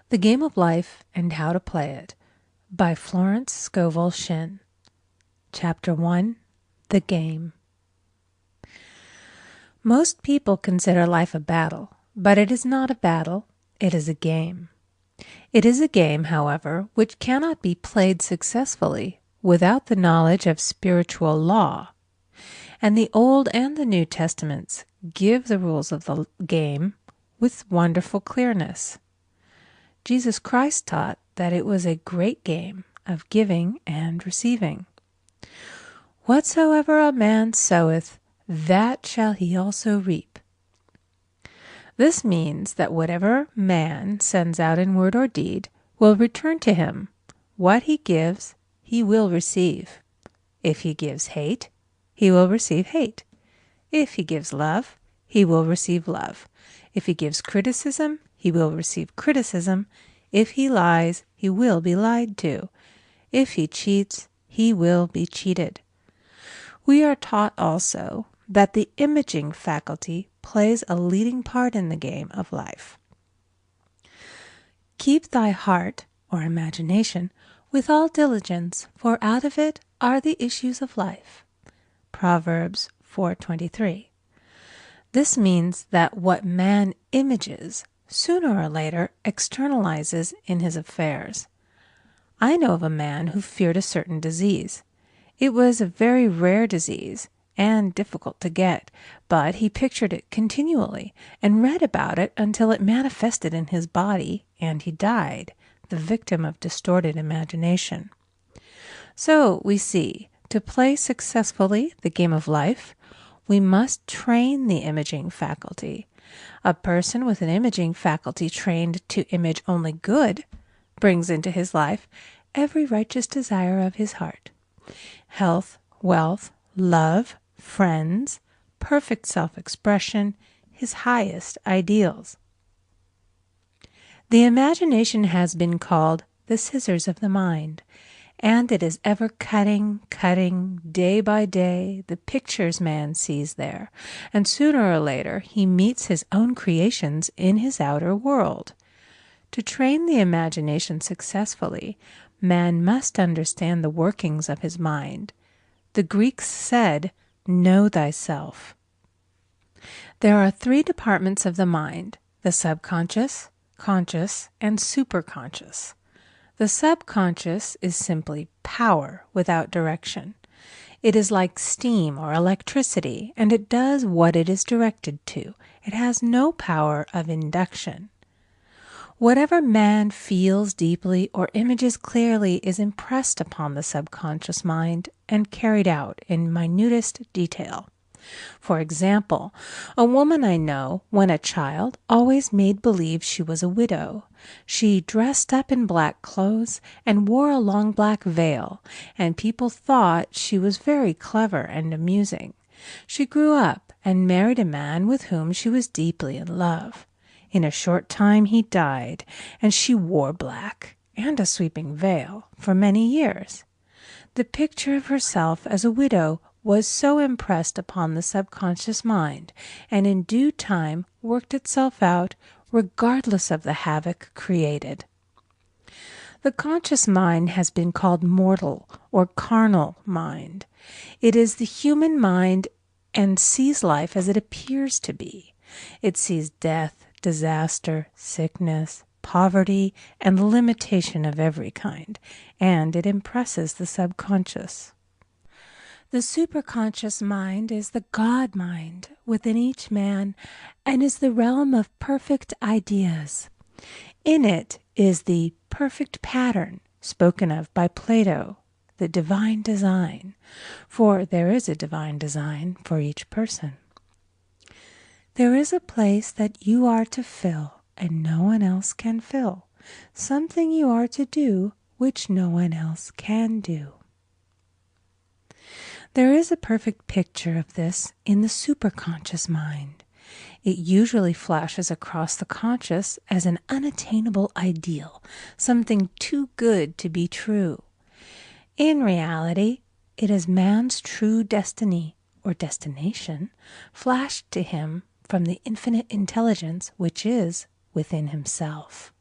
The Game of Life and How to Play It by Florence Scovel Shinn. Chapter 1. The Game. Most people consider life a battle, but it is not a battle, it is a game. It is a game, however, which cannot be played successfully without the knowledge of spiritual law. And the Old and the New Testaments give the rules of the game with wonderful clearness. Jesus Christ taught that it was a great game of giving and receiving. Whatsoever a man soweth, that shall he also reap. This means that whatever man sends out in word or deed will return to him. What he gives, he will receive. If he gives hate, he will receive hate. If he gives love, he will receive love. If he gives criticism, he will receive criticism. If he lies, he will be lied to. If he cheats, he will be cheated. We are taught also that the imaging faculty plays a leading part in the game of life. Keep thy heart, or imagination, with all diligence, for out of it are the issues of life. Proverbs 4:23. This means that what man images sooner or later externalizes in his affairs. I know of a man who feared a certain disease. It was a very rare disease and difficult to get, but he pictured it continually and read about it until it manifested in his body and he died, the victim of distorted imagination. So we see, to play successfully the game of life, we must train the imaging faculty. A person with an imaging faculty trained to image only good brings into his life every righteous desire of his heart. Health, wealth, love, friends, perfect self-expression, his highest ideals. The imagination has been called the scissors of the mind, and it is ever cutting, day by day, the pictures man sees there, and sooner or later he meets his own creations in his outer world. To train the imagination successfully, man must understand the workings of his mind. The Greeks said, "Know thyself." There are three departments of the mind: the subconscious, conscious, and superconscious. The subconscious is simply power without direction. It is like steam or electricity, and it does what it is directed to. It has no power of induction. Whatever man feels deeply or images clearly is impressed upon the subconscious mind and carried out in minutest detail. For example, a woman I know, when a child, always made believe she was a widow. She dressed up in black clothes and wore a long black veil, and people thought she was very clever and amusing. She grew up and married a man with whom she was deeply in love. In a short time he died, and she wore black and a sweeping veil for many years. The picture of herself as a widow was so impressed upon the subconscious mind, and in due time worked itself out regardless of the havoc created. The conscious mind has been called mortal or carnal mind. It is the human mind and sees life as it appears to be. It sees death, disaster, sickness, poverty, and limitation of every kind, and it impresses the subconscious. The superconscious mind is the God mind within each man and is the realm of perfect ideas. In it is the perfect pattern spoken of by Plato, the divine design, for there is a divine design for each person. There is a place that you are to fill and no one else can fill, something you are to do which no one else can do. There is a perfect picture of this in the superconscious mind. It usually flashes across the conscious as an unattainable ideal, something too good to be true. In reality, it is man's true destiny or destination flashed to him from the infinite intelligence which is within himself.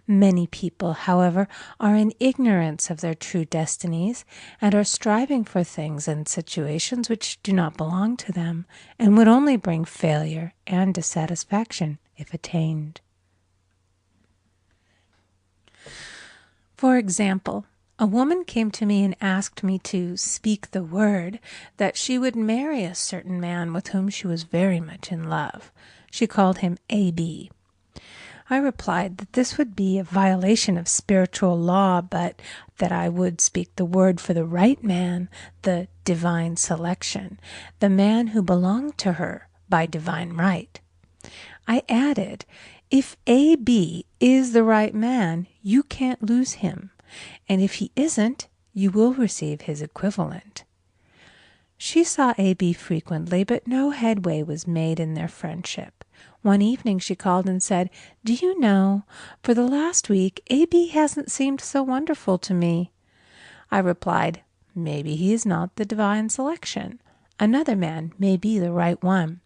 Many people, however, are in ignorance of their true destinies and are striving for things and situations which do not belong to them and would only bring failure and dissatisfaction if attained. For example, a woman came to me and asked me to speak the word that she would marry a certain man with whom she was very much in love. She called him A.B. I replied that this would be a violation of spiritual law, but that I would speak the word for the right man, the divine selection, the man who belonged to her by divine right. I added, if A.B. is the right man, you can't lose him, and if he isn't, you will receive his equivalent. She saw A.B. frequently, but no headway was made in their friendship. One evening she called and said, "Do you know, for the last week, A.B. hasn't seemed so wonderful to me." I replied, "Maybe he is not the divine selection. Another man may be the right one."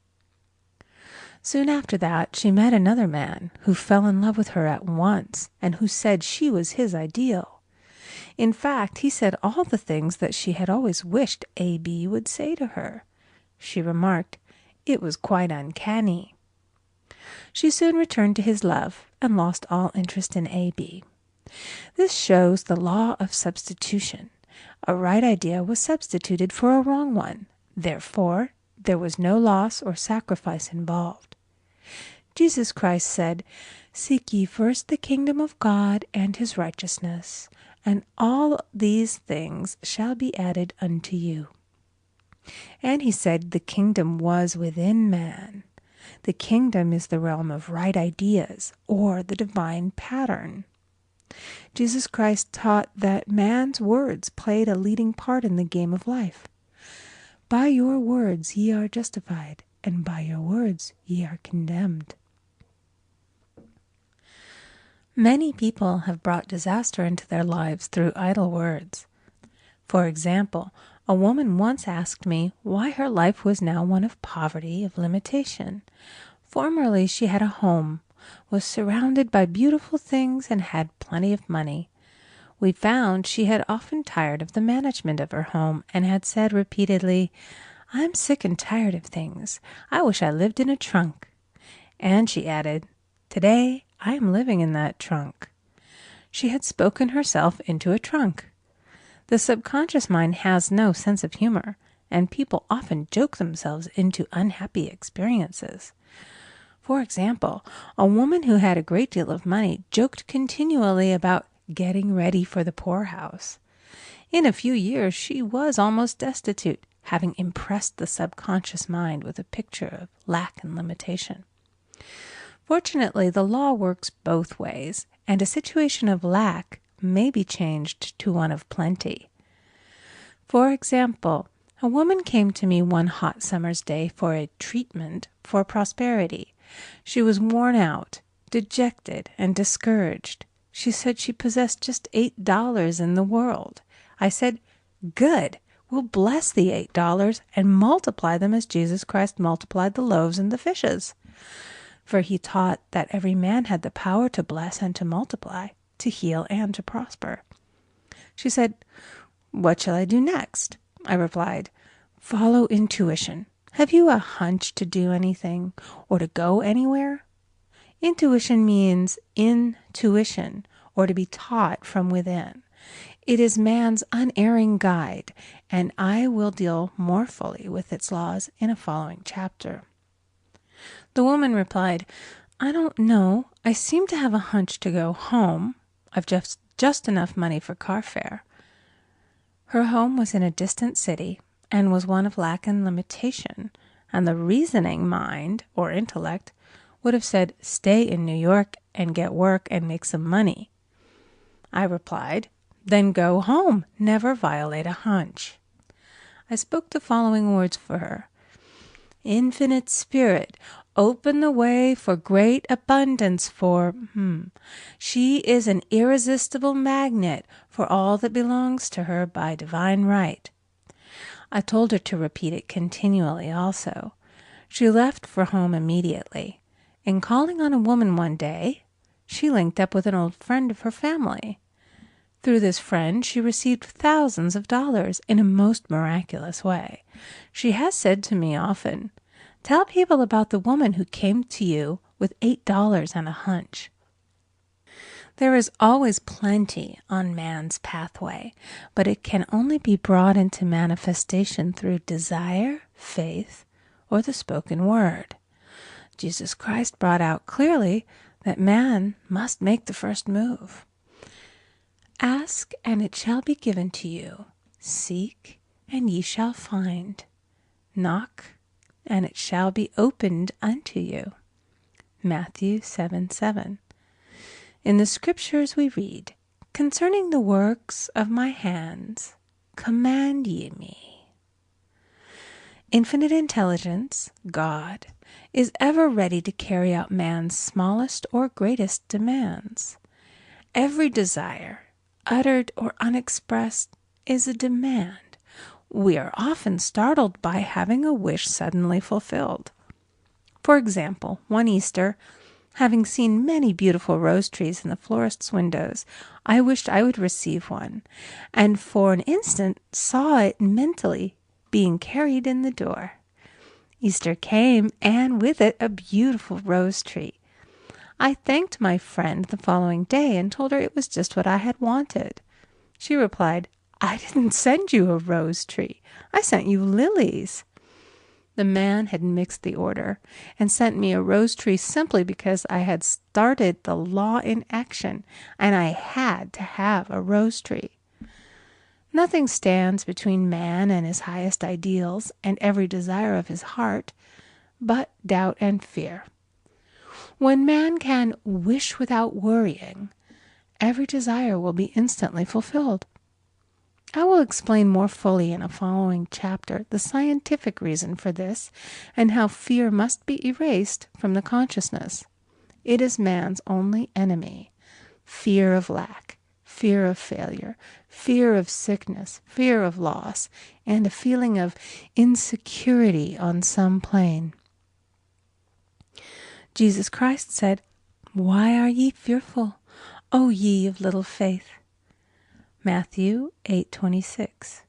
Soon after that, she met another man who fell in love with her at once and who said she was his ideal. In fact, he said all the things that she had always wished A.B. would say to her. She remarked, it was quite uncanny. She soon returned to his love and lost all interest in A.B. This shows the law of substitution. A right idea was substituted for a wrong one. Therefore, there was no loss or sacrifice involved. Jesus Christ said, "Seek ye first the kingdom of God and his righteousness, and all these things shall be added unto you." And he said the kingdom was within man. The kingdom is the realm of right ideas, or the divine pattern. Jesus Christ taught that man's words played a leading part in the game of life. By your words ye are justified, and by your words ye are condemned. Many people have brought disaster into their lives through idle words. For example, a woman once asked me why her life was now one of poverty, of limitation. Formerly she had a home, was surrounded by beautiful things, and had plenty of money. We found she had often tired of the management of her home and had said repeatedly, "I'm sick and tired of things. I wish I lived in a trunk." And she added, "Today I am living in that trunk." She had spoken herself into a trunk. The subconscious mind has no sense of humor, and people often joke themselves into unhappy experiences. For example, a woman who had a great deal of money joked continually about getting ready for the poorhouse. In a few years she was almost destitute, having impressed the subconscious mind with a picture of lack and limitation. Fortunately, the law works both ways, and a situation of lack may be changed to one of plenty. For example, a woman came to me one hot summer's day for a treatment for prosperity. She was worn out, dejected, and discouraged. She said she possessed just $8 in the world. I said, "Good, we'll bless the $8 and multiply them as Jesus Christ multiplied the loaves and the fishes." For he taught that every man had the power to bless and to multiply, to heal and to prosper. She said, "What shall I do next?" I replied, "Follow intuition. Have you a hunch to do anything or to go anywhere?" Intuition means intuition, or to be taught from within. It is man's unerring guide, and I will deal more fully with its laws in a following chapter. The woman replied, "I don't know. I seem to have a hunch to go home. I've just enough money for car fare." Her home was in a distant city and was one of lack and limitation, and the reasoning mind, or intellect, would have said, "Stay in New York and get work and make some money." I replied, "Then go home. Never violate a hunch." I spoke the following words for her. "Infinite Spirit, open the way for great abundance for she is an irresistible magnet for all that belongs to her by divine right." I told her to repeat it continually also. She left for home immediately, and calling on a woman one day, she linked up with an old friend of her family. Through this friend, she received thousands of dollars in a most miraculous way. She has said to me often, "Tell people about the woman who came to you with $8 and a hunch." There is always plenty on man's pathway, but it can only be brought into manifestation through desire, faith, or the spoken word. Jesus Christ brought out clearly that man must make the first move. Ask, and it shall be given to you. Seek, and ye shall find. Knock, and it shall be opened unto you. Matthew 7:7. In the Scriptures we read, "Concerning the works of my hands, command ye me." Infinite intelligence, God, is ever ready to carry out man's smallest or greatest demands. Every desire, uttered or unexpressed, is a demand. We are often startled by having a wish suddenly fulfilled. For example, one Easter, having seen many beautiful rose trees in the florist's windows, I wished I would receive one, and for an instant saw it mentally being carried in the door. Easter came, and with it a beautiful rose tree. I thanked my friend the following day and told her it was just what I had wanted. She replied, "I didn't send you a rose tree. I sent you lilies." The man had mixed the order and sent me a rose tree simply because I had started the law in action, and I had to have a rose tree. Nothing stands between man and his highest ideals and every desire of his heart but doubt and fear. When man can wish without worrying, every desire will be instantly fulfilled. I will explain more fully in a following chapter the scientific reason for this and how fear must be erased from the consciousness. It is man's only enemy. Fear of lack, fear of failure, fear of sickness, fear of loss, and a feeling of insecurity on some plane. Jesus Christ said, "Why are ye fearful, O ye of little faith?" Matthew 8:26.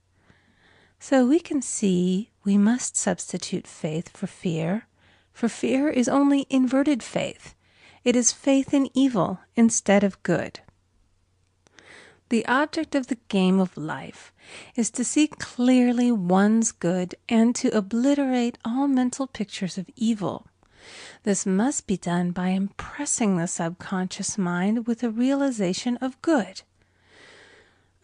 So we can see we must substitute faith for fear is only inverted faith. It is faith in evil instead of good. The object of the game of life is to see clearly one's good and to obliterate all mental pictures of evil. This must be done by impressing the subconscious mind with a realization of good.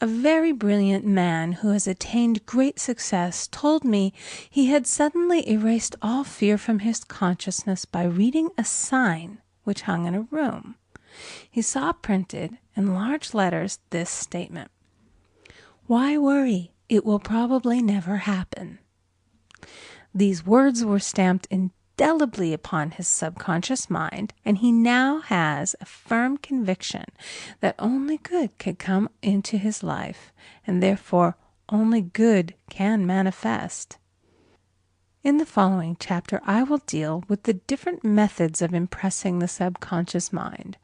A very brilliant man who has attained great success told me he had suddenly erased all fear from his consciousness by reading a sign which hung in a room. He saw printed in large letters this statement: "Why worry? It will probably never happen." These words were stamped indelibly upon his subconscious mind, and he now has a firm conviction that only good could come into his life, and therefore only good can manifest. In the following chapter, I will deal with the different methods of impressing the subconscious mind.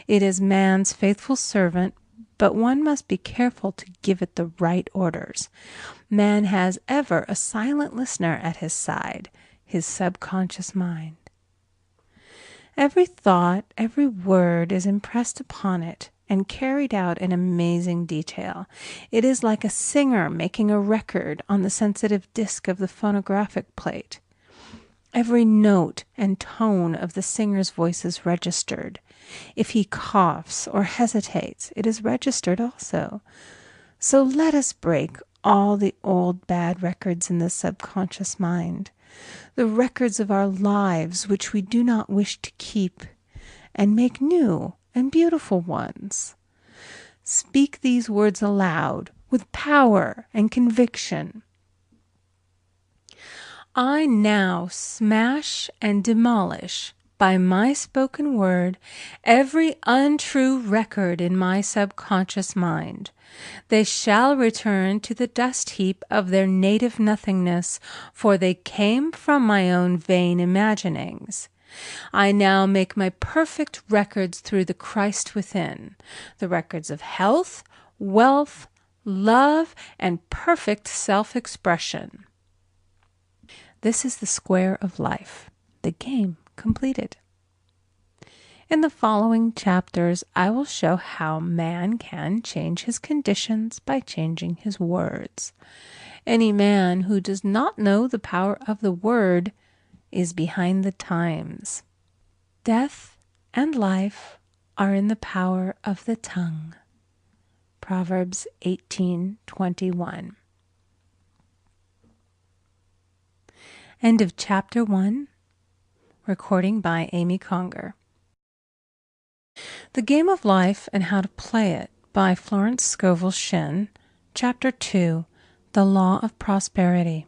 It is man's faithful servant, but one must be careful to give it the right orders. Man has ever a silent listener at his side, his subconscious mind. Every thought, every word is impressed upon it and carried out in amazing detail. It is like a singer making a record on the sensitive disc of the phonographic plate. Every note and tone of the singer's voice is registered. If he coughs or hesitates, it is registered also. So let us break all the old bad records in the subconscious mind, the records of our lives which we do not wish to keep, and make new and beautiful ones. Speak these words aloud with power and conviction. I now smash and demolish by my spoken word every untrue record in my subconscious mind. They shall return to the dust heap of their native nothingness, for they came from my own vain imaginings. I now make my perfect records through the Christ within, the records of health, wealth, love, and perfect self-expression. This is the square of life, the game completed. In the following chapters, I will show how man can change his conditions by changing his words. Any man who does not know the power of the word is behind the times. Death and life are in the power of the tongue. Proverbs 18:21. End of Chapter 1. Recording by Amy Conger. The Game of Life and How to Play It by Florence Scovel Shinn. Chapter 2. The Law of Prosperity.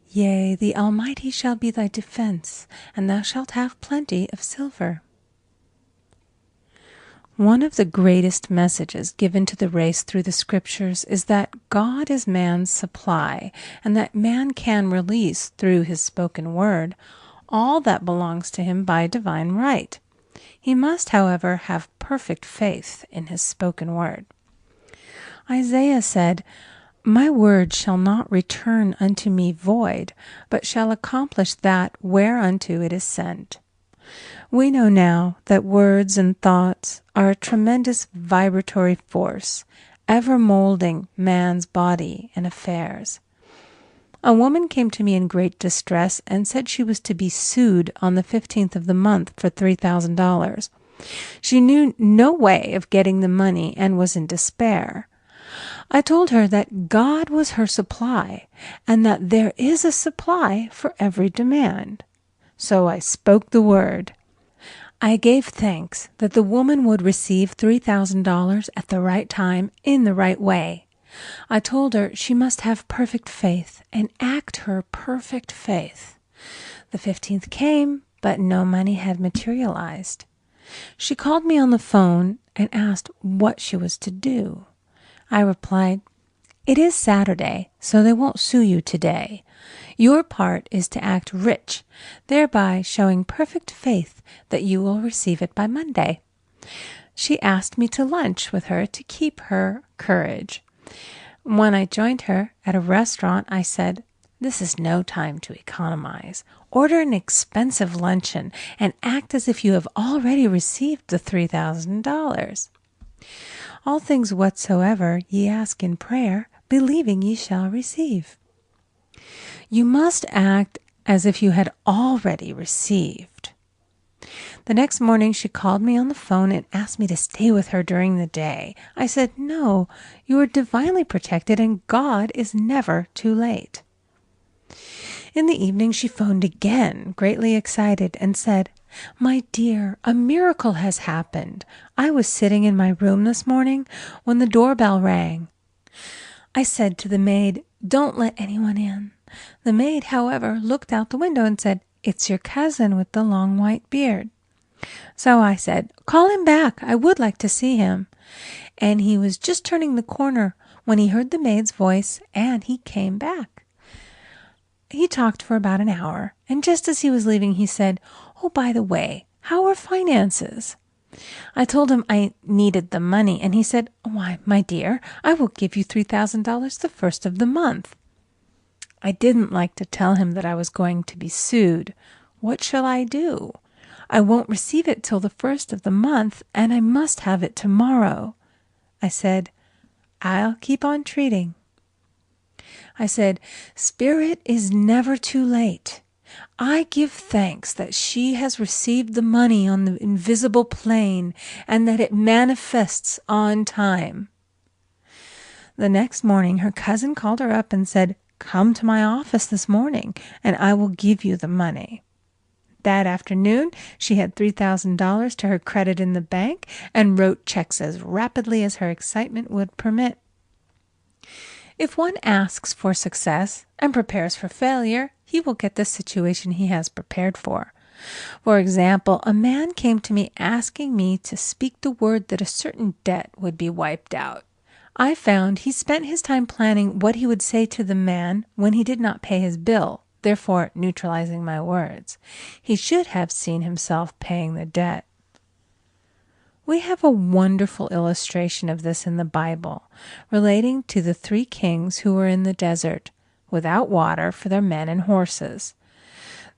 Yea, the Almighty shall be thy defense, and thou shalt have plenty of silver. One of the greatest messages given to the race through the Scriptures is that God is man's supply, and that man can release through his spoken word all that belongs to him by divine right. He must, however, have perfect faith in his spoken word. Isaiah said, My word shall not return unto me void, but shall accomplish that whereunto it is sent. We know now that words and thoughts are a tremendous vibratory force, ever molding man's body and affairs. A woman came to me in great distress and said she was to be sued on the 15th of the month for $3,000. She knew no way of getting the money and was in despair. I told her that God was her supply, and that there is a supply for every demand. So I spoke the word. I gave thanks that the woman would receive $3,000 at the right time in the right way. I told her she must have perfect faith and act her perfect faith. The 15th came, but no money had materialized. She called me on the phone and asked what she was to do. I replied, It is Saturday, so they won't sue you today. Your part is to act rich, thereby showing perfect faith that you will receive it by Monday. She asked me to lunch with her to keep her courage. When I joined her at a restaurant, I said, This is no time to economize. Order an expensive luncheon and act as if you have already received the $3,000. All things whatsoever ye ask in prayer, believing ye shall receive. You must act as if you had already received. The next morning she called me on the phone and asked me to stay with her during the day. I said, No, you are divinely protected and God is never too late. In the evening she phoned again, greatly excited, and said, My dear, a miracle has happened. I was sitting in my room this morning when the doorbell rang. I said to the maid, Don't let anyone in. The maid, however, looked out the window and said, It's your cousin with the long white beard. So I said, Call him back. I would like to see him. And he was just turning the corner when he heard the maid's voice, and he came back. He talked for about an hour, and just as he was leaving, he said, Oh, by the way, how are finances? I told him I needed the money, and he said, Why, my dear, I will give you $3,000 the first of the month. I didn't like to tell him that I was going to be sued. What shall I do? I won't receive it till the first of the month, and I must have it tomorrow. I said, I'll keep on treating. I said, Spirit is never too late. I give thanks that she has received the money on the invisible plane and that it manifests on time. The next morning, her cousin called her up and said, Come to my office this morning, and I will give you the money. That afternoon, she had $3,000 to her credit in the bank and wrote checks as rapidly as her excitement would permit. If one asks for success and prepares for failure, he will get the situation he has prepared for. For example, a man came to me asking me to speak the word that a certain debt would be wiped out. I found he spent his time planning what he would say to the man when he did not pay his bill. therefore neutralizing my words. He should have seen himself paying the debt. We have a wonderful illustration of this in the Bible, relating to the 3 kings who were in the desert, without water for their men and horses.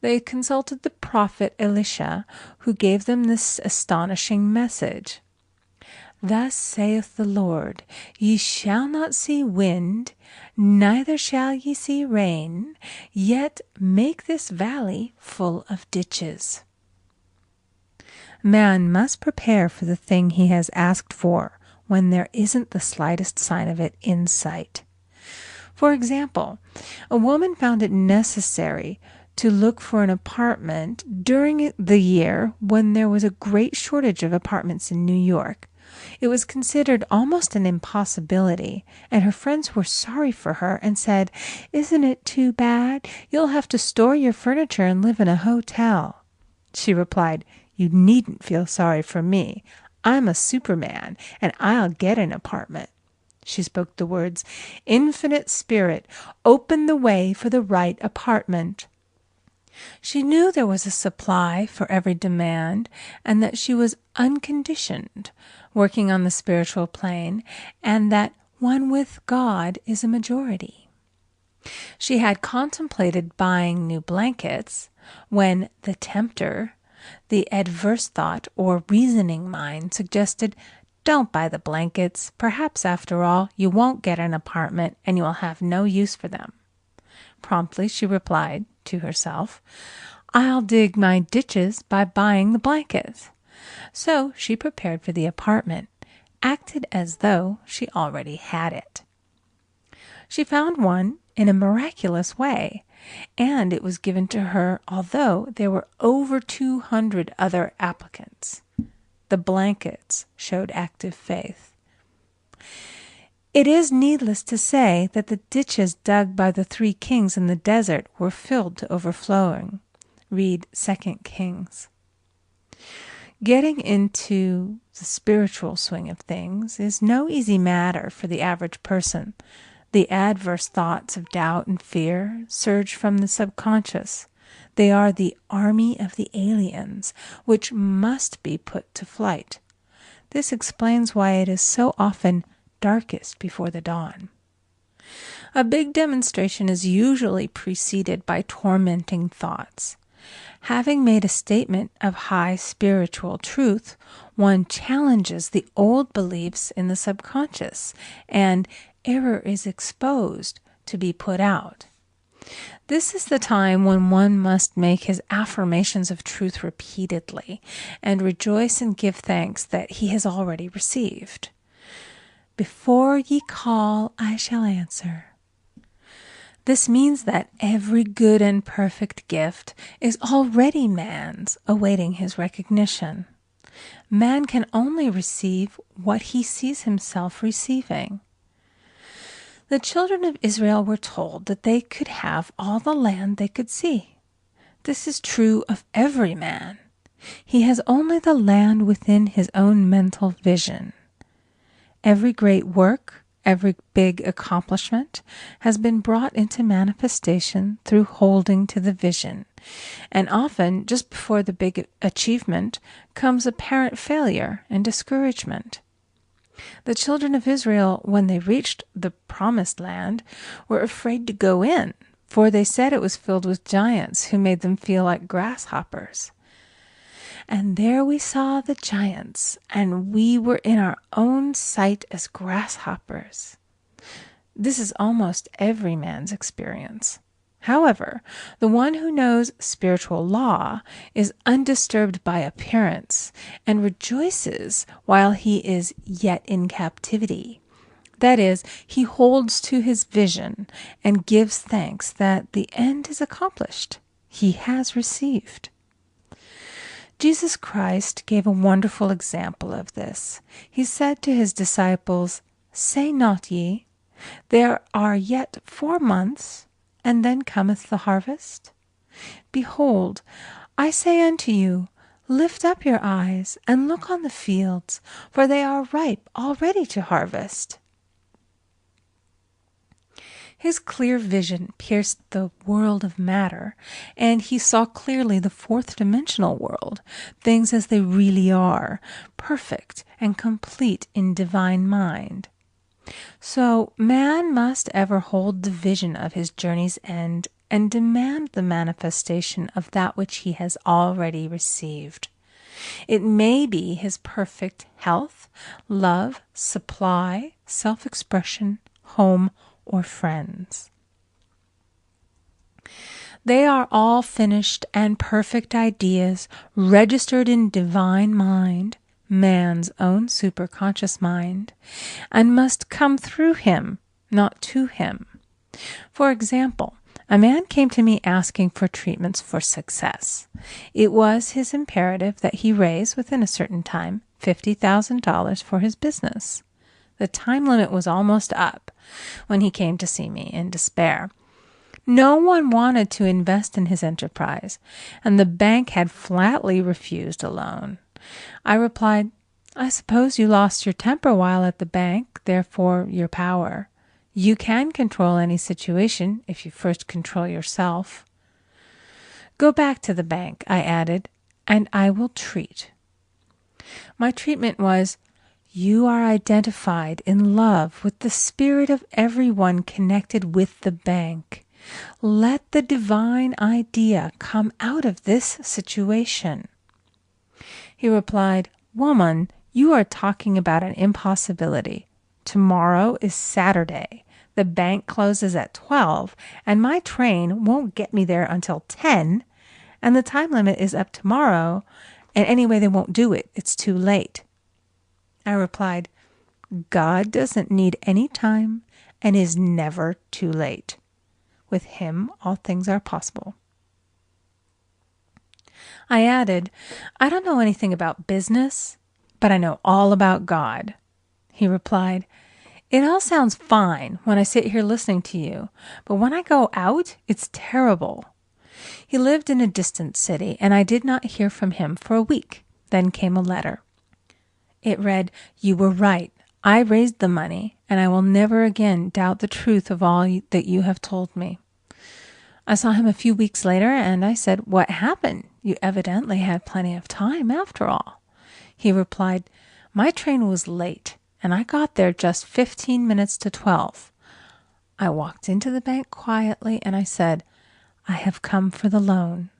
They consulted the prophet Elisha, who gave them this astonishing message. Thus saith the Lord, Ye shall not see wind, neither shall ye see rain, yet make this valley full of ditches. Man must prepare for the thing he has asked for when there isn't the slightest sign of it in sight. For example, a woman found it necessary to look for an apartment during the year when there was a great shortage of apartments in New York. It was considered almost an impossibility, and her friends were sorry for her and said, "Isn't it too bad? You'll have to store your furniture and live in a hotel." She replied, "You needn't feel sorry for me. I'm a Superman, and I'll get an apartment." She spoke the words, "Infinite Spirit, open the way for the right apartment." She knew there was a supply for every demand, and that she was unconditioned, working on the spiritual plane, and that one with God is a majority. She had contemplated buying new blankets when the tempter, the adverse thought or reasoning mind, suggested, "Don't buy the blankets. Perhaps, after all, you won't get an apartment and you will have no use for them." Promptly she replied to herself, "I'll dig my ditches by buying the blankets." So she prepared for the apartment, acted as though she already had it. She found one in a miraculous way, and it was given to her although there were over 200 other applicants. The blankets showed active faith. It is needless to say that the ditches dug by the 3 kings in the desert were filled to overflowing. Read 2 Kings. Getting into the spiritual swing of things is no easy matter for the average person. The adverse thoughts of doubt and fear surge from the subconscious. They are the army of the aliens, which must be put to flight. This explains why it is so often darkest before the dawn. A big demonstration is usually preceded by tormenting thoughts. Having made a statement of high spiritual truth, one challenges the old beliefs in the subconscious, and error is exposed to be put out. This is the time when one must make his affirmations of truth repeatedly, and rejoice and give thanks that he has already received. "Before ye call, I shall answer." This means that every good and perfect gift is already man's, awaiting his recognition. Man can only receive what he sees himself receiving. The children of Israel were told that they could have all the land they could see. This is true of every man. He has only the land within his own mental vision. Every great work, every big accomplishment has been brought into manifestation through holding to the vision, and often just before the big achievement comes apparent failure and discouragement. The children of Israel, when they reached the promised land, were afraid to go in, for they said it was filled with giants who made them feel like grasshoppers. And there we saw the giants, and we were in our own sight as grasshoppers. This is almost every man's experience. However, the one who knows spiritual law is undisturbed by appearance and rejoices while he is yet in captivity. That is, he holds to his vision and gives thanks that the end is accomplished. He has received. Jesus Christ gave a wonderful example of this. He said to his disciples, "Say not ye, there are yet 4 months, and then cometh the harvest? Behold, I say unto you, lift up your eyes, and look on the fields, for they are ripe already to harvest." His clear vision pierced the world of matter, and he saw clearly the fourth-dimensional world, things as they really are, perfect and complete in divine mind. So man must ever hold the vision of his journey's end and demand the manifestation of that which he has already received. It may be his perfect health, love, supply, self-expression, home, or friends. They are all finished and perfect ideas registered in divine mind, man's own superconscious mind, and must come through him, not to him. For example, a man came to me asking for treatments for success. It was his imperative that he raise, within a certain time, $50,000 for his business. The time limit was almost up when he came to see me in despair. No one wanted to invest in his enterprise, and the bank had flatly refused a loan. I replied, "I suppose you lost your temper while at the bank, therefore your power. You can control any situation if you first control yourself." "Go back to the bank," I added, "and I will treat." My treatment was, "You are identified in love with the spirit of everyone connected with the bank. Let the divine idea come out of this situation." He replied, "Woman, you are talking about an impossibility. Tomorrow is Saturday. The bank closes at 12, and my train won't get me there until 10, and the time limit is up tomorrow, and anyway they won't do it. It's too late." I replied, "God doesn't need any time and is never too late. With him, all things are possible." I added, "I don't know anything about business, but I know all about God." He replied, "It all sounds fine when I sit here listening to you, but when I go out, it's terrible." He lived in a distant city, and I did not hear from him for a week. Then came a letter. It read, "You were right. I raised the money, and I will never again doubt the truth of all that you have told me." I saw him a few weeks later, and I said, "What happened? You evidently had plenty of time after all." He replied, "My train was late, and I got there just 15 minutes to 12. I walked into the bank quietly, and I said, 'I have come for the loan.'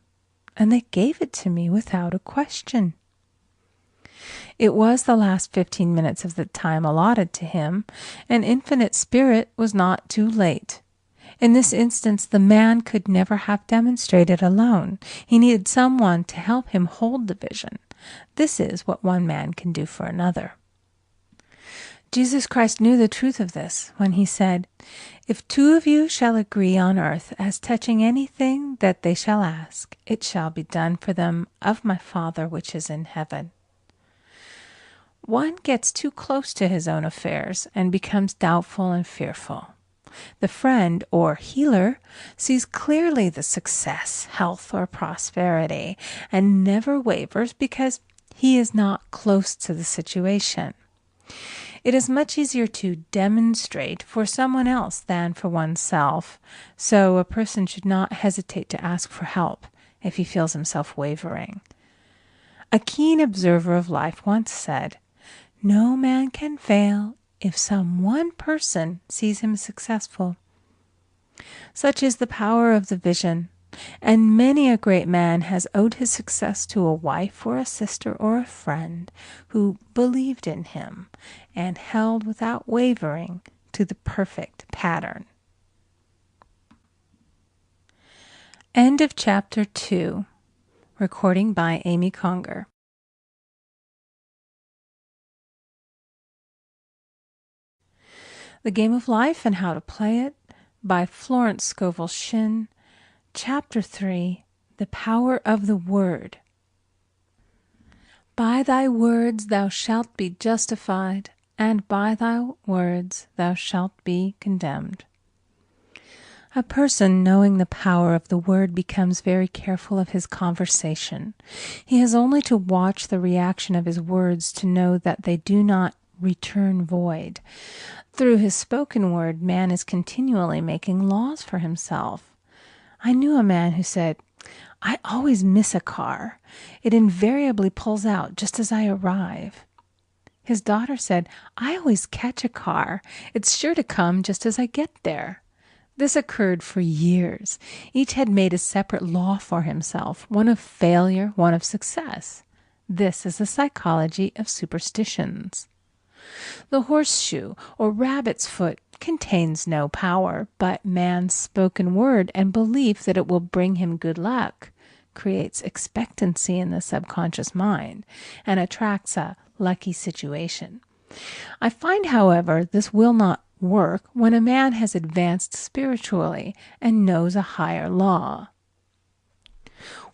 And they gave it to me without a question." It was the last 15 minutes of the time allotted to him, and Infinite Spirit was not too late. In this instance, the man could never have demonstrated alone. He needed someone to help him hold the vision. This is what one man can do for another. Jesus Christ knew the truth of this when he said, "If two of you shall agree on earth as touching anything that they shall ask, it shall be done for them of my Father which is in heaven." One gets too close to his own affairs and becomes doubtful and fearful. The friend or healer sees clearly the success, health, or prosperity and never wavers because he is not close to the situation. It is much easier to demonstrate for someone else than for oneself, so a person should not hesitate to ask for help if he feels himself wavering. A keen observer of life once said, "No man can fail if some one person sees him successful." Such is the power of the vision, and many a great man has owed his success to a wife or a sister or a friend who believed in him and held without wavering to the perfect pattern. End of Chapter 2. Recording by Amy Conger. The Game of Life and How to Play It by Florence Scovel Shinn. Chapter 3. The Power of the Word. By thy words thou shalt be justified, and by thy words thou shalt be condemned. A person knowing the power of the word becomes very careful of his conversation. He has only to watch the reaction of his words to know that they do not return void. Through his spoken word, man is continually making laws for himself. I knew a man who said, "I always miss a car. It invariably pulls out just as I arrive." His daughter said, "I always catch a car. It's sure to come just as I get there." This occurred for years. Each had made a separate law for himself, one of failure, one of success. This is the psychology of superstitions. The horseshoe or rabbit's foot contains no power, but man's spoken word and belief that it will bring him good luck creates expectancy in the subconscious mind and attracts a lucky situation. I find, however, this will not work when a man has advanced spiritually and knows a higher law.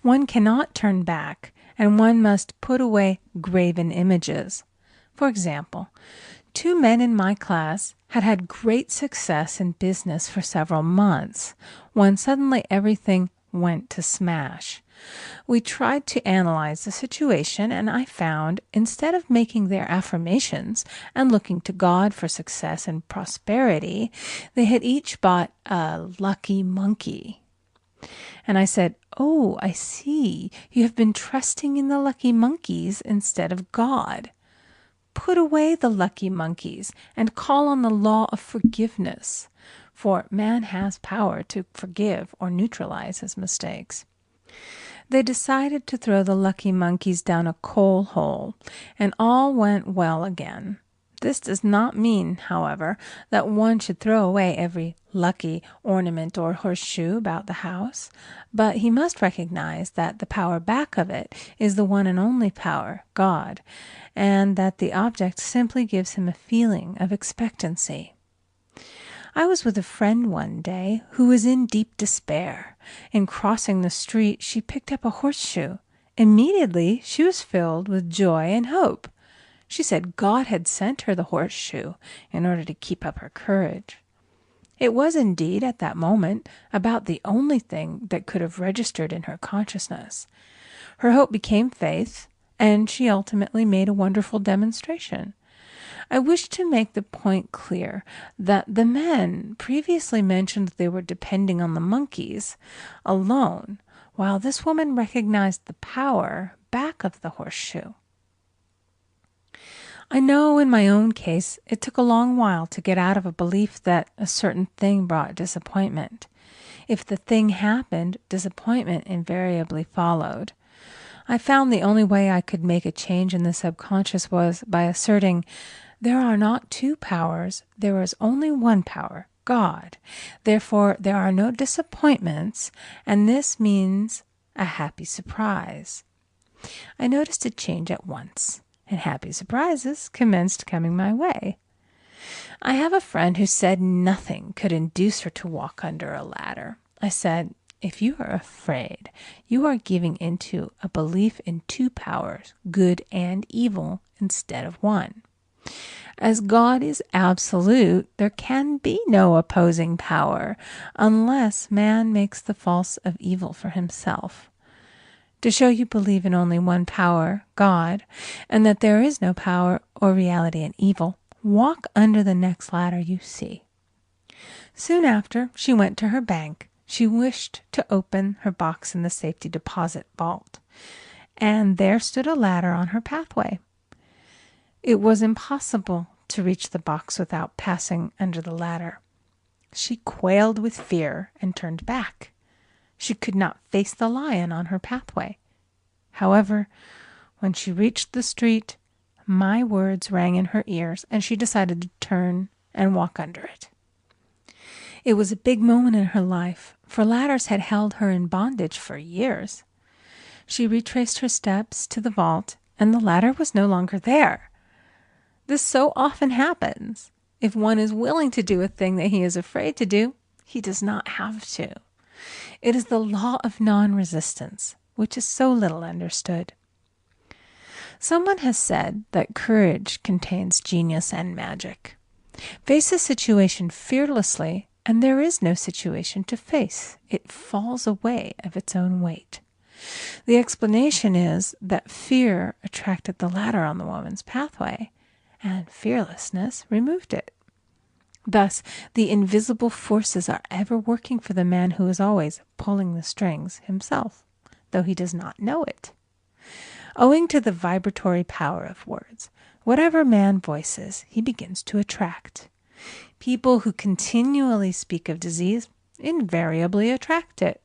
One cannot turn back, and one must put away graven images. For example, 2 men in my class had had great success in business for several months, when suddenly everything went to smash. We tried to analyze the situation, and I found, instead of making their affirmations and looking to God for success and prosperity, they had each bought a lucky monkey. And I said, "Oh, I see. You have been trusting in the lucky monkeys instead of God. Put away the lucky monkeys and call on the law of forgiveness, for man has power to forgive or neutralize his mistakes." They decided to throw the lucky monkeys down a coal hole, and all went well again. This does not mean, however, that one should throw away every lucky ornament or horseshoe about the house, but he must recognize that the power back of it is the one and only power, God, and that the object simply gives him a feeling of expectancy. I was with a friend one day who was in deep despair. In crossing the street, she picked up a horseshoe. Immediately, she was filled with joy and hope. She said God had sent her the horseshoe in order to keep up her courage. It was indeed, at that moment, about the only thing that could have registered in her consciousness. Her hope became faith, and she ultimately made a wonderful demonstration. I wish to make the point clear that the men previously mentioned that they were depending on the monkeys alone, while this woman recognized the power back of the horseshoe. I know in my own case it took a long while to get out of a belief that a certain thing brought disappointment. If the thing happened, disappointment invariably followed. I found the only way I could make a change in the subconscious was by asserting, there are not 2 powers, there is only one power, God. Therefore, there are no disappointments, and this means a happy surprise. I noticed a change at once, and happy surprises commenced coming my way. I have a friend who said nothing could induce her to walk under a ladder. I said, "If you are afraid, you are giving into a belief in 2 powers, good and evil, instead of one. As God is absolute, there can be no opposing power unless man makes the false of evil for himself. To show you believe in only one power, God, and that there is no power or reality in evil, walk under the next ladder you see." Soon after, she went to her bank. She wished to open her box in the safety deposit vault, and there stood a ladder on her pathway. It was impossible to reach the box without passing under the ladder. She quailed with fear and turned back. She could not face the lion on her pathway. However, when she reached the street, my words rang in her ears, and she decided to turn and walk under it. It was a big moment in her life, for ladders had held her in bondage for years. She retraced her steps to the vault, and the ladder was no longer there. This so often happens. If one is willing to do a thing that he is afraid to do, he does not have to. It is the law of non-resistance, which is so little understood. Someone has said that courage contains genius and magic. Face a situation fearlessly, and there is no situation to face. It falls away of its own weight. The explanation is that fear attracted the ladder on the woman's pathway, and fearlessness removed it. Thus, the invisible forces are ever working for the man who is always pulling the strings himself, though he does not know it. Owing to the vibratory power of words, whatever man voices, he begins to attract. People who continually speak of disease invariably attract it.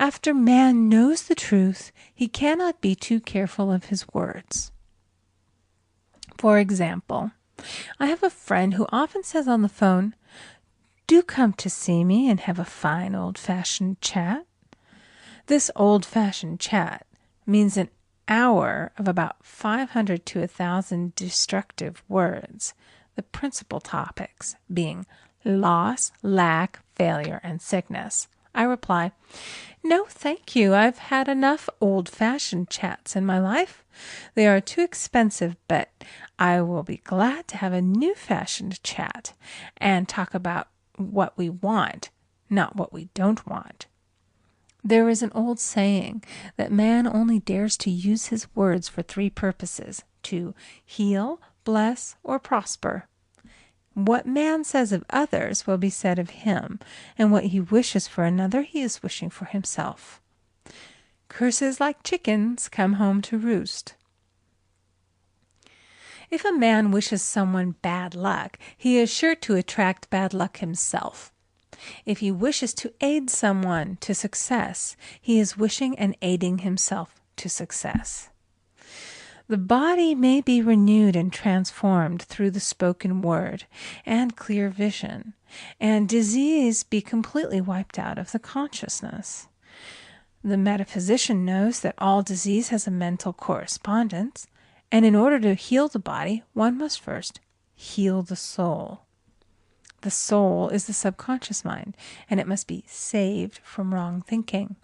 After man knows the truth, he cannot be too careful of his words. For example, I have a friend who often says on the phone, "Do come to see me and have a fine old-fashioned chat." This old-fashioned chat means an hour of about 500 to 1,000 destructive words, the principal topics being loss, lack, failure, and sickness. I reply, "No, thank you. I've had enough old-fashioned chats in my life. They are too expensive, but I will be glad to have a new-fashioned chat and talk about what we want, not what we don't want." There is an old saying that man only dares to use his words for 3 purposes: to heal, bless, or prosper. What man says of others will be said of him, and what he wishes for another he is wishing for himself. Curses like chickens come home to roost. If a man wishes someone bad luck, he is sure to attract bad luck himself. If he wishes to aid someone to success, he is wishing and aiding himself to success. The body may be renewed and transformed through the spoken word and clear vision, and disease be completely wiped out of the consciousness. The metaphysician knows that all disease has a mental correspondence, and in order to heal the body, one must first heal the soul. The soul is the subconscious mind, and it must be saved from wrong thinking.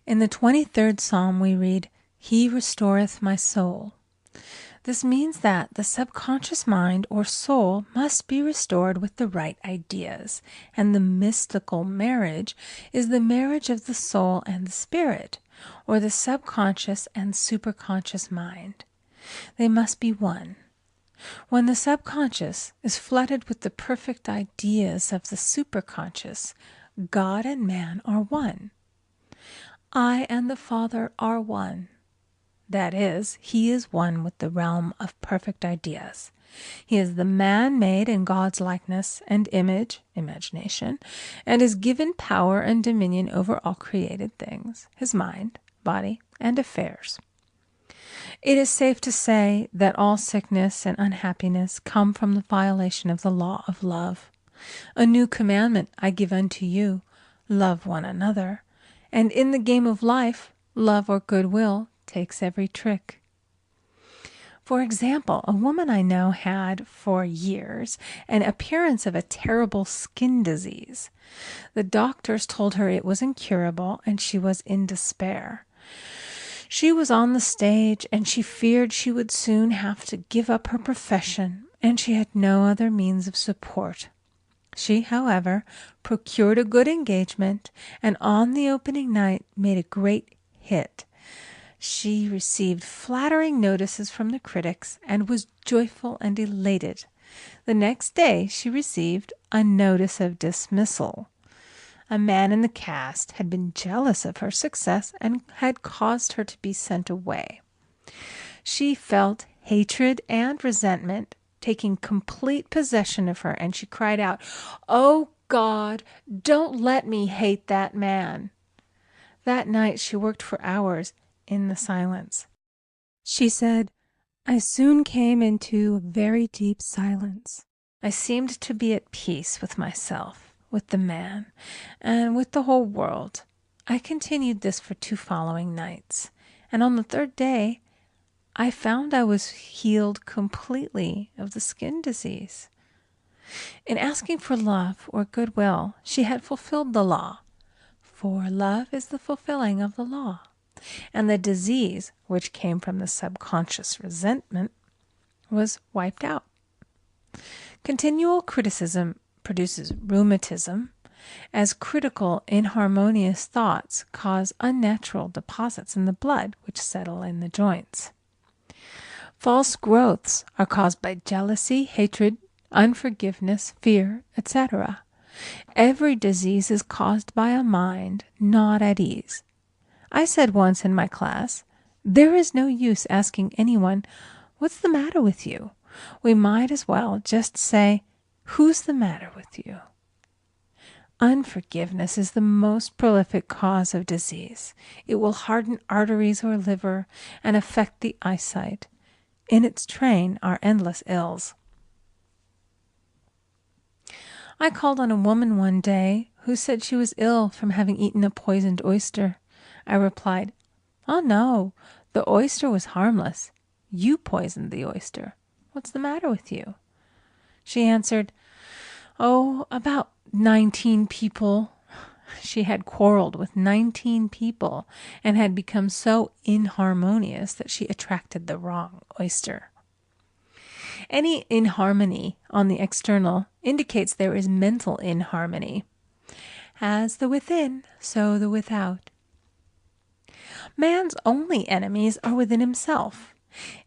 In the 23rd Psalm we read, "He restoreth my soul." This means that the subconscious mind or soul must be restored with the right ideas, and the mystical marriage is the marriage of the soul and the spirit, or the subconscious and superconscious mind. They must be one. When the subconscious is flooded with the perfect ideas of the superconscious, God and man are one. I and the Father are one. That is, he is one with the realm of perfect ideas. He is the man made in God's likeness and image, imagination, and is given power and dominion over all created things, his mind, body, and affairs. It is safe to say that all sickness and unhappiness come from the violation of the law of love. A new commandment I give unto you, love one another. And in the game of life, love or goodwill takes every trick. For example, a woman I know had, for years, an appearance of a terrible skin disease. The doctors told her it was incurable, and she was in despair. She was on the stage, and she feared she would soon have to give up her profession, and she had no other means of support. She, however, procured a good engagement, and on the opening night made a great hit. She received flattering notices from the critics and was joyful and elated. The next day she received a notice of dismissal. A man in the cast had been jealous of her success and had caused her to be sent away. She felt hatred and resentment taking complete possession of her, and she cried out, "Oh God, don't let me hate that man." That night she worked for hours in the silence. She said, "I soon came into a very deep silence. I seemed to be at peace with myself, with the man, and with the whole world. I continued this for 2 following nights, and on the 3rd day I found I was healed completely of the skin disease." In asking for love or goodwill, she had fulfilled the law, for love is the fulfilling of the law, and the disease, which came from the subconscious resentment, was wiped out. Continual criticism produces rheumatism, as critical, inharmonious thoughts cause unnatural deposits in the blood which settle in the joints. False growths are caused by jealousy, hatred, unforgiveness, fear, etc. Every disease is caused by a mind not at ease. I said once in my class, there is no use asking anyone, "What's the matter with you?" We might as well just say, "Who's the matter with you?" Unforgiveness is the most prolific cause of disease. It will harden arteries or liver and affect the eyesight. In its train are endless ills. I called on a woman one day who said she was ill from having eaten a poisoned oyster. I replied, "Oh no, the oyster was harmless. You poisoned the oyster. What's the matter with you?" She answered, "Oh, about 19 people." She had quarreled with 19 people and had become so inharmonious that she attracted the wrong oyster. Any inharmony on the external indicates there is mental inharmony. As the within, so the without. Man's only enemies are within himself,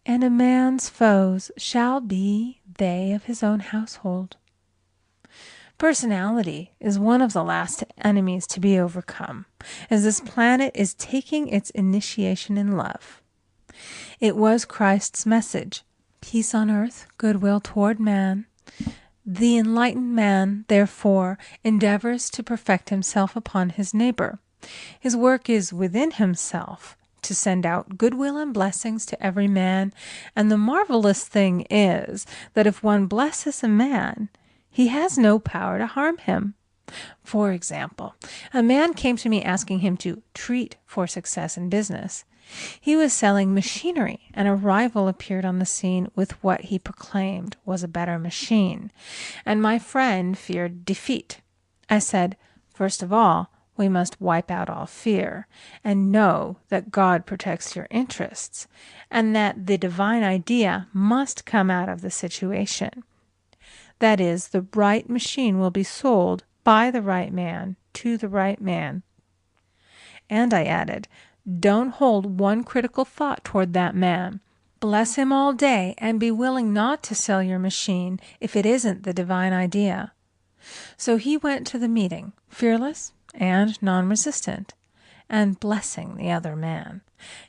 and a man's foes shall be they of his own household. Personality is one of the last enemies to be overcome, as this planet is taking its initiation in love. It was Christ's message, peace on earth, goodwill toward man. The enlightened man, therefore, endeavors to perfect himself upon his neighbor. His work is within himself, to send out goodwill and blessings to every man, and the marvelous thing is that if one blesses a man, he has no power to harm him. For example, a man came to me asking him to treat for success in business. He was selling machinery, and a rival appeared on the scene with what he proclaimed was a better machine, and my friend feared defeat. I said, "First of all, we must wipe out all fear, and know that God protects your interests, and that the divine idea must come out of the situation. That is, the right machine will be sold by the right man to the right man." And I added, "Don't hold one critical thought toward that man. Bless him all day and be willing not to sell your machine if it isn't the divine idea." So he went to the meeting, fearless and non-resistant, and blessing the other man.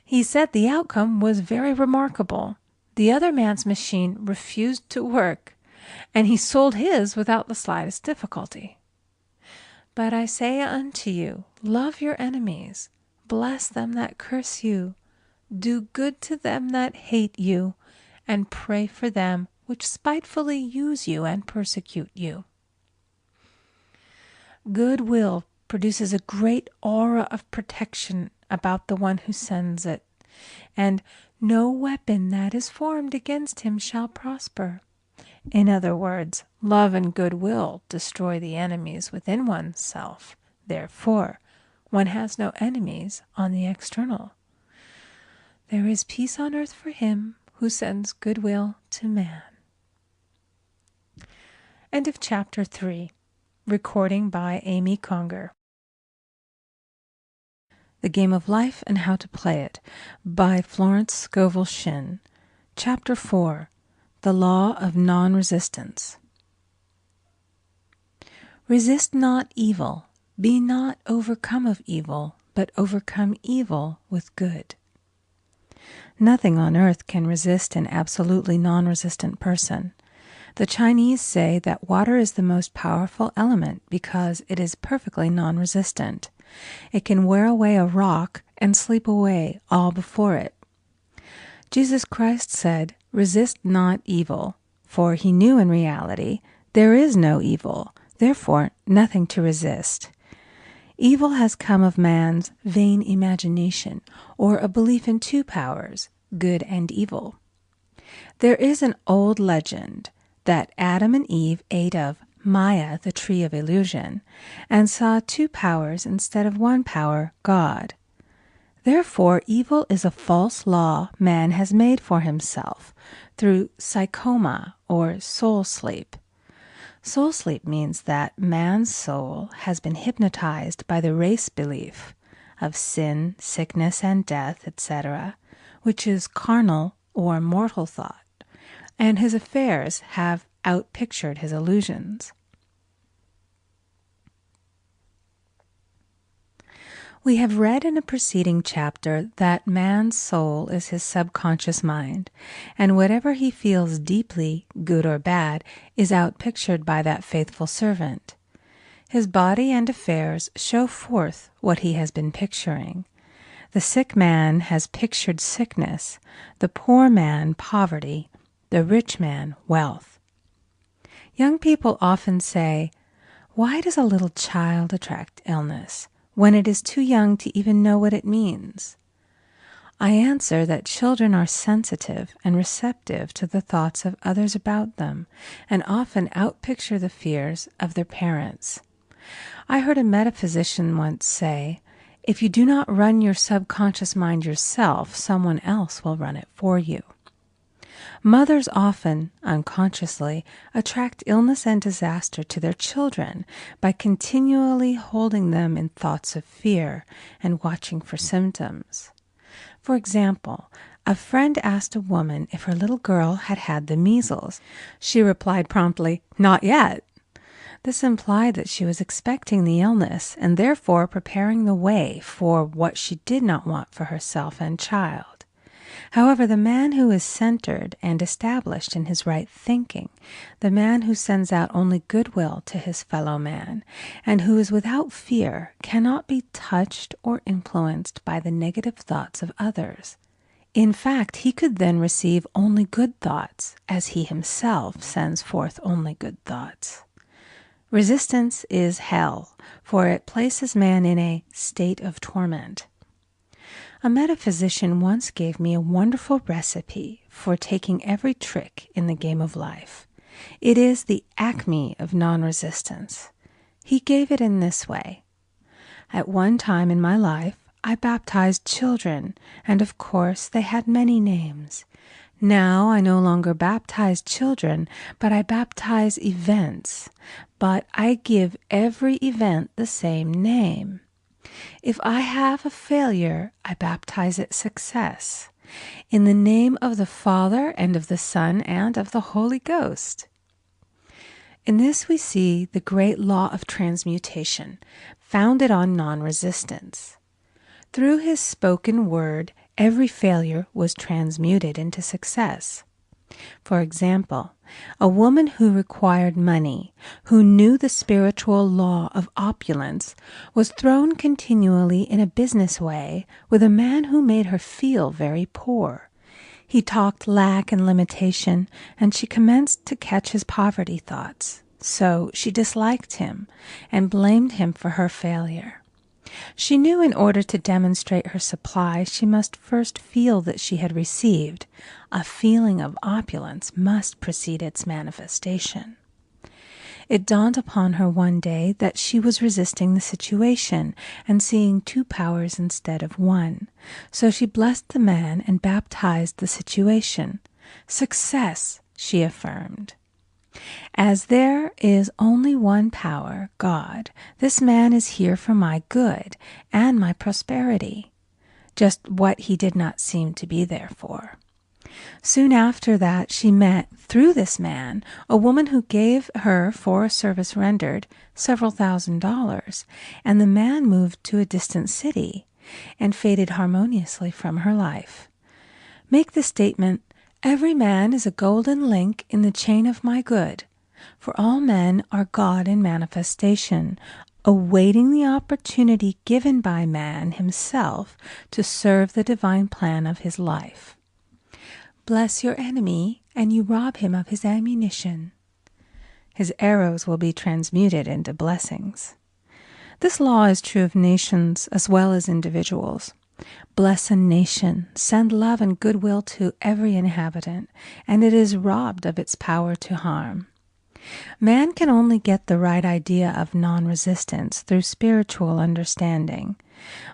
He said the outcome was very remarkable. The other man's machine refused to work, and he sold his without the slightest difficulty. But I say unto you, love your enemies, bless them that curse you, do good to them that hate you, and pray for them which spitefully use you and persecute you. Goodwill produces a great aura of protection about the one who sends it, and no weapon that is formed against him shall prosper. In other words, love and goodwill destroy the enemies within oneself. Therefore, one has no enemies on the external. There is peace on earth for him who sends goodwill to man. End of chapter 3. Recording by Amy Conger. The Game of Life and How to Play It by Florence Scovel Shinn. Chapter 4. The Law of Non-Resistance. Resist not evil, be not overcome of evil, but overcome evil with good. Nothing on earth can resist an absolutely non-resistant person. The Chinese say that water is the most powerful element because it is perfectly non-resistant. It can wear away a rock and sleep away all before it. Jesus Christ said, "Resist not evil," for he knew in reality there is no evil, therefore nothing to resist. Evil has come of man's vain imagination, or a belief in two powers, good and evil. There is an old legend that Adam and Eve ate of Maya, the tree of illusion, and saw two powers instead of one power, God. Therefore, evil is a false law man has made for himself through psychoma or soul sleep. Soul sleep means that man's soul has been hypnotized by the race belief of sin, sickness, and death, etc., which is carnal, or mortal thought, and his affairs have outpictured his illusions. We have read in a preceding chapter that man's soul is his subconscious mind, and whatever he feels deeply, good or bad, is outpictured by that faithful servant. His body and affairs show forth what he has been picturing. The sick man has pictured sickness, the poor man poverty, the rich man wealth. Young people often say, "Why does a little child attract illness when it is too young to even know what it means?" I answer that children are sensitive and receptive to the thoughts of others about them, and often outpicture the fears of their parents. I heard a metaphysician once say, "If you do not run your subconscious mind yourself, someone else will run it for you." Mothers often, unconsciously, attract illness and disaster to their children by continually holding them in thoughts of fear and watching for symptoms. For example, a friend asked a woman if her little girl had had the measles. She replied promptly, "Not yet." This implied that she was expecting the illness and therefore preparing the way for what she did not want for herself and child. However, the man who is centered and established in his right thinking, the man who sends out only goodwill to his fellow man, and who is without fear, cannot be touched or influenced by the negative thoughts of others. In fact, he could then receive only good thoughts, as he himself sends forth only good thoughts. Resistance is hell, for it places man in a state of torment. A metaphysician once gave me a wonderful recipe for taking every trick in the game of life. It is the acme of non-resistance. He gave it in this way. At one time in my life, I baptized children, and of course they had many names. Now I no longer baptize children, but I baptize events. But I give every event the same name. If I have a failure, I baptize it success. In the name of the Father, and of the Son, and of the Holy Ghost. In this we see the great law of transmutation, founded on non-resistance. Through his spoken word, every failure was transmuted into success. For example, a woman who required money, who knew the spiritual law of opulence, was thrown continually in a business way with a man who made her feel very poor. He talked lack and limitation, and she commenced to catch his poverty thoughts. So she disliked him and blamed him for her failure. She knew in order to demonstrate her supply, she must first feel that she had received. A feeling of opulence must precede its manifestation. It dawned upon her one day that she was resisting the situation and seeing two powers instead of one. So she blessed the man and baptized the situation. "Success," she affirmed. "As there is only one power, God, this man is here for my good and my prosperity," just what he did not seem to be there for. Soon after that she met, through this man, a woman who gave her, for a service rendered, several $1,000s, and the man moved to a distant city and faded harmoniously from her life. Make the statement, "Every man is a golden link in the chain of my good," for all men are God in manifestation, awaiting the opportunity given by man himself to serve the divine plan of his life. Bless your enemy, and you rob him of his ammunition. His arrows will be transmuted into blessings. This law is true of nations as well as individuals. Bless a nation, send love and goodwill to every inhabitant, and it is robbed of its power to harm. Man can only get the right idea of non-resistance through spiritual understanding.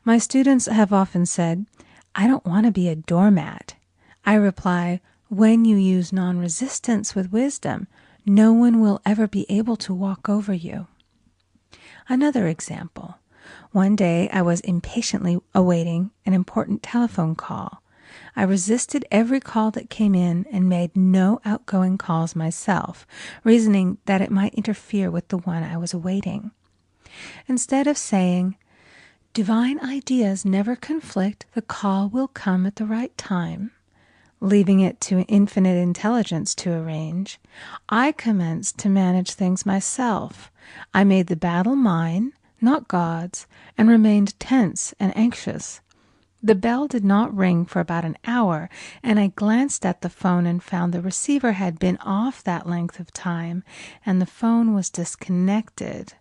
My students have often said, "I don't want to be a doormat." I reply, when you use non-resistance with wisdom, no one will ever be able to walk over you. Another example. One day I was impatiently awaiting an important telephone call. I resisted every call that came in and made no outgoing calls myself, reasoning that it might interfere with the one I was awaiting. Instead of saying, "Divine ideas never conflict, the call will come at the right time," leaving it to infinite intelligence to arrange, I commenced to manage things myself. I made the battle mine, not God's, and remained tense and anxious. The bell did not ring for about an hour, and I glanced at the phone and found the receiver had been off that length of time, and the phone was disconnected.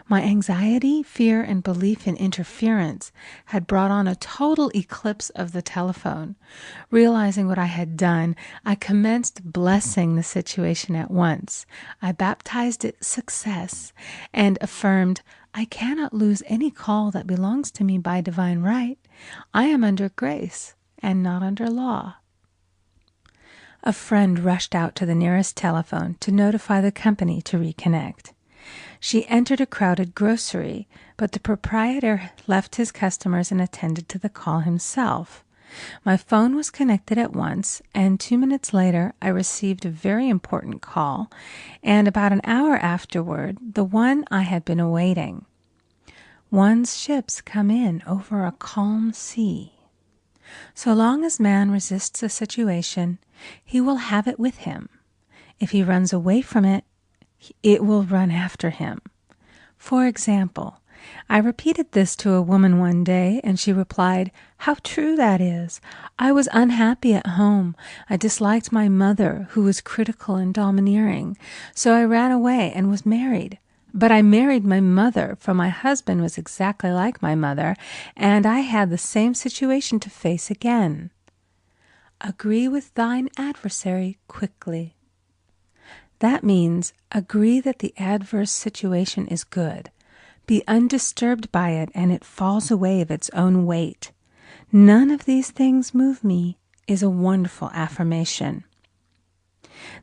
My anxiety, fear, and belief in interference had brought on a total eclipse of the telephone. Realizing what I had done, I commenced blessing the situation at once. I baptized it success and affirmed, "I cannot lose any call that belongs to me by divine right. I am under grace and not under law." A friend rushed out to the nearest telephone to notify the company to reconnect. She entered a crowded grocery, but the proprietor left his customers and attended to the call himself. My phone was connected at once, and 2 minutes later I received a very important call, and about an hour afterward, the one I had been awaiting. One's ships come in over a calm sea. So long as man resists a situation, he will have it with him. If he runs away from it, it will run after him. For example, I repeated this to a woman one day, and she replied, "How true that is! I was unhappy at home. I disliked my mother, who was critical and domineering, so I ran away and was married. But I married my mother, for my husband was exactly like my mother, and I had the same situation to face again." Agree with thine adversary quickly. That means agree that the adverse situation is good. Be undisturbed by it, and it falls away of its own weight. "None of these things move me" is a wonderful affirmation.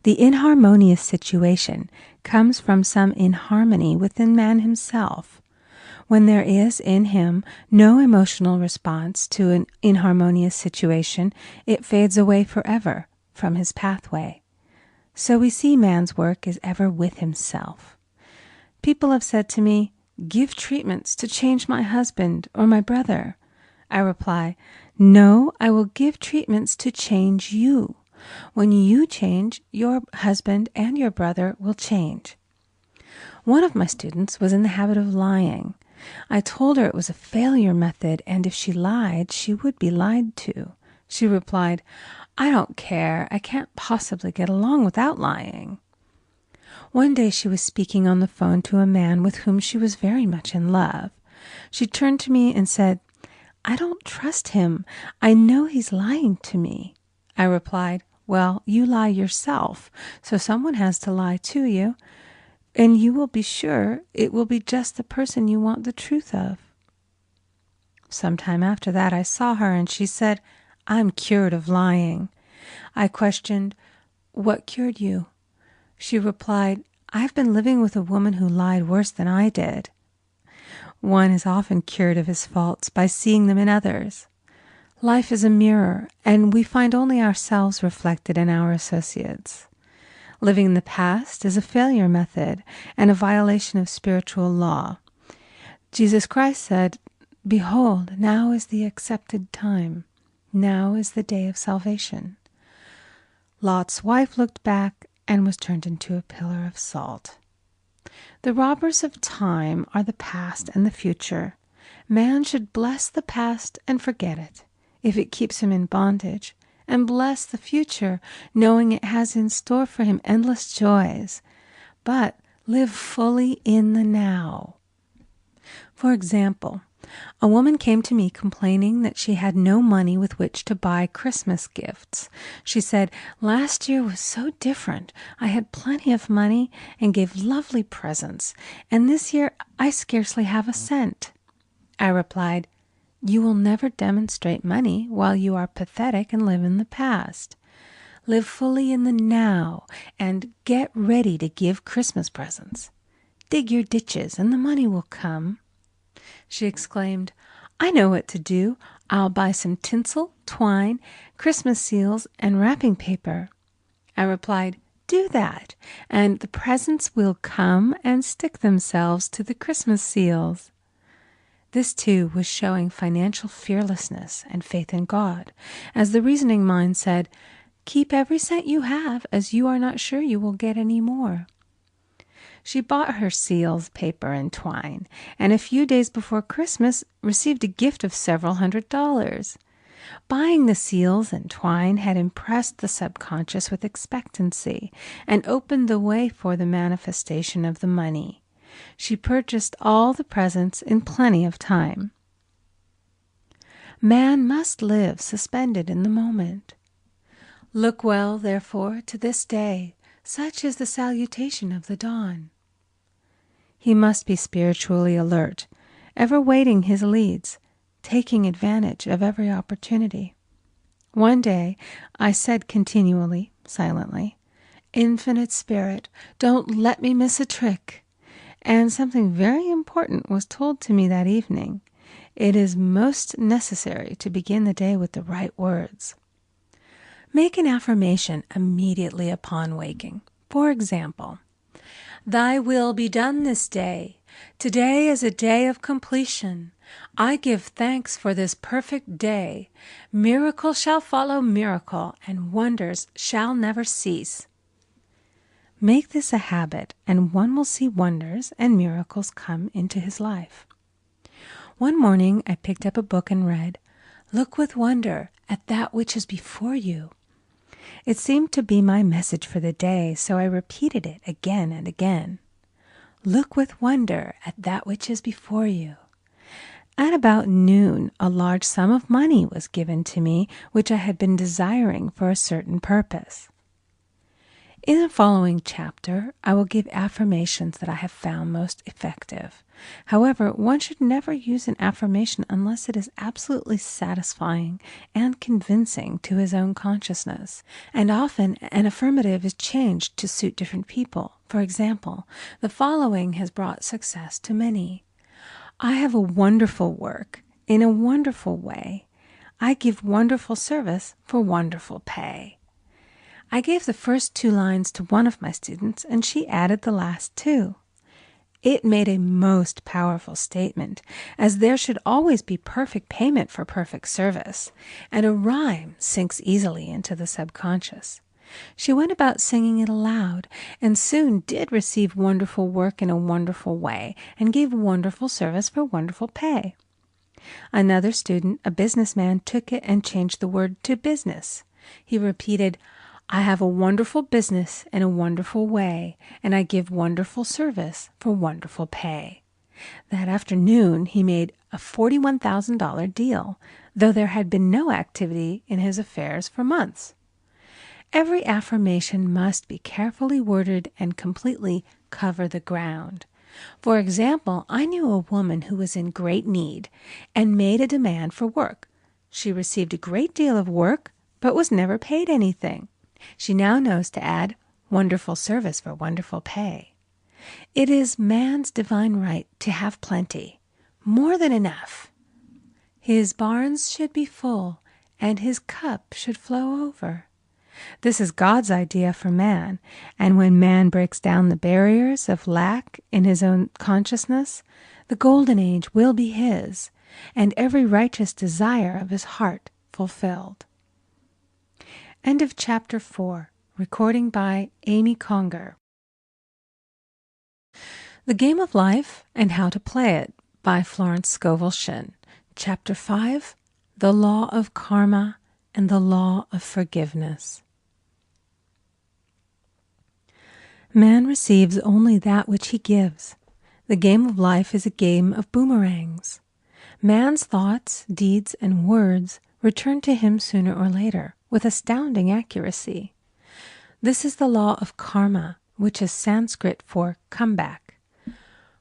The inharmonious situation comes from some inharmony within man himself. When there is in him no emotional response to an inharmonious situation, it fades away forever from his pathway. So we see man's work is ever with himself. People have said to me, "Give treatments to change my husband or my brother." I reply, "No, I will give treatments to change you. When you change, your husband and your brother will change." One of my students was in the habit of lying. I told her it was a failure method, and if she lied, she would be lied to. She replied, "I don't care. I can't possibly get along without lying." One day she was speaking on the phone to a man with whom she was very much in love. She turned to me and said, "I don't trust him. I know he's lying to me." I replied, "Well, you lie yourself, so someone has to lie to you, and you will be sure it will be just the person you want the truth of." Sometime after that I saw her, and she said, "I'm cured of lying." I questioned, "What cured you?" She replied, "I've been living with a woman who lied worse than I did." One is often cured of his faults by seeing them in others. Life is a mirror, and we find only ourselves reflected in our associates. Living in the past is a failure method and a violation of spiritual law. Jesus Christ said, "Behold, now is the accepted time. Now is the day of salvation." Lot's wife looked back and was turned into a pillar of salt. The robbers of time are the past and the future. Man should bless the past and forget it, if it keeps him in bondage, and bless the future, knowing it has in store for him endless joys. But live fully in the now. For example, a woman came to me complaining that she had no money with which to buy Christmas gifts. She said, "Last year was so different. I had plenty of money and gave lovely presents, and this year I scarcely have a cent." I replied, "You will never demonstrate money while you are pathetic and live in the past. Live fully in the now and get ready to give Christmas presents. Dig your ditches and the money will come." She exclaimed, I know what to do. I'll buy some tinsel, twine, Christmas seals, and wrapping paper." I replied, "Do that, and the presents will come and stick themselves to the Christmas seals." This, too, was showing financial fearlessness and faith in God, as the reasoning mind said, "Keep every cent you have, as you are not sure you will get any more." She bought her seals, paper, and twine, and a few days before Christmas received a gift of several $100s. Buying the seals and twine had impressed the subconscious with expectancy and opened the way for the manifestation of the money. She purchased all the presents in plenty of time. Man must live suspended in the moment. Look well, therefore, to this day. Such is the salutation of the dawn. He must be spiritually alert, ever waiting his leads, taking advantage of every opportunity. One day I said continually, silently, "Infinite Spirit, don't let me miss a trick." And something very important was told to me that evening. It is most necessary to begin the day with the right words. Make an affirmation immediately upon waking. For example, "Thy will be done this day. Today is a day of completion. I give thanks for this perfect day. Miracle shall follow miracle, and wonders shall never cease." Make this a habit, and one will see wonders and miracles come into his life. One morning I picked up a book and read, "Look with wonder at that which is before you." It seemed to be my message for the day, so I repeated it again and again. Look with wonder at that which is before you. At about noon, a large sum of money was given to me, which I had been desiring for a certain purpose. In the following chapter, I will give affirmations that I have found most effective. However, one should never use an affirmation unless it is absolutely satisfying and convincing to his own consciousness. And often an affirmative is changed to suit different people. For example, the following has brought success to many. "I have a wonderful work in a wonderful way. I give wonderful service for wonderful pay." I gave the first 2 lines to one of my students, and she added the last 2. It made a most powerful statement, as there should always be perfect payment for perfect service, and a rhyme sinks easily into the subconscious. She went about singing it aloud, and soon did receive wonderful work in a wonderful way, and gave wonderful service for wonderful pay. Another student, a businessman, took it and changed the word to business. He repeated, "I have a wonderful business in a wonderful way, and I give wonderful service for wonderful pay." That afternoon he made a $41,000 deal, though there had been no activity in his affairs for months. Every affirmation must be carefully worded and completely cover the ground. For example, I knew a woman who was in great need and made a demand for work. She received a great deal of work, but was never paid anything. She now knows to add wonderful service for wonderful pay. It is man's divine right to have plenty, more than enough. His barns should be full, and his cup should flow over. This is God's idea for man, and when man breaks down the barriers of lack in his own consciousness, the golden age will be his, and every righteous desire of his heart fulfilled. End of chapter 4. Recording by Amy Conger. The Game of Life and How to Play It by Florence Scovel Shinn. Chapter 5. The Law of Karma and the Law of Forgiveness. Man receives only that which he gives. The game of life is a game of boomerangs. Man's thoughts, deeds, and words return to him sooner or later with astounding accuracy. This is the law of karma, which is Sanskrit for comeback.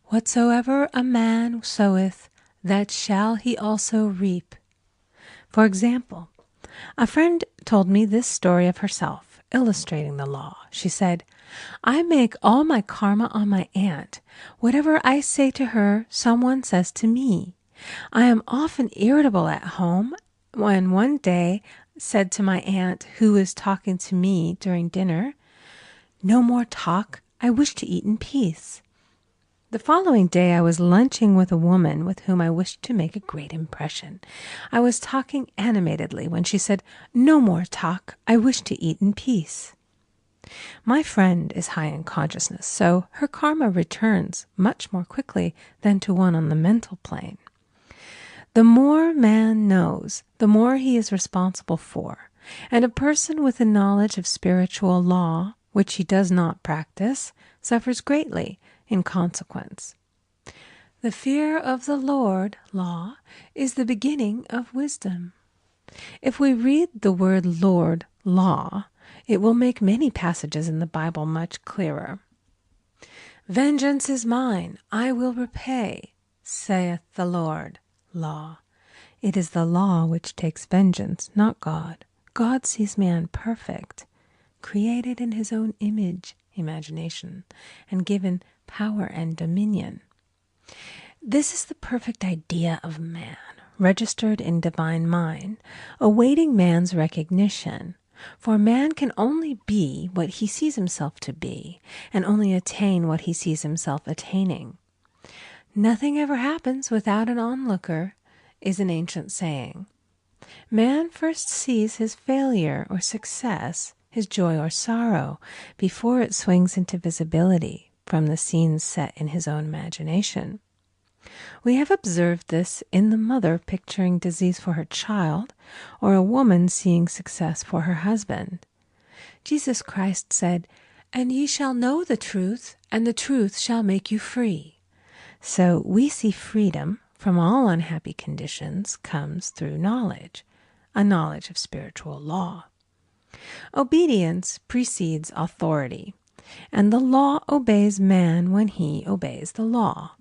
Whatsoever a man soweth, that shall he also reap. For example, a friend told me this story of herself, illustrating the law. She said, "I make all my karma on my aunt. Whatever I say to her, someone says to me. I am often irritable at home, when one day said to my aunt, who was talking to me during dinner, "No more talk. I wish to eat in peace." The following day I was lunching with a woman with whom I wished to make a great impression. I was talking animatedly when she said, "No more talk. I wish to eat in peace." My friend is high in consciousness, so her karma returns much more quickly than to one on the mental plane. The more man knows, the more he is responsible for, and a person with a knowledge of spiritual law, which he does not practice, suffers greatly in consequence. The fear of the Lord, law, is the beginning of wisdom. If we read the word Lord, law, it will make many passages in the Bible much clearer. "Vengeance is mine, I will repay, saith the Lord," law. It is the law which takes vengeance, not God. God sees man perfect, created in his own image, imagination, and given power and dominion. This is the perfect idea of man, registered in divine mind, awaiting man's recognition. For man can only be what he sees himself to be, and only attain what he sees himself attaining. "Nothing ever happens without an onlooker," is an ancient saying. Man first sees his failure or success, his joy or sorrow, before it swings into visibility from the scenes set in his own imagination. We have observed this in the mother picturing disease for her child, or a woman seeing success for her husband. Jesus Christ said, "And ye shall know the truth, and the truth shall make you free." So we see freedom from all unhappy conditions comes through knowledge, a knowledge of spiritual law. Obedience precedes authority, and the law obeys man when he obeys the law.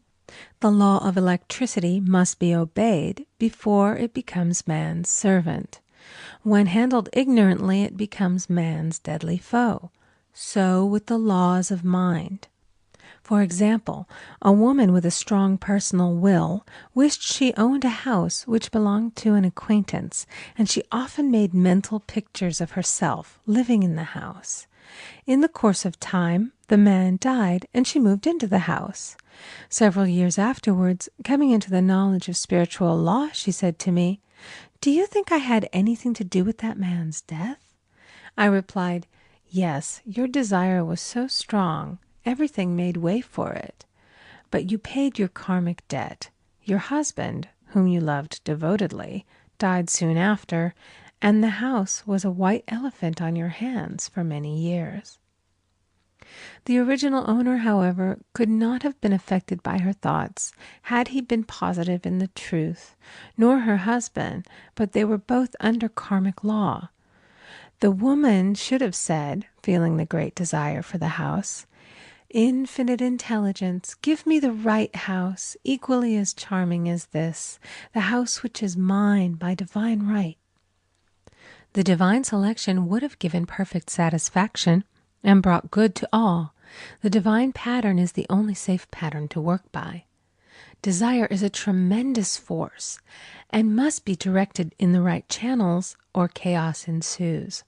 The law of electricity must be obeyed before it becomes man's servant. When handled ignorantly, it becomes man's deadly foe. So with the laws of mind. For example, a woman with a strong personal will wished she owned a house which belonged to an acquaintance, and she often made mental pictures of herself living in the house. In the course of time, the man died, and she moved into the house. Several years afterwards, coming into the knowledge of spiritual law, she said to me, "Do you think I had anything to do with that man's death?" I replied, "Yes, your desire was so strong, everything made way for it. But you paid your karmic debt. Your husband, whom you loved devotedly, died soon after, and the house was a white elephant on your hands for many years." The original owner, however, could not have been affected by her thoughts had he been positive in the truth, nor her husband, but they were both under karmic law. The woman should have said, feeling the great desire for the house, "Infinite intelligence, give me the right house, equally as charming as this, the house which is mine by divine right." The divine selection would have given perfect satisfaction and brought good to all. The divine pattern is the only safe pattern to work by. Desire is a tremendous force and must be directed in the right channels, or chaos ensues.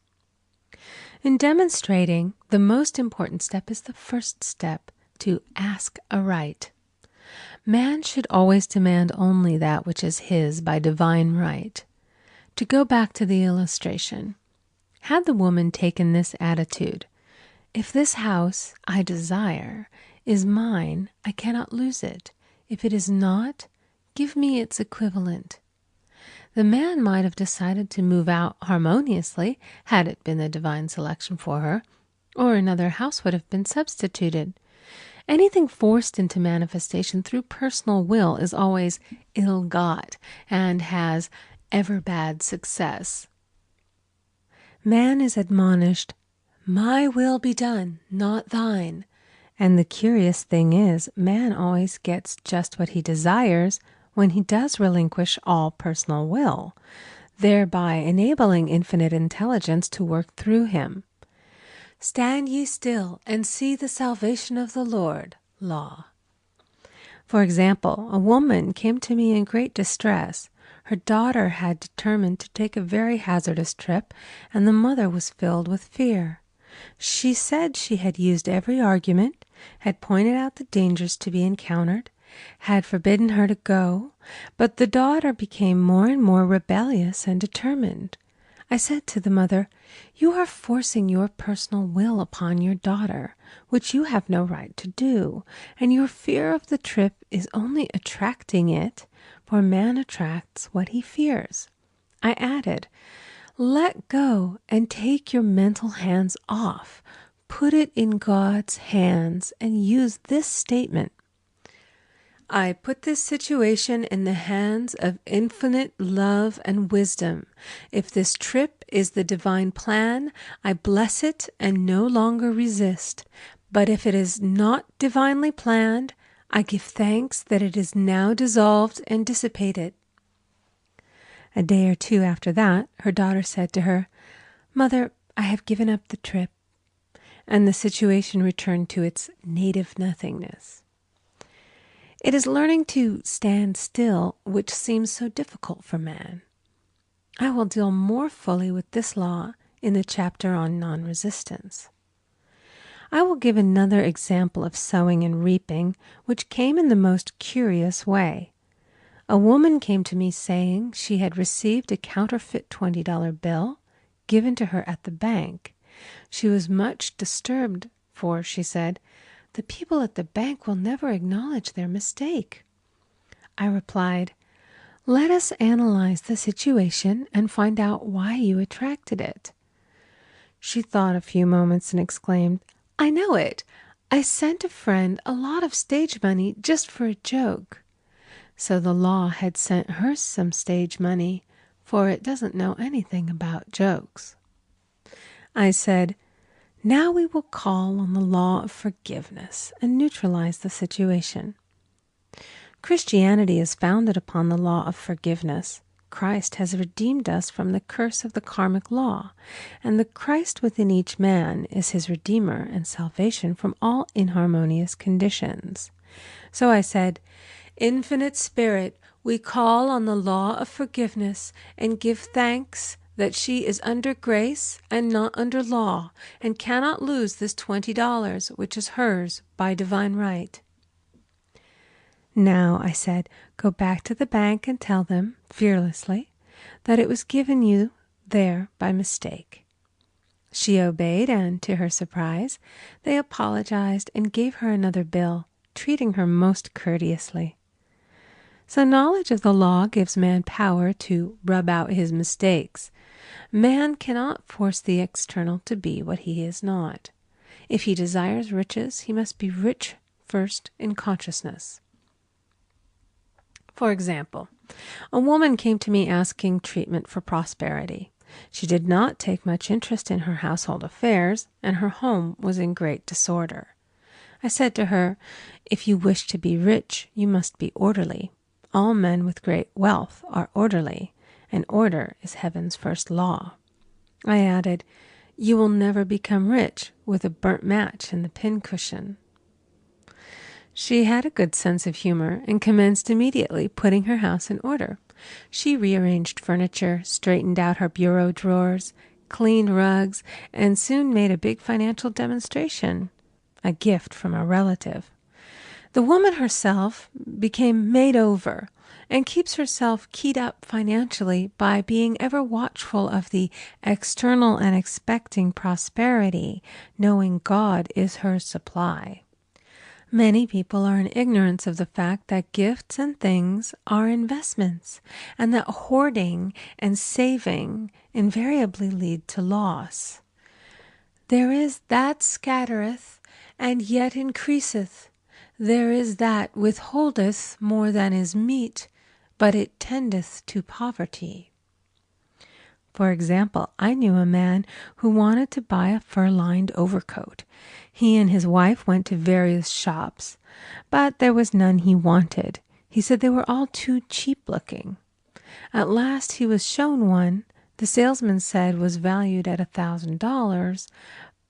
In demonstrating, the most important step is the first step, to ask aright. Man should always demand only that which is his by divine right. To go back to the illustration, had the woman taken this attitude, "If this house I desire is mine, I cannot lose it. If it is not, give me its equivalent," the man might have decided to move out harmoniously had it been the divine selection for her, or another house would have been substituted. Anything forced into manifestation through personal will is always ill-got and has ever bad success. Man is admonished, "My will be done, not thine." And the curious thing is, man always gets just what he desires when he does relinquish all personal will, thereby enabling infinite intelligence to work through him. "Stand ye still and see the salvation of the Lord," law. For example, a woman came to me in great distress. Her daughter had determined to take a very hazardous trip, and the mother was filled with fear. She said she had used every argument, had pointed out the dangers to be encountered, had forbidden her to go, but the daughter became more and more rebellious and determined. I said to the mother, "You are forcing your personal will upon your daughter, which you have no right to do, and your fear of the trip is only attracting it, for man attracts what he fears." I added, "Let go and take your mental hands off. Put it in God's hands and use this statement: I put this situation in the hands of infinite love and wisdom. If this trip is the divine plan, I bless it and no longer resist. But if it is not divinely planned, I give thanks that it is now dissolved and dissipated." A day or two after that, her daughter said to her, "Mother, I have given up the trip," and the situation returned to its native nothingness. It is learning to stand still which seems so difficult for man. I will deal more fully with this law in the chapter on non-resistance. I will give another example of sowing and reaping, which came in the most curious way. A woman came to me saying she had received a counterfeit $20 bill given to her at the bank. She was much disturbed, for, she said, "The people at the bank will never acknowledge their mistake." I replied, "Let us analyze the situation and find out why you attracted it." She thought a few moments and exclaimed, "I know it. I sent a friend a lot of stage money just for a joke." So the law had sent her some stage money, for it doesn't know anything about jokes. I said, "Now we will call on the law of forgiveness and neutralize the situation." Christianity is founded upon the law of forgiveness. Christ has redeemed us from the curse of the karmic law, and the Christ within each man is his redeemer and salvation from all inharmonious conditions. So I said, "Infinite Spirit, we call on the law of forgiveness and give thanks that she is under grace and not under law, and cannot lose this $20, which is hers by divine right." Now, I said, go back to the bank and tell them, fearlessly, that it was given you there by mistake. She obeyed, and to her surprise, they apologized and gave her another bill, treating her most courteously. So knowledge of the law gives man power to rub out his mistakes. Man cannot force the external to be what he is not. If he desires riches, he must be rich first in consciousness. For example, a woman came to me asking treatment for prosperity. She did not take much interest in her household affairs, and her home was in great disorder. I said to her, "If you wish to be rich, you must be orderly. All men with great wealth are orderly, and order is heaven's first law." I added, "You will never become rich with a burnt match in the pincushion." She had a good sense of humor and commenced immediately putting her house in order. She rearranged furniture, straightened out her bureau drawers, cleaned rugs, and soon made a big financial demonstration, a gift from a relative. The woman herself became made over and keeps herself keyed up financially by being ever watchful of the external and expecting prosperity, knowing God is her supply. Many people are in ignorance of the fact that gifts and things are investments, and that hoarding and saving invariably lead to loss. There is that scattereth, and yet increaseth. There is that withholdeth more than is meet, but it tendeth to poverty. For example, I knew a man who wanted to buy a fur-lined overcoat. He and his wife went to various shops, but there was none he wanted. He said they were all too cheap-looking. At last he was shown one the salesman said was valued at $1,000,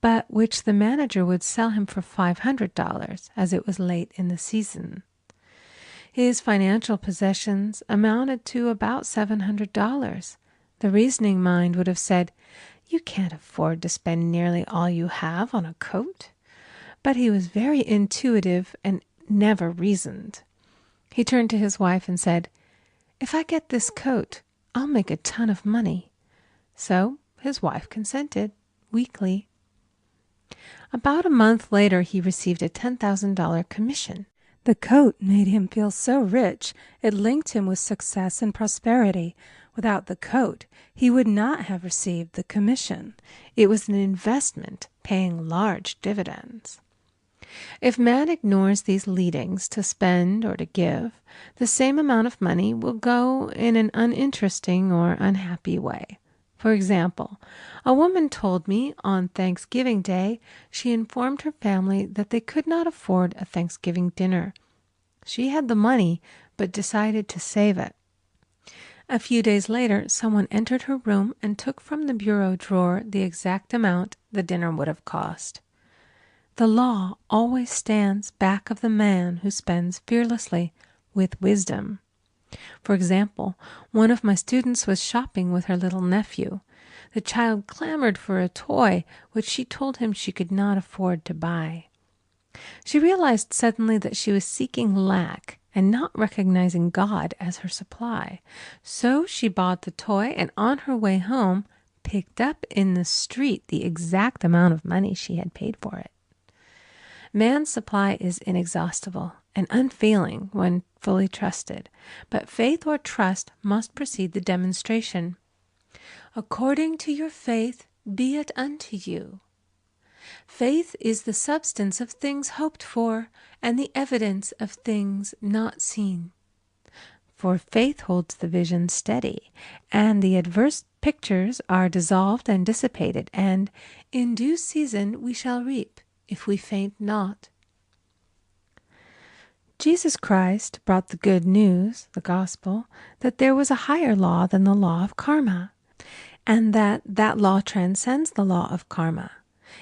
but which the manager would sell him for $500, as it was late in the season. His financial possessions amounted to about $700. The reasoning mind would have said, "You can't afford to spend nearly all you have on a coat." But he was very intuitive and never reasoned. He turned to his wife and said, "If I get this coat, I'll make a ton of money." So his wife consented, weakly. About a month later, he received a $10,000 commission. The coat made him feel so rich, it linked him with success and prosperity. Without the coat, he would not have received the commission. It was an investment paying large dividends. If man ignores these leadings to spend or to give, the same amount of money will go in an uninteresting or unhappy way. For example, a woman told me on Thanksgiving Day she informed her family that they could not afford a Thanksgiving dinner. She had the money, but decided to save it. A few days later, someone entered her room and took from the bureau drawer the exact amount the dinner would have cost. The law always stands back of the man who spends fearlessly with wisdom. For example, one of my students was shopping with her little nephew. The child clamored for a toy, which she told him she could not afford to buy. She realized suddenly that she was seeking lack and not recognizing God as her supply. So she bought the toy and on her way home picked up in the street the exact amount of money she had paid for it. Man's supply is inexhaustible and unfailing when fully trusted, but faith or trust must precede the demonstration. According to your faith be it unto you. Faith is the substance of things hoped for and the evidence of things not seen. For faith holds the vision steady, and the adverse pictures are dissolved and dissipated, and in due season we shall reap, if we faint not. Jesus Christ brought the good news, the gospel, that there was a higher law than the law of karma, and that law transcends the law of karma.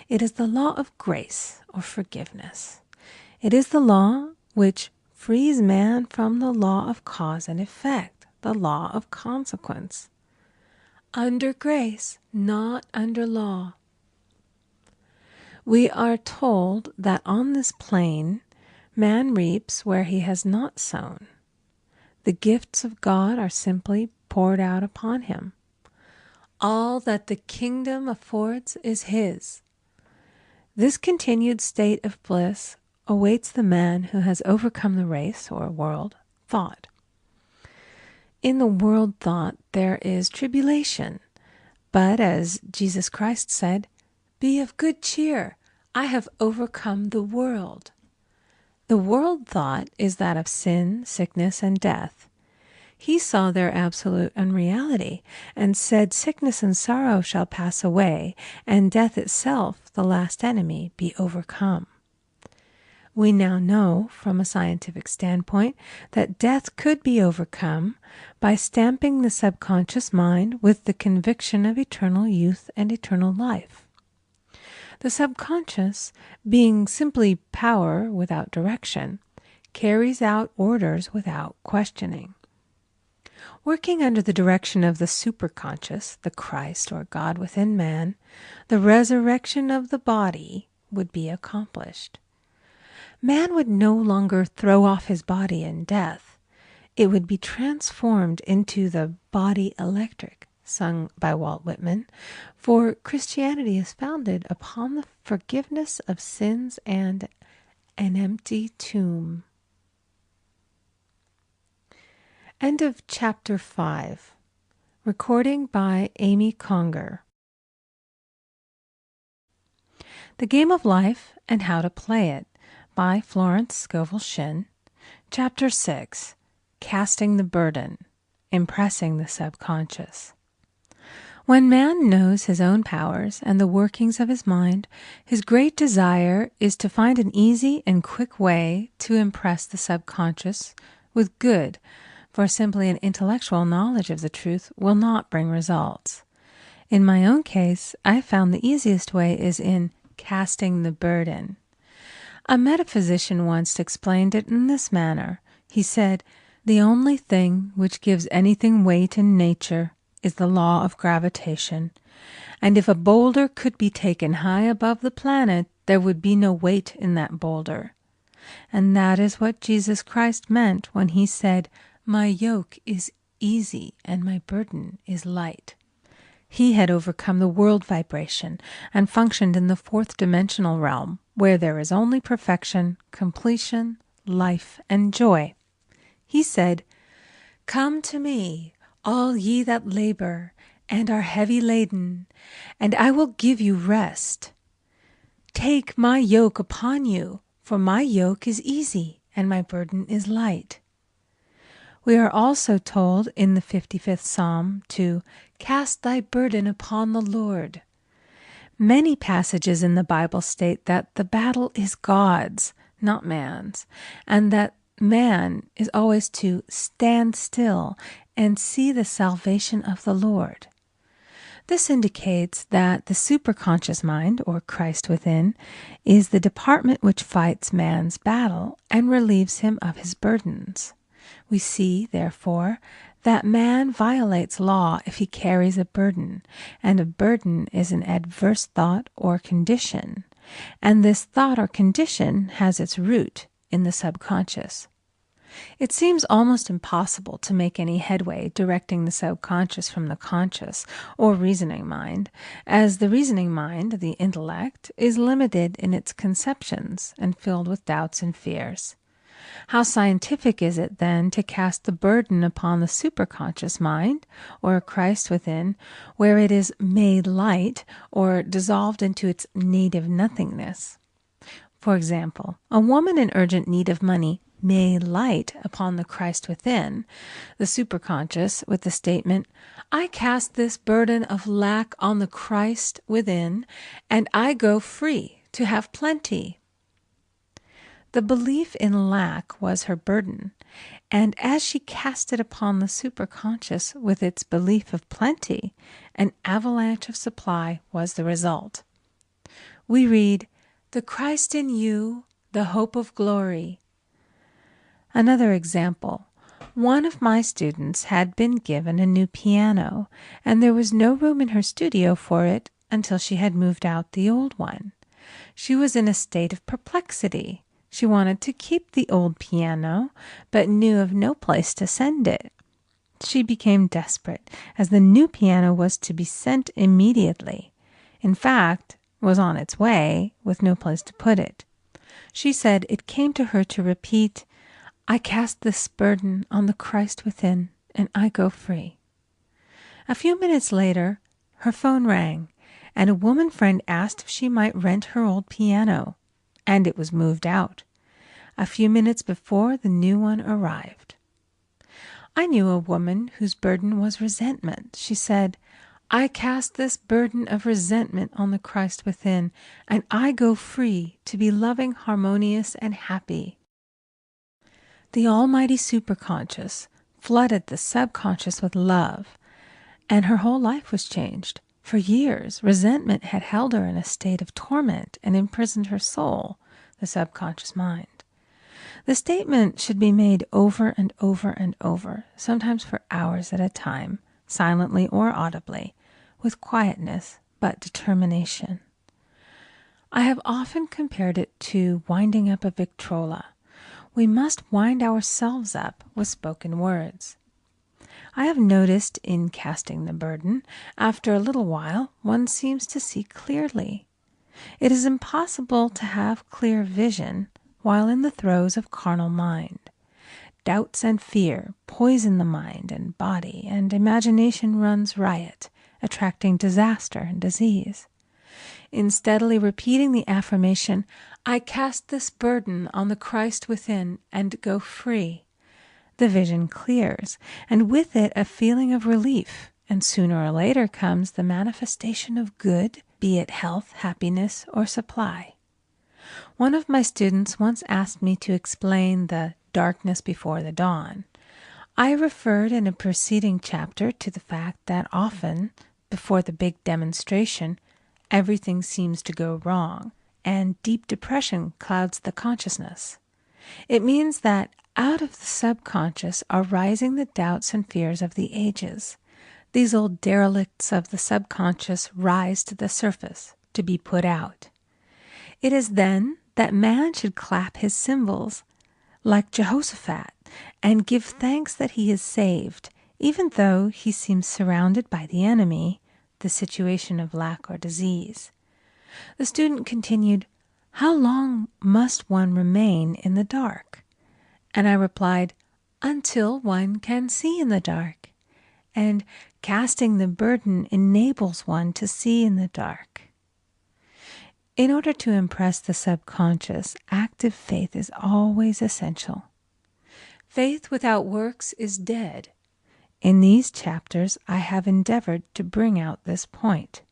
It is the law of grace or forgiveness. It is the law which frees man from the law of cause and effect, the law of consequence. Under grace, not under law. We are told that on this plane, man reaps where he has not sown. The gifts of God are simply poured out upon him. All that the kingdom affords is his. This continued state of bliss awaits the man who has overcome the race or world thought. In the world thought there is tribulation, but as Jesus Christ said, "Be of good cheer, I have overcome the world." The world thought is that of sin, sickness, and death. He saw their absolute unreality and said, "Sickness and sorrow shall pass away, and death itself, the last enemy, be overcome." We now know, from a scientific standpoint, that death could be overcome by stamping the subconscious mind with the conviction of eternal youth and eternal life. The subconscious, being simply power without direction, carries out orders without questioning. Working under the direction of the superconscious, the Christ or God within man, the resurrection of the body would be accomplished. Man would no longer throw off his body in death. It would be transformed into the body electric, sung by Walt Whitman, for Christianity is founded upon the forgiveness of sins and an empty tomb. End of chapter 5. Recording by Amy Conger. The Game of Life and How to Play It by Florence Scovel Shinn. Chapter 6. Casting the Burden. Impressing the Subconscious. When man knows his own powers and the workings of his mind, his great desire is to find an easy and quick way to impress the subconscious with good, for simply an intellectual knowledge of the truth will not bring results. In my own case, I found the easiest way is in casting the burden. A metaphysician once explained it in this manner. He said, "The only thing which gives anything weight in nature is the law of gravitation, and if a boulder could be taken high above the planet, there would be no weight in that boulder." And that is what Jesus Christ meant when he said, "My yoke is easy and my burden is light." He had overcome the world vibration and functioned in the fourth dimensional realm, where there is only perfection, completion, life, and joy. He said, "Come to me, all ye that labor and are heavy laden, and I will give you rest. Take my yoke upon you, for my yoke is easy and my burden is light." We are also told in the 55th Psalm to cast thy burden upon the Lord. Many passages in the Bible state that the battle is God's, not man's, and that man is always to stand still and see the salvation of the Lord. This indicates that the superconscious mind, or Christ within, is the department which fights man's battle and relieves him of his burdens. We see, therefore, that man violates law if he carries a burden, and a burden is an adverse thought or condition, and this thought or condition has its root in the subconscious. It seems almost impossible to make any headway directing the subconscious from the conscious or reasoning mind, as the reasoning mind, the intellect, is limited in its conceptions and filled with doubts and fears. How scientific is it, then, to cast the burden upon the superconscious mind, or Christ within, where it is made light or dissolved into its native nothingness? For example, a woman in urgent need of money may light upon the Christ within, the superconscious, with the statement, "I cast this burden of lack on the Christ within, and I go free to have plenty." The belief in lack was her burden, and as she cast it upon the superconscious with its belief of plenty, an avalanche of supply was the result. We read, "The Christ in you, the hope of glory." Another example. One of my students had been given a new piano, and there was no room in her studio for it until she had moved out the old one. She was in a state of perplexity. She wanted to keep the old piano, but knew of no place to send it. She became desperate, as the new piano was to be sent immediately. In fact, was on its way, with no place to put it. She said it came to her to repeat, "I cast this burden on the Christ within, and I go free." A few minutes later, her phone rang, and a woman friend asked if she might rent her old piano, and it was moved out. A few minutes before, the new one arrived. I knew a woman whose burden was resentment. She said, "I cast this burden of resentment on the Christ within, and I go free to be loving, harmonious, and happy." The almighty superconscious flooded the subconscious with love, and her whole life was changed. For years, resentment had held her in a state of torment and imprisoned her soul, the subconscious mind. The statement should be made over and over and over, sometimes for hours at a time, silently or audibly, with quietness but determination. I have often compared it to winding up a Victrola. We must wind ourselves up with spoken words. I have noticed in casting the burden, after a little while, one seems to see clearly. It is impossible to have clear vision while in the throes of carnal mind. Doubts and fear poison the mind and body, and imagination runs riot, attracting disaster and disease. In steadily repeating the affirmation, "I cast this burden on the Christ within and go free," the vision clears, and with it a feeling of relief, and sooner or later comes the manifestation of good, be it health, happiness, or supply. One of my students once asked me to explain the darkness before the dawn. I referred in a preceding chapter to the fact that often, before the big demonstration, everything seems to go wrong, and deep depression clouds the consciousness. It means that Out of the subconscious are rising the doubts and fears of the ages. These old derelicts of the subconscious rise to the surface to be put out. It is then that man should clap his cymbals, like Jehoshaphat, and give thanks that he is saved, even though he seems surrounded by the enemy, the situation of lack or disease. The student continued, "How long must one remain in the dark?" And I replied, "Until one can see in the dark." And casting the burden enables one to see in the dark. In order to impress the subconscious, active faith is always essential. Faith without works is dead. In these chapters, I have endeavored to bring out this point.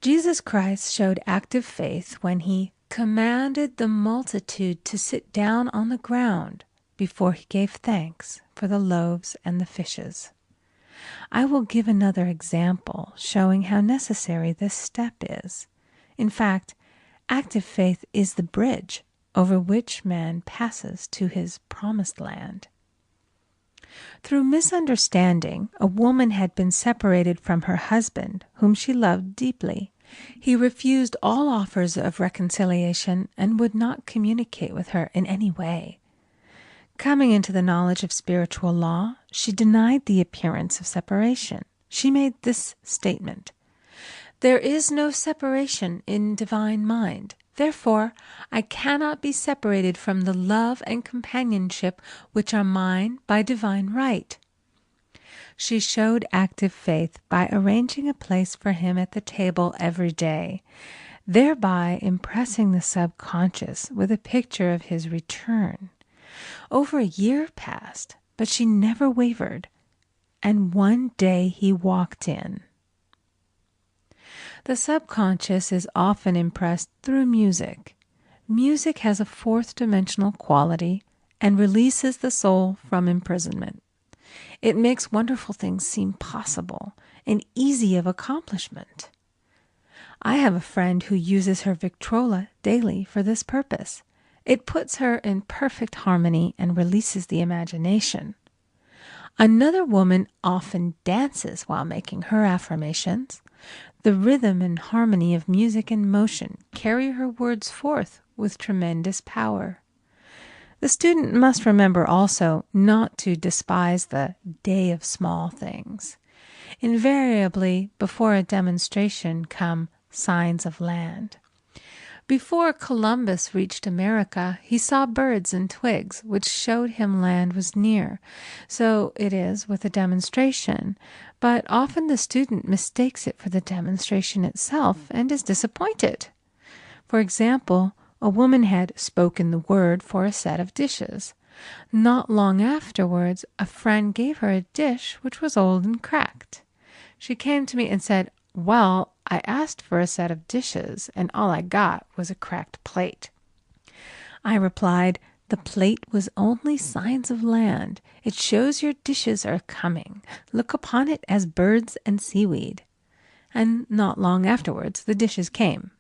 Jesus Christ showed active faith when he commanded the multitude to sit down on the ground before he gave thanks for the loaves and the fishes. I will give another example showing how necessary this step is. In fact, active faith is the bridge over which man passes to his promised land. Through misunderstanding, a woman had been separated from her husband, whom she loved deeply. He refused all offers of reconciliation and would not communicate with her in any way. Coming into the knowledge of spiritual law, she denied the appearance of separation. She made this statement: "There is no separation in divine mind. Therefore, I cannot be separated from the love and companionship which are mine by divine right." She showed active faith by arranging a place for him at the table every day, thereby impressing the subconscious with a picture of his return. Over a year passed, but she never wavered, and one day he walked in. The subconscious is often impressed through music. Music has a fourth-dimensional quality and releases the soul from imprisonment. It makes wonderful things seem possible and easy of accomplishment. I have a friend who uses her Victrola daily for this purpose. It puts her in perfect harmony and releases the imagination. Another woman often dances while making her affirmations. The rhythm and harmony of music and motion carry her words forth with tremendous power. The student must remember also not to despise the day of small things. Invariably, before a demonstration come signs of land. Before Columbus reached America, he saw birds and twigs, which showed him land was near. So it is with a demonstration, but often the student mistakes it for the demonstration itself and is disappointed. For example, a woman had spoken the word for a set of dishes. Not long afterwards, a friend gave her a dish which was old and cracked. She came to me and said, "Well, I asked for a set of dishes, and all I got was a cracked plate." I replied, "The plate was only signs of land. It shows your dishes are coming. Look upon it as birds and seaweed." And not long afterwards, the dishes came.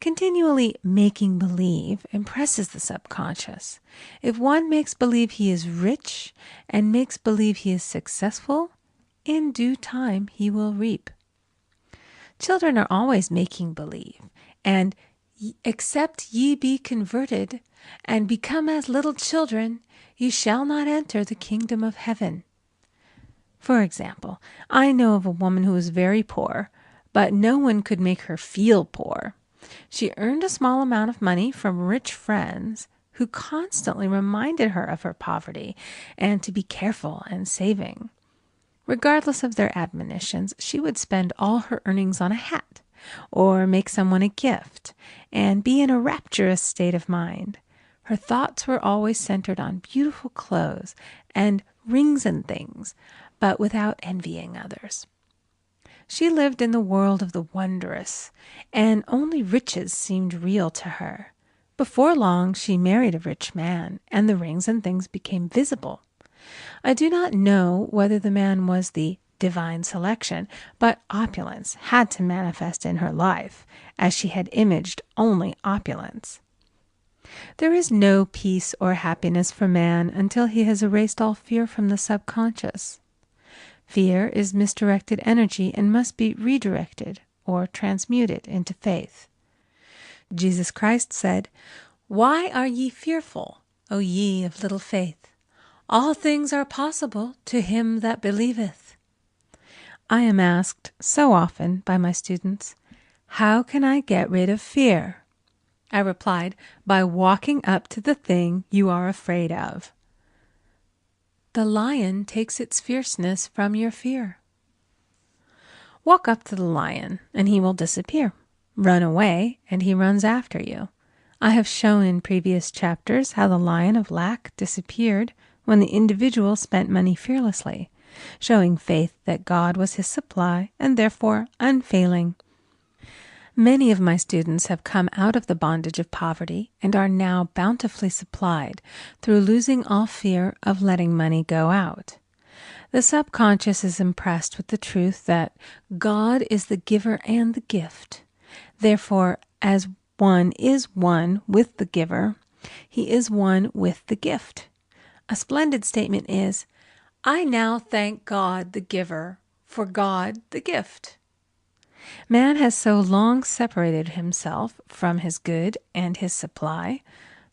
Continually making believe impresses the subconscious. If one makes believe he is rich and makes believe he is successful, in due time he will reap. Children are always making believe, and except ye be converted and become as little children, ye shall not enter the kingdom of heaven. For example, I know of a woman who was very poor, but no one could make her feel poor. She earned a small amount of money from rich friends who constantly reminded her of her poverty and to be careful and saving. Regardless of their admonitions, she would spend all her earnings on a hat or make someone a gift and be in a rapturous state of mind. Her thoughts were always centered on beautiful clothes and rings and things, but without envying others. She lived in the world of the wondrous, and only riches seemed real to her. Before long, she married a rich man, and the rings and things became visible. I do not know whether the man was the divine selection, but opulence had to manifest in her life, as she had imaged only opulence. There is no peace or happiness for man until he has erased all fear from the subconscious. Fear is misdirected energy and must be redirected or transmuted into faith. Jesus Christ said, "Why are ye fearful, O ye of little faith? All things are possible to him that believeth." I am asked so often by my students, "How can I get rid of fear?" I replied, by walking up to the thing you are afraid of. The lion takes its fierceness from your fear. Walk up to the lion, and he will disappear. Run away, and he runs after you. I have shown in previous chapters how the lion of lack disappeared when the individual spent money fearlessly, showing faith that God was his supply and therefore unfailing. Many of my students have come out of the bondage of poverty and are now bountifully supplied through losing all fear of letting money go out. The subconscious is impressed with the truth that God is the giver and the gift. Therefore, as one is one with the giver, he is one with the gift. A splendid statement is, "I now thank God the giver for God the gift." Man has so long separated himself from his good and his supply,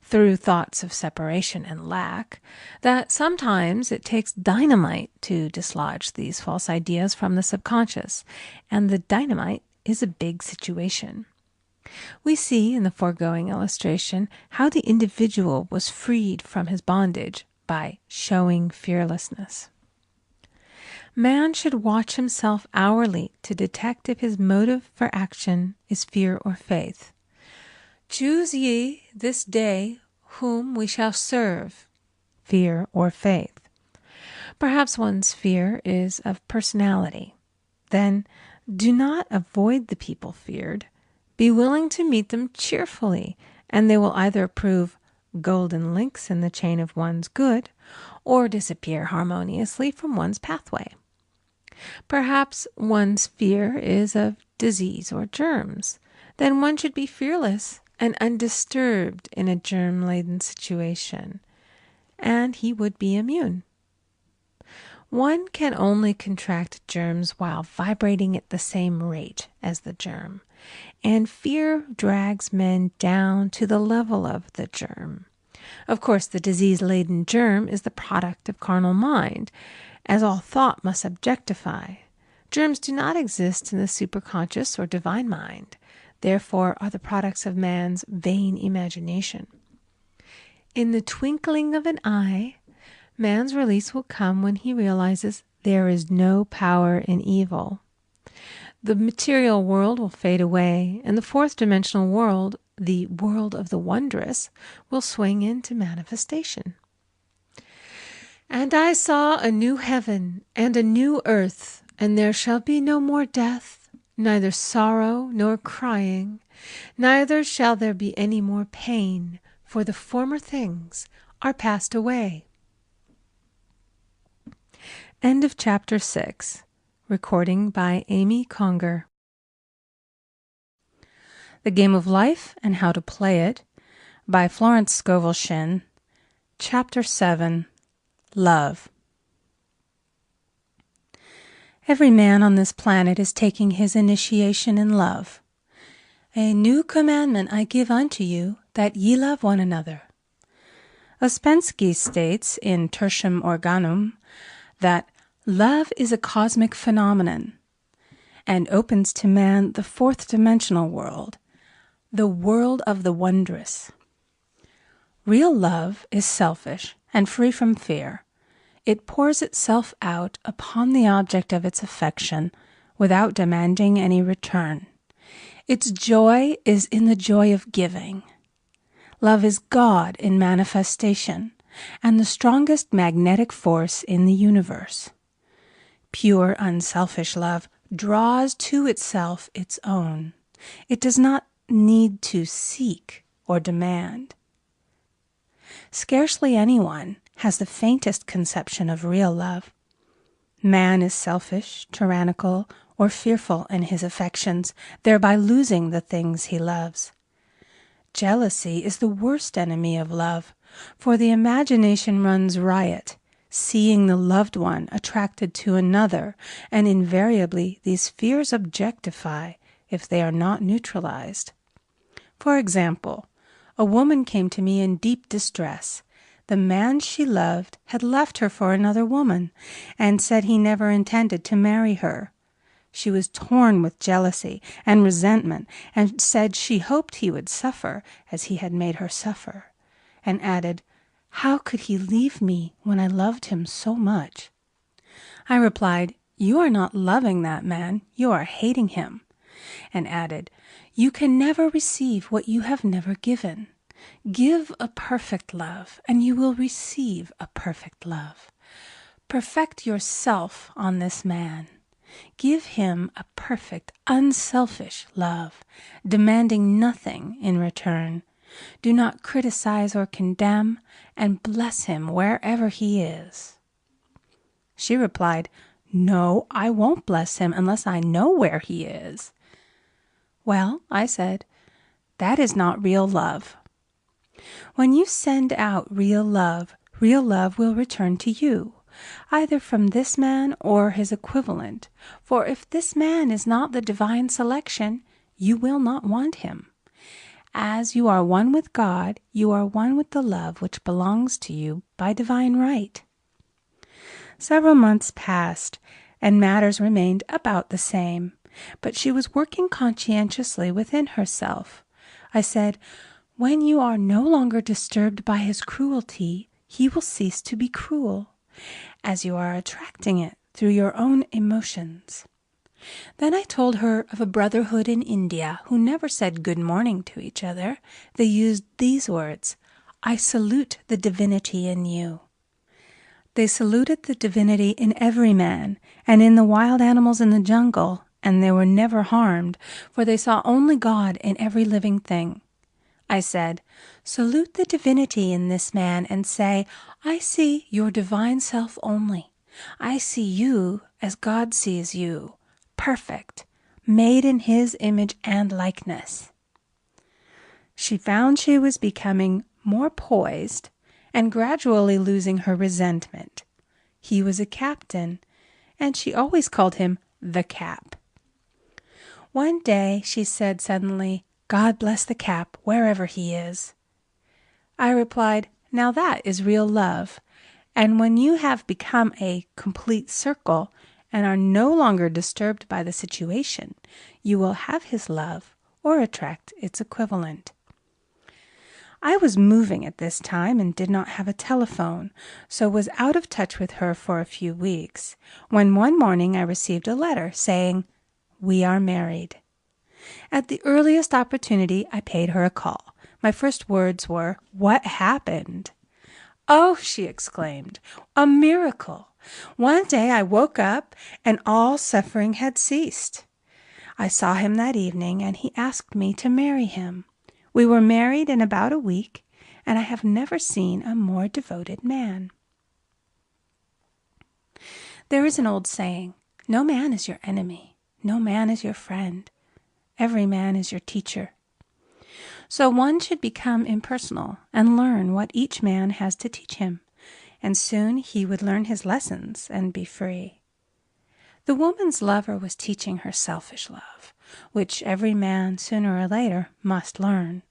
through thoughts of separation and lack, that sometimes it takes dynamite to dislodge these false ideas from the subconscious, and the dynamite is a big situation. We see in the foregoing illustration how the individual was freed from his bondage by showing fearlessness. Man should watch himself hourly to detect if his motive for action is fear or faith. "Choose ye this day whom we shall serve," fear or faith. Perhaps one's fear is of personality. Then do not avoid the people feared. Be willing to meet them cheerfully, and they will either prove golden links in the chain of one's good, or disappear harmoniously from one's pathway. Perhaps one's fear is of disease or germs. Then one should be fearless and undisturbed in a germ-laden situation, and he would be immune. One can only contract germs while vibrating at the same rate as the germ, and fear drags men down to the level of the germ. Of course, the disease-laden germ is the product of carnal mind, as all thought must objectify. Germs do not exist in the superconscious or divine mind, therefore are the products of man's vain imagination. In the twinkling of an eye, man's release will come when he realizes there is no power in evil. The material world will fade away, and the fourth dimensional world, the world of the wondrous, will swing into manifestation. "And I saw a new heaven and a new earth, and there shall be no more death, neither sorrow nor crying, neither shall there be any more pain, for the former things are passed away." End of chapter 6. Recording by Amy Conger. The Game of Life and How to Play It by Florence Scovel Shinn. Chapter 7. Love. Every man on this planet is taking his initiation in love. "A new commandment I give unto you, that ye love one another." Ouspensky states in Tertium Organum that love is a cosmic phenomenon and opens to man the fourth dimensional world, the world of the wondrous. Real love is selfish and free from fear. It pours itself out upon the object of its affection without demanding any return. Its joy is in the joy of giving. Love is God in manifestation and the strongest magnetic force in the universe. Pure, unselfish love draws to itself its own. It does not need to seek or demand. Scarcely anyone has the faintest conception of real love. Man is selfish, tyrannical, or fearful in his affections, thereby losing the things he loves. Jealousy is the worst enemy of love, for the imagination runs riot, seeing the loved one attracted to another, and invariably these fears objectify if they are not neutralized. For example, a woman came to me in deep distress. The man she loved had left her for another woman, and said he never intended to marry her. She was torn with jealousy and resentment, and said she hoped he would suffer as he had made her suffer, and added, "How could he leave me when I loved him so much?" I replied, "You are not loving that man, you are hating him," and added, "You can never receive what you have never given. Give a perfect love, and you will receive a perfect love. Perfect yourself on this man. Give him a perfect, unselfish love, demanding nothing in return. Do not criticize or condemn, and bless him wherever he is." She replied, "No, I won't bless him unless I know where he is." "Well," I said, "that is not real love. When you send out real love will return to you, either from this man or his equivalent, for if this man is not the divine selection, you will not want him. As you are one with God, you are one with the love which belongs to you by divine right." Several months passed, and matters remained about the same, but she was working conscientiously within herself. I said, "When you are no longer disturbed by his cruelty, he will cease to be cruel, as you are attracting it through your own emotions." Then I told her of a brotherhood in India who never said good morning to each other. They used these words, "I salute the divinity in you." They saluted the divinity in every man, and in the wild animals in the jungle, and they were never harmed, for they saw only God in every living thing. I said, "Salute the divinity in this man and say, 'I see your divine self only. I see you as God sees you, perfect, made in his image and likeness.'" She found she was becoming more poised and gradually losing her resentment. He was a captain, and she always called him the Cap. One day she said suddenly, "God bless the Cap, wherever he is." I replied, "Now that is real love, and when you have become a complete circle and are no longer disturbed by the situation, you will have his love or attract its equivalent." I was moving at this time and did not have a telephone, so was out of touch with her for a few weeks, when one morning I received a letter saying, "We are married." At the earliest opportunity, I paid her a call. My first words were, "What happened?" "Oh," she exclaimed, "a miracle! One day I woke up and all suffering had ceased. I saw him that evening and he asked me to marry him. We were married in about a week, and I have never seen a more devoted man." There is an old saying, "No man is your enemy, no man is your friend. Every man is your teacher." So one should become impersonal and learn what each man has to teach him, and soon he would learn his lessons and be free. The woman's lover was teaching her selfish love, which every man sooner or later must learn.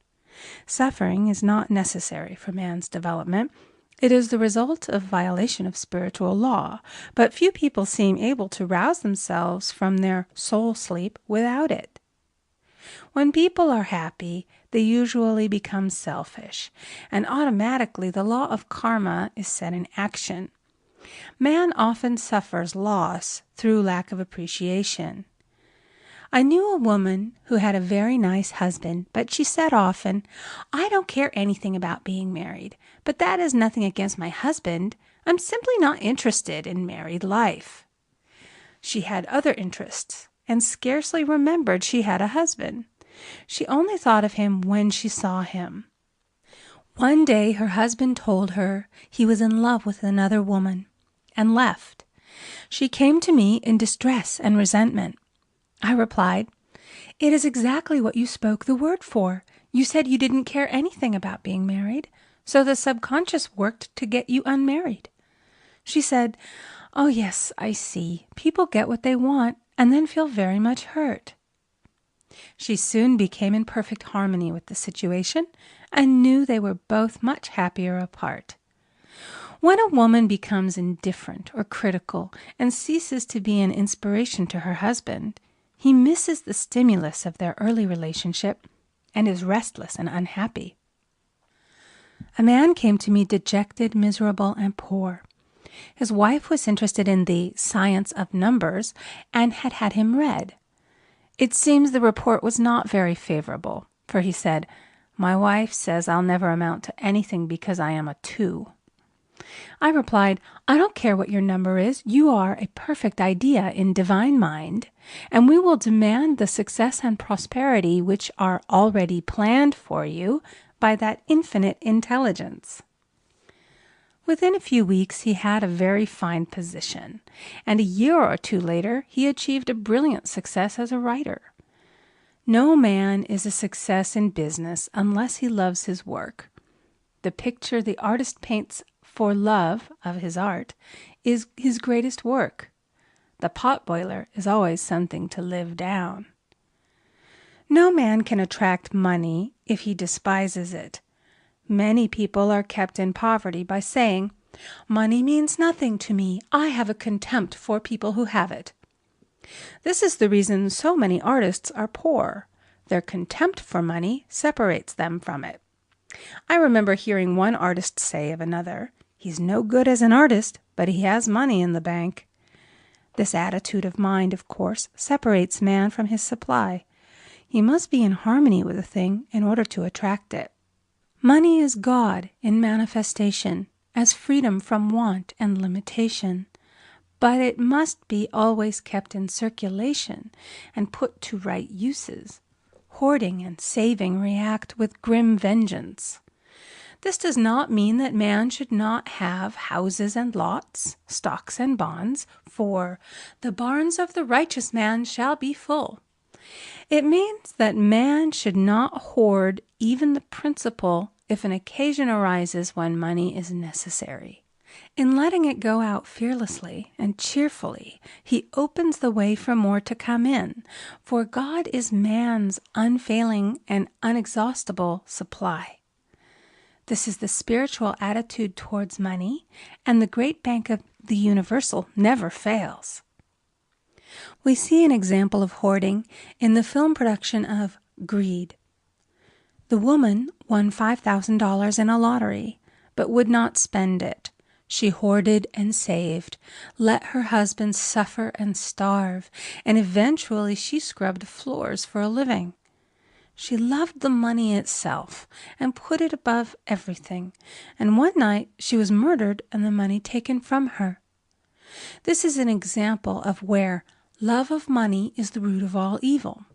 Suffering is not necessary for man's development. It is the result of violation of spiritual law, but few people seem able to rouse themselves from their soul sleep without it. When people are happy, they usually become selfish, and automatically the law of karma is set in action. Man often suffers loss through lack of appreciation. I knew a woman who had a very nice husband, but she said often, "I don't care anything about being married, but that is nothing against my husband. I'm simply not interested in married life." She had other interests, and scarcely remembered she had a husband. She only thought of him when she saw him. One day her husband told her he was in love with another woman, and left. She came to me in distress and resentment. I replied, "It is exactly what you spoke the word for. You said you didn't care anything about being married, so the subconscious worked to get you unmarried." She said, "Oh yes, I see. People get what they want and then feel very much hurt." She soon became in perfect harmony with the situation and knew they were both much happier apart. When a woman becomes indifferent or critical and ceases to be an inspiration to her husband, he misses the stimulus of their early relationship and is restless and unhappy. A man came to me dejected, miserable, and poor. His wife was interested in the science of numbers and had had him read. It seems the report was not very favorable, for he said, "My wife says I'll never amount to anything because I am a 2. I replied, "I don't care what your number is. You are a perfect idea in divine mind, and we will demand the success and prosperity which are already planned for you by that infinite intelligence." Within a few weeks, he had a very fine position, and a year or two later, he achieved a brilliant success as a writer. No man is a success in business unless he loves his work. The picture the artist paints for love of his art is his greatest work. The potboiler is always something to live down. No man can attract money if he despises it. Many people are kept in poverty by saying, "Money means nothing to me. I have a contempt for people who have it." This is the reason so many artists are poor. Their contempt for money separates them from it. I remember hearing one artist say of another, "He's no good as an artist, but he has money in the bank." This attitude of mind, of course, separates man from his supply. He must be in harmony with a thing in order to attract it. Money is God in manifestation, as freedom from want and limitation. But it must be always kept in circulation and put to right uses. Hoarding and saving react with grim vengeance. This does not mean that man should not have houses and lots, stocks and bonds, for "the barns of the righteous man shall be full." It means that man should not hoard even the principal if an occasion arises when money is necessary. In letting it go out fearlessly and cheerfully, he opens the way for more to come in, for God is man's unfailing and inexhaustible supply. This is the spiritual attitude towards money, and the great bank of the universal never fails. We see an example of hoarding in the film production of Greed. The woman won $5,000 in a lottery, but would not spend it. She hoarded and saved, let her husband suffer and starve, and eventually she scrubbed floors for a living. She loved the money itself and put it above everything, and one night she was murdered and the money taken from her. This is an example of where love of money is the root of all evil.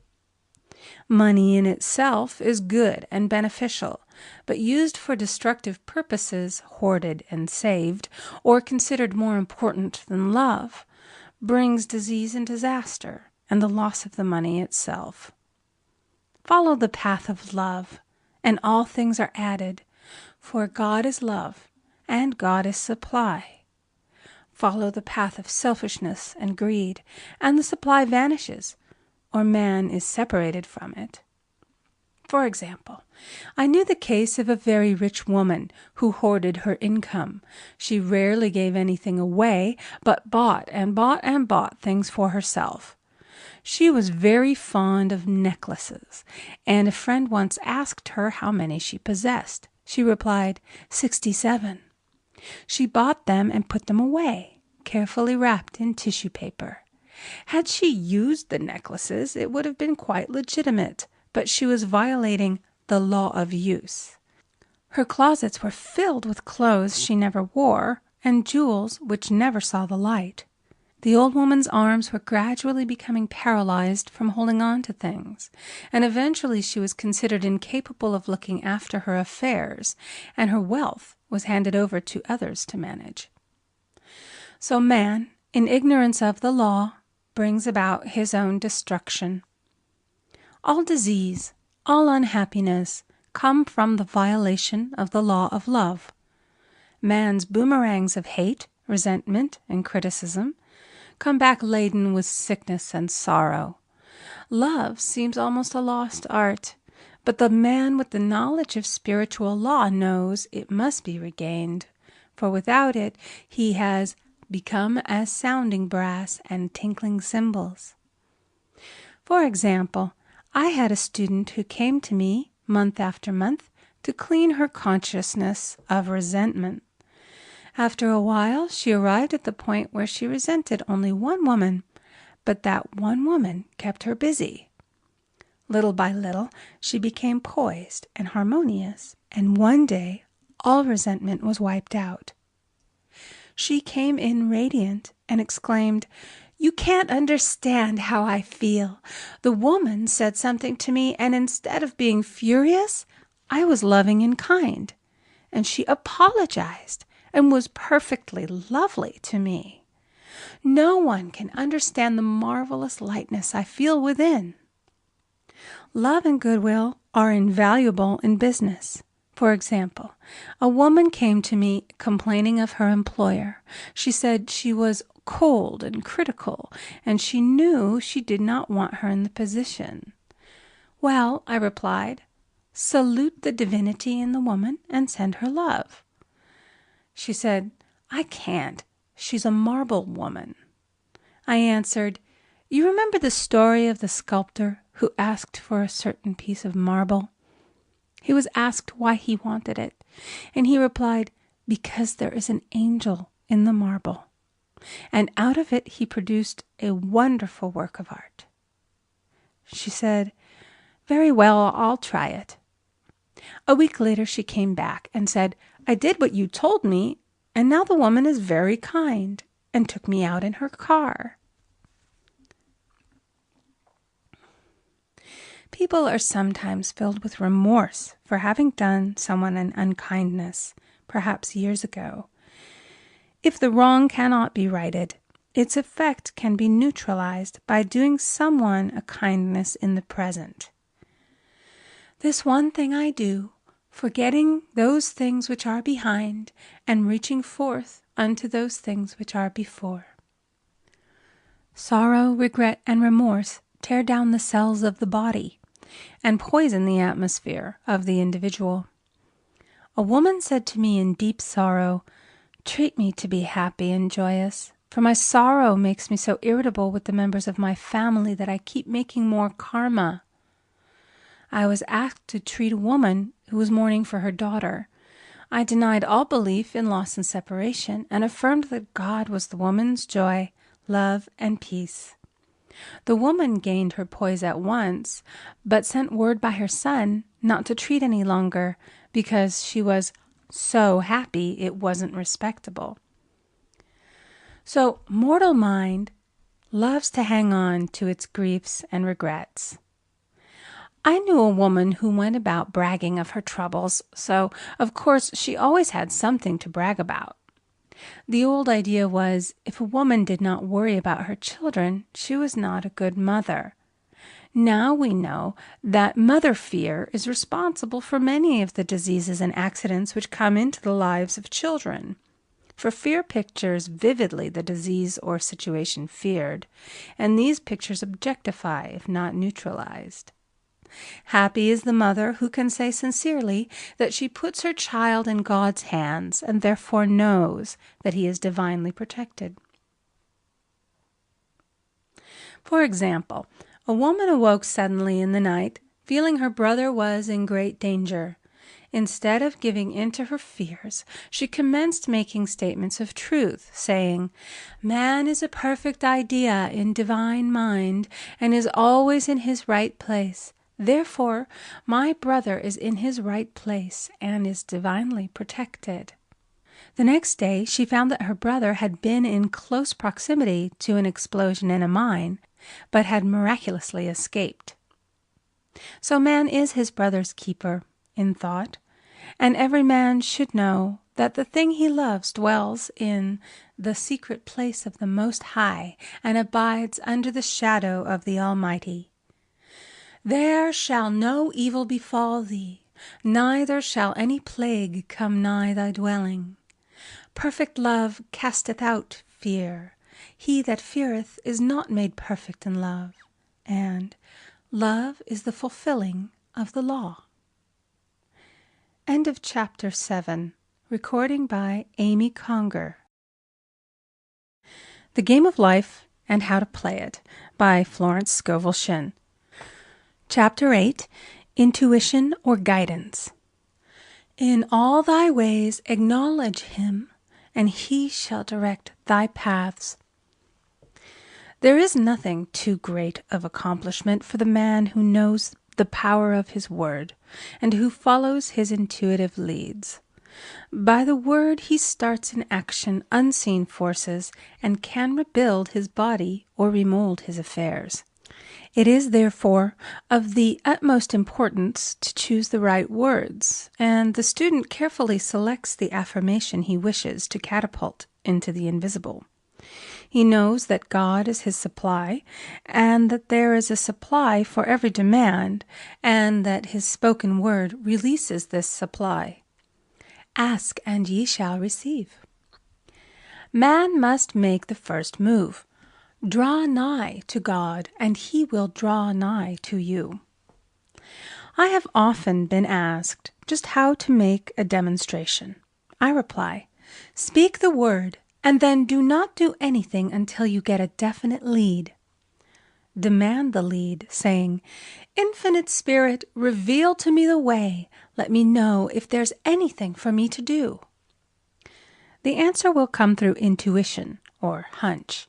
Money in itself is good and beneficial, but used for destructive purposes, hoarded and saved, or considered more important than love, brings disease and disaster and the loss of the money itself. Follow the path of love, and all things are added, for God is love, and God is supply. Follow the path of selfishness and greed, and the supply vanishes, or man is separated from it. For example, I knew the case of a very rich woman who hoarded her income. She rarely gave anything away, but bought and bought and bought things for herself. She was very fond of necklaces, and a friend once asked her how many she possessed. She replied, 67. She bought them and put them away, carefully wrapped in tissue paper. Had she used the necklaces, it would have been quite legitimate, but she was violating the law of use. Her closets were filled with clothes she never wore and jewels which never saw the light. The old woman's arms were gradually becoming paralyzed from holding on to things, and eventually she was considered incapable of looking after her affairs, and her wealth was handed over to others to manage. So man, in ignorance of the law, brings about his own destruction. All disease, all unhappiness, come from the violation of the law of love. Man's boomerangs of hate, resentment, and criticism come back laden with sickness and sorrow. Love seems almost a lost art, but the man with the knowledge of spiritual law knows it must be regained, for without it he has become as sounding brass and tinkling cymbals. For example, I had a student who came to me month after month to clean her consciousness of resentment. After a while, she arrived at the point where she resented only one woman, but that one woman kept her busy. Little by little, she became poised and harmonious, and one day all resentment was wiped out. She came in radiant and exclaimed, "You can't understand how I feel. The woman said something to me, and instead of being furious, I was loving and kind. And she apologized and was perfectly lovely to me. No one can understand the marvelous lightness I feel within." Love and goodwill are invaluable in business. For example, a woman came to me complaining of her employer. She said she was cold and critical, and she knew she did not want her in the position. "Well," I replied, "salute the divinity in the woman and send her love." She said, "I can't. She's a marble woman." I answered, "You remember the story of the sculptor who asked for a certain piece of marble? He was asked why he wanted it, and he replied, 'Because there is an angel in the marble.' And out of it he produced a wonderful work of art." She said, "Very well, I'll try it." A week later she came back and said, "I did what you told me, and now the woman is very kind," and took me out in her car. People are sometimes filled with remorse for having done someone an unkindness, perhaps years ago. If the wrong cannot be righted, its effect can be neutralized by doing someone a kindness in the present. "This one thing I do, forgetting those things which are behind, and reaching forth unto those things which are before." Sorrow, regret, and remorse tear down the cells of the body and poison the atmosphere of the individual. A woman said to me in deep sorrow, "Treat me to be happy and joyous, for my sorrow makes me so irritable with the members of my family that I keep making more karma." I was asked to treat a woman who was mourning for her daughter. I denied all belief in loss and separation and affirmed that God was the woman's joy, love, and peace. The woman gained her poise at once, but sent word by her son not to treat any longer because she was so happy it wasn't respectable. So mortal mind loves to hang on to its griefs and regrets. I knew a woman who went about bragging of her troubles, so of course she always had something to brag about. The old idea was, if a woman did not worry about her children, she was not a good mother. Now we know that mother fear is responsible for many of the diseases and accidents which come into the lives of children. For fear pictures vividly the disease or situation feared, and these pictures objectify if not neutralized. Happy is the mother who can say sincerely that she puts her child in God's hands and therefore knows that he is divinely protected. For example, a woman awoke suddenly in the night, feeling her brother was in great danger. Instead of giving in to her fears, she commenced making statements of truth, saying, "Man is a perfect idea in divine mind and is always in his right place. Therefore, my brother is in his right place and is divinely protected." The next day, she found that her brother had been in close proximity to an explosion in a mine, but had miraculously escaped. So man is his brother's keeper, in thought, and every man should know that the thing he loves dwells in the secret place of the Most High and abides under the shadow of the Almighty. "There shall no evil befall thee, neither shall any plague come nigh thy dwelling. Perfect love casteth out fear. He that feareth is not made perfect in love. And love is the fulfilling of the law. End of chapter 7. Recording by Amy Conger. The Game of Life and How to Play It by Florence Scovel Shinn. Chapter 8. Intuition or Guidance. In all thy ways acknowledge him, and he shall direct thy paths. There is nothing too great of accomplishment for the man who knows the power of his word, and who follows his intuitive leads. By the word he starts in action unseen forces, and can rebuild his body or remold his affairs. It is, therefore, of the utmost importance to choose the right words, and the student carefully selects the affirmation he wishes to catapult into the invisible. He knows that God is his supply, and that there is a supply for every demand, and that his spoken word releases this supply. Ask, and ye shall receive. Man must make the first move. Draw nigh to God, and he will draw nigh to you. I have often been asked just how to make a demonstration. I reply, speak the word, and then do not do anything until you get a definite lead. Demand the lead, saying, Infinite Spirit, reveal to me the way. Let me know if there's anything for me to do. The answer will come through intuition, or hunch,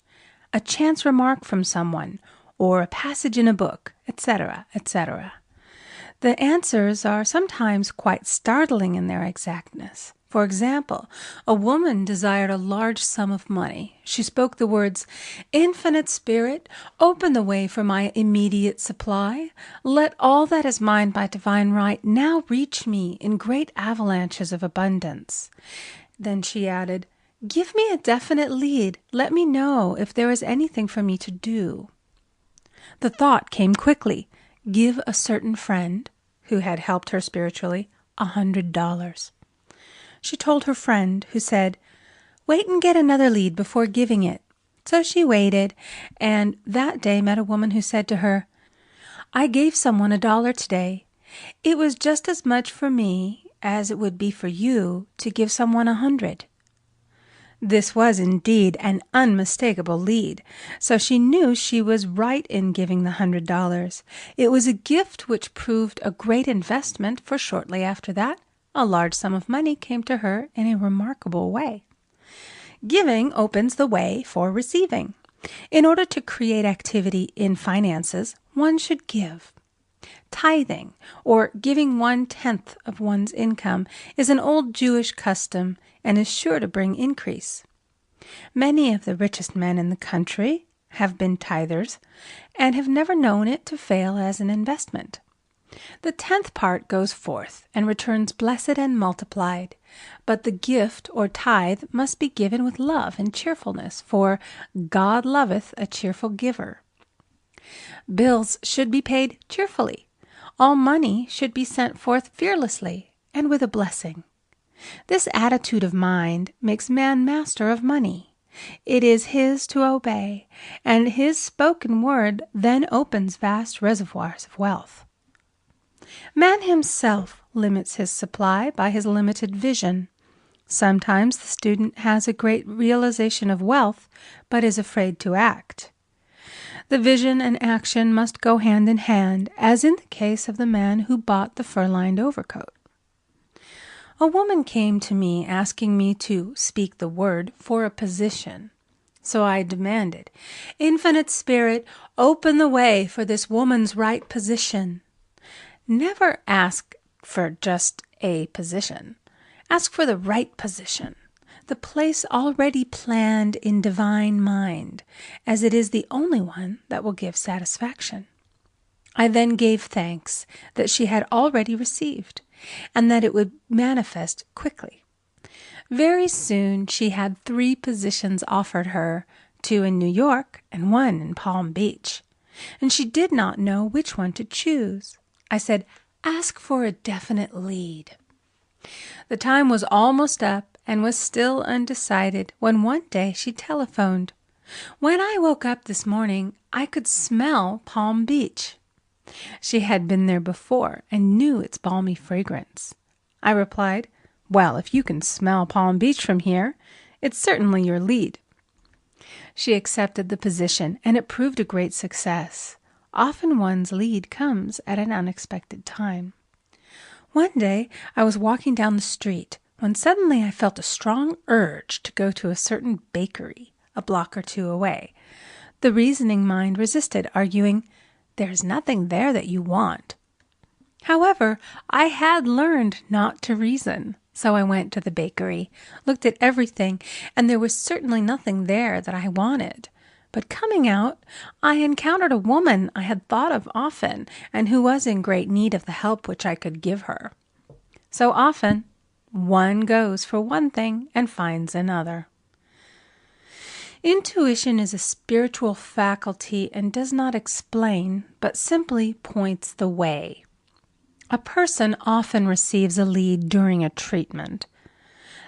a chance remark from someone, or a passage in a book, etc., etc. The answers are sometimes quite startling in their exactness. For example, a woman desired a large sum of money. She spoke the words, Infinite Spirit, open the way for my immediate supply. Let all that is mine by divine right now reach me in great avalanches of abundance. Then she added, Give me a definite lead. Let me know if there is anything for me to do. The thought came quickly. Give a certain friend, who had helped her spiritually, $100. She told her friend, who said, Wait and get another lead before giving it. So she waited, and that day met a woman who said to her, I gave someone $1 today. It was just as much for me as it would be for you to give someone 100. This was indeed an unmistakable lead, so she knew she was right in giving the $100. It was a gift which proved a great investment, for shortly after that, a large sum of money came to her in a remarkable way. Giving opens the way for receiving. In order to create activity in finances, one should give. Tithing, or giving 1/10 of one's income, is an old Jewish custom and is sure to bring increase. Many of the richest men in the country have been tithers and have never known it to fail as an investment. The 10th part goes forth and returns blessed and multiplied, but the gift or tithe must be given with love and cheerfulness, for God loveth a cheerful giver. Bills should be paid cheerfully. All money should be sent forth fearlessly and with a blessing. This attitude of mind makes man master of money. It is his to obey, and his spoken word then opens vast reservoirs of wealth. Man himself limits his supply by his limited vision. Sometimes the student has a great realization of wealth, but is afraid to act. The vision and action must go hand in hand, as in the case of the man who bought the fur-lined overcoat. A woman came to me asking me to speak the word for a position. So I demanded, Infinite Spirit, open the way for this woman's right position. Never ask for just a position. Ask for the right position, the place already planned in divine mind, as it is the only one that will give satisfaction. I then gave thanks that she had already received, and that it would manifest quickly. Very soon she had 3 positions offered her, 2 in New York and 1 in Palm Beach, and she did not know which one to choose. I said, Ask for a definite lead. The time was almost up and was still undecided when one day she telephoned. When I woke up this morning, I could smell Palm Beach. She had been there before and knew its balmy fragrance. I replied, "Well, if you can smell Palm Beach from here, it's certainly your lead." She accepted the position, and it proved a great success. Often one's lead comes at an unexpected time. One day I was walking down the street when suddenly I felt a strong urge to go to a certain bakery a block or two away. The reasoning mind resisted, arguing, "There's nothing there that you want." However, I had learned not to reason, so I went to the bakery, looked at everything, and there was certainly nothing there that I wanted. But coming out, I encountered a woman I had thought of often and who was in great need of the help which I could give her. So often, one goes for one thing and finds another. Intuition is a spiritual faculty and does not explain, but simply points the way. A person often receives a lead during a treatment.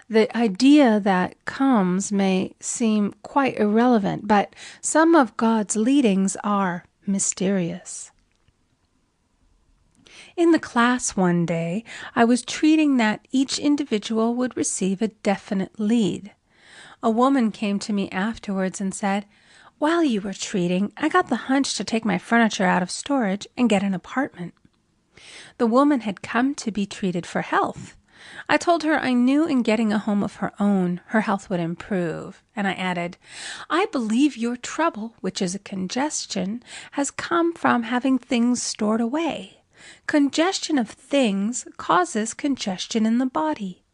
The idea that comes may seem quite irrelevant, but some of God's leadings are mysterious. In the class one day, I was treating that each individual would receive a definite lead. A woman came to me afterwards and said, "While you were treating, I got the hunch to take my furniture out of storage and get an apartment." The woman had come to be treated for health. I told her I knew in getting a home of her own, her health would improve, and I added, "I believe your trouble, which is a congestion, has come from having things stored away. Congestion of things causes congestion in the body.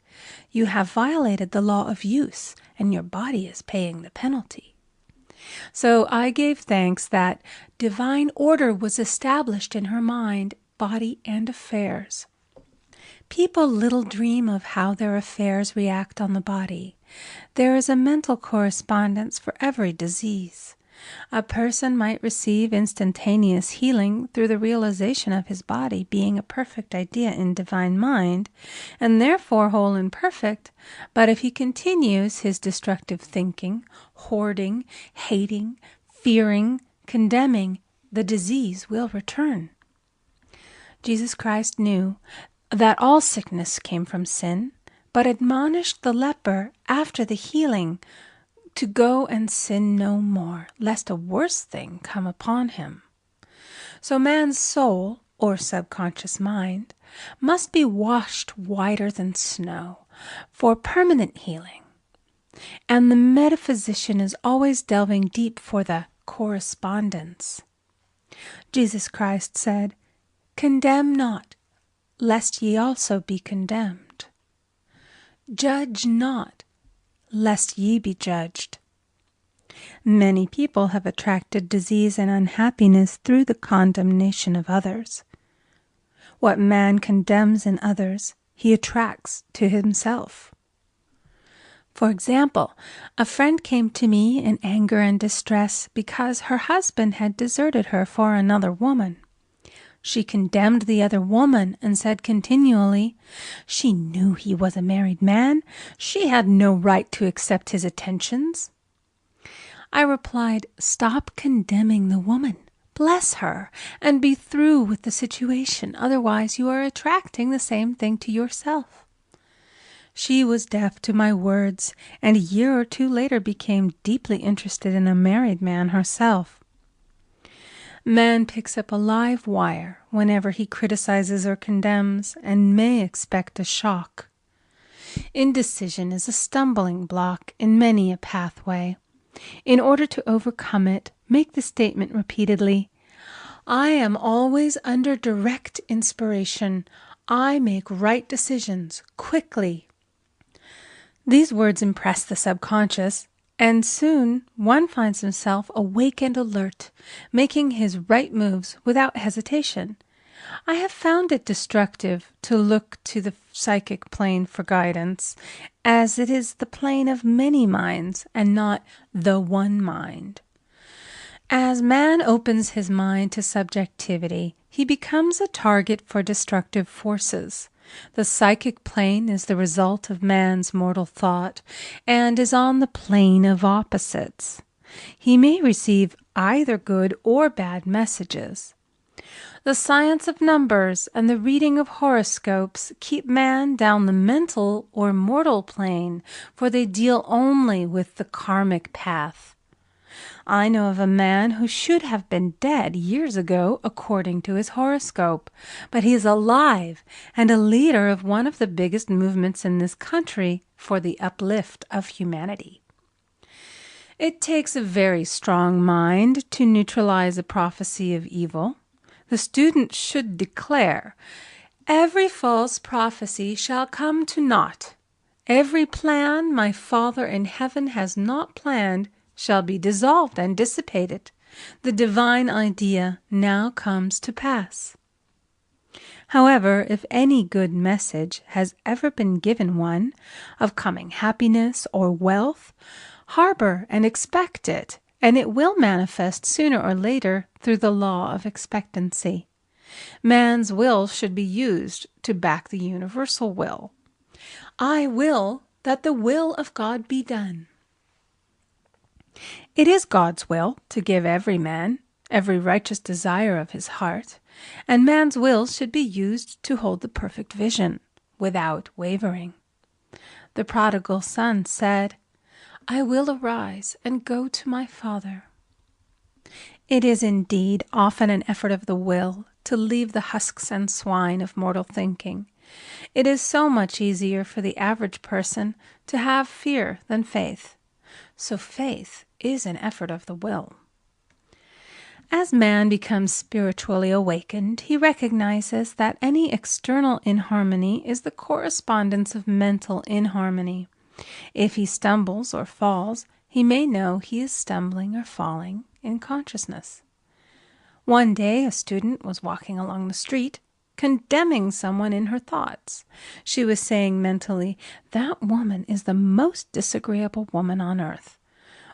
You have violated the law of use, and your body is paying the penalty." So I gave thanks that divine order was established in her mind, body, and affairs. People little dream of how their affairs react on the body. There is a mental correspondence for every disease. A person might receive instantaneous healing through the realization of his body being a perfect idea in divine mind, and therefore whole and perfect, but if he continues his destructive thinking, hoarding, hating, fearing, condemning, the disease will return. Jesus Christ knew that all sickness came from sin, but admonished the leper after the healing to go and sin no more, lest a worse thing come upon him. So man's soul, or subconscious mind, must be washed whiter than snow for permanent healing. And the metaphysician is always delving deep for the correspondence. Jesus Christ said, "Condemn not, lest ye also be condemned. Judge not, lest ye be judged." Many people have attracted disease and unhappiness through the condemnation of others. What man condemns in others, he attracts to himself. For example, a friend came to me in anger and distress because her husband had deserted her for another woman. She condemned the other woman and said continually, "She knew he was a married man. She had no right to accept his attentions." I replied, "Stop condemning the woman. Bless her and be through with the situation. Otherwise you are attracting the same thing to yourself." She was deaf to my words, and a year or two later became deeply interested in a married man herself. Man picks up a live wire whenever he criticizes or condemns, and may expect a shock. Indecision is a stumbling block in many a pathway. In order to overcome it, make the statement repeatedly, "I am always under direct inspiration. I make right decisions quickly." These words impress the subconscious, and soon one finds himself awake and alert, making his right moves without hesitation. I have found it destructive to look to the psychic plane for guidance, as it is the plane of many minds and not the one mind. As man opens his mind to subjectivity, he becomes a target for destructive forces. The psychic plane is the result of man's mortal thought and is on the plane of opposites. He may receive either good or bad messages. The science of numbers and the reading of horoscopes keep man down the mental or mortal plane, for they deal only with the karmic path. I know of a man who should have been dead years ago according to his horoscope, but he is alive and a leader of one of the biggest movements in this country for the uplift of humanity. It takes a very strong mind to neutralize a prophecy of evil. The student should declare, "Every false prophecy shall come to naught. Every plan my Father in heaven has not planned shall be dissolved and dissipated. The divine idea now comes to pass." However, if any good message has ever been given one, of coming happiness or wealth, harbor and expect it, and it will manifest sooner or later through the law of expectancy. Man's will should be used to back the universal will. I will that the will of God be done. It is God's will to give every man every righteous desire of his heart, and man's will should be used to hold the perfect vision, without wavering. The prodigal son said, "I will arise and go to my father." It is indeed often an effort of the will to leave the husks and swine of mortal thinking. It is so much easier for the average person to have fear than faith. So faith is an effort of the will. As man becomes spiritually awakened, he recognizes that any external inharmony is the correspondence of mental inharmony. If he stumbles or falls, he may know he is stumbling or falling in consciousness. One day a student was walking along the street, condemning someone in her thoughts. She was saying mentally, "That woman is the most disagreeable woman on earth,"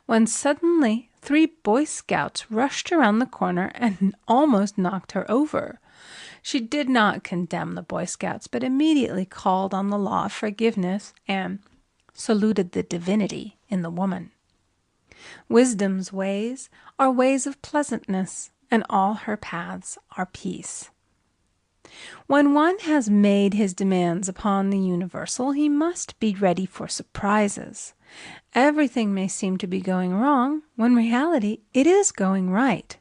when suddenly 3 Boy Scouts rushed around the corner and almost knocked her over. She did not condemn the Boy Scouts, but immediately called on the law of forgiveness and saluted the divinity in the woman. Wisdom's ways are ways of pleasantness, and all her paths are peace. When one has made his demands upon the universal, he must be ready for surprises. Everything may seem to be going wrong, when in reality it is going right.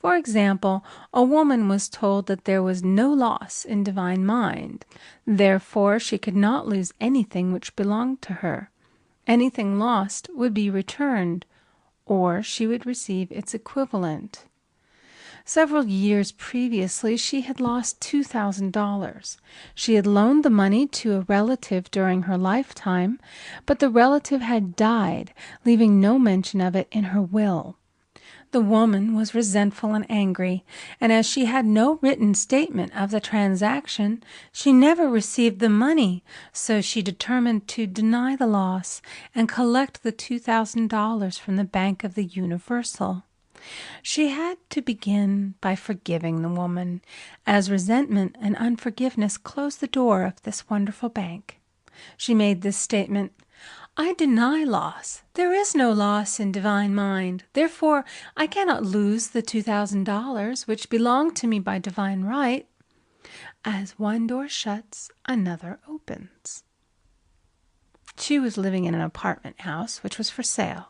For example, a woman was told that there was no loss in divine mind. Therefore, she could not lose anything which belonged to her. Anything lost would be returned, or she would receive its equivalent. Several years previously, she had lost $2,000. She had loaned the money to a relative during her lifetime, but the relative had died, leaving no mention of it in her will. The woman was resentful and angry, and as she had no written statement of the transaction, she never received the money, so she determined to deny the loss and collect the $2,000 from the Bank of the Universal. She had to begin by forgiving the woman, as resentment and unforgiveness closed the door of this wonderful bank. She made this statement, "I deny loss. There is no loss in divine mind. Therefore, I cannot lose the $2,000 which belong to me by divine right. As one door shuts, another opens." She was living in an apartment house which was for sale,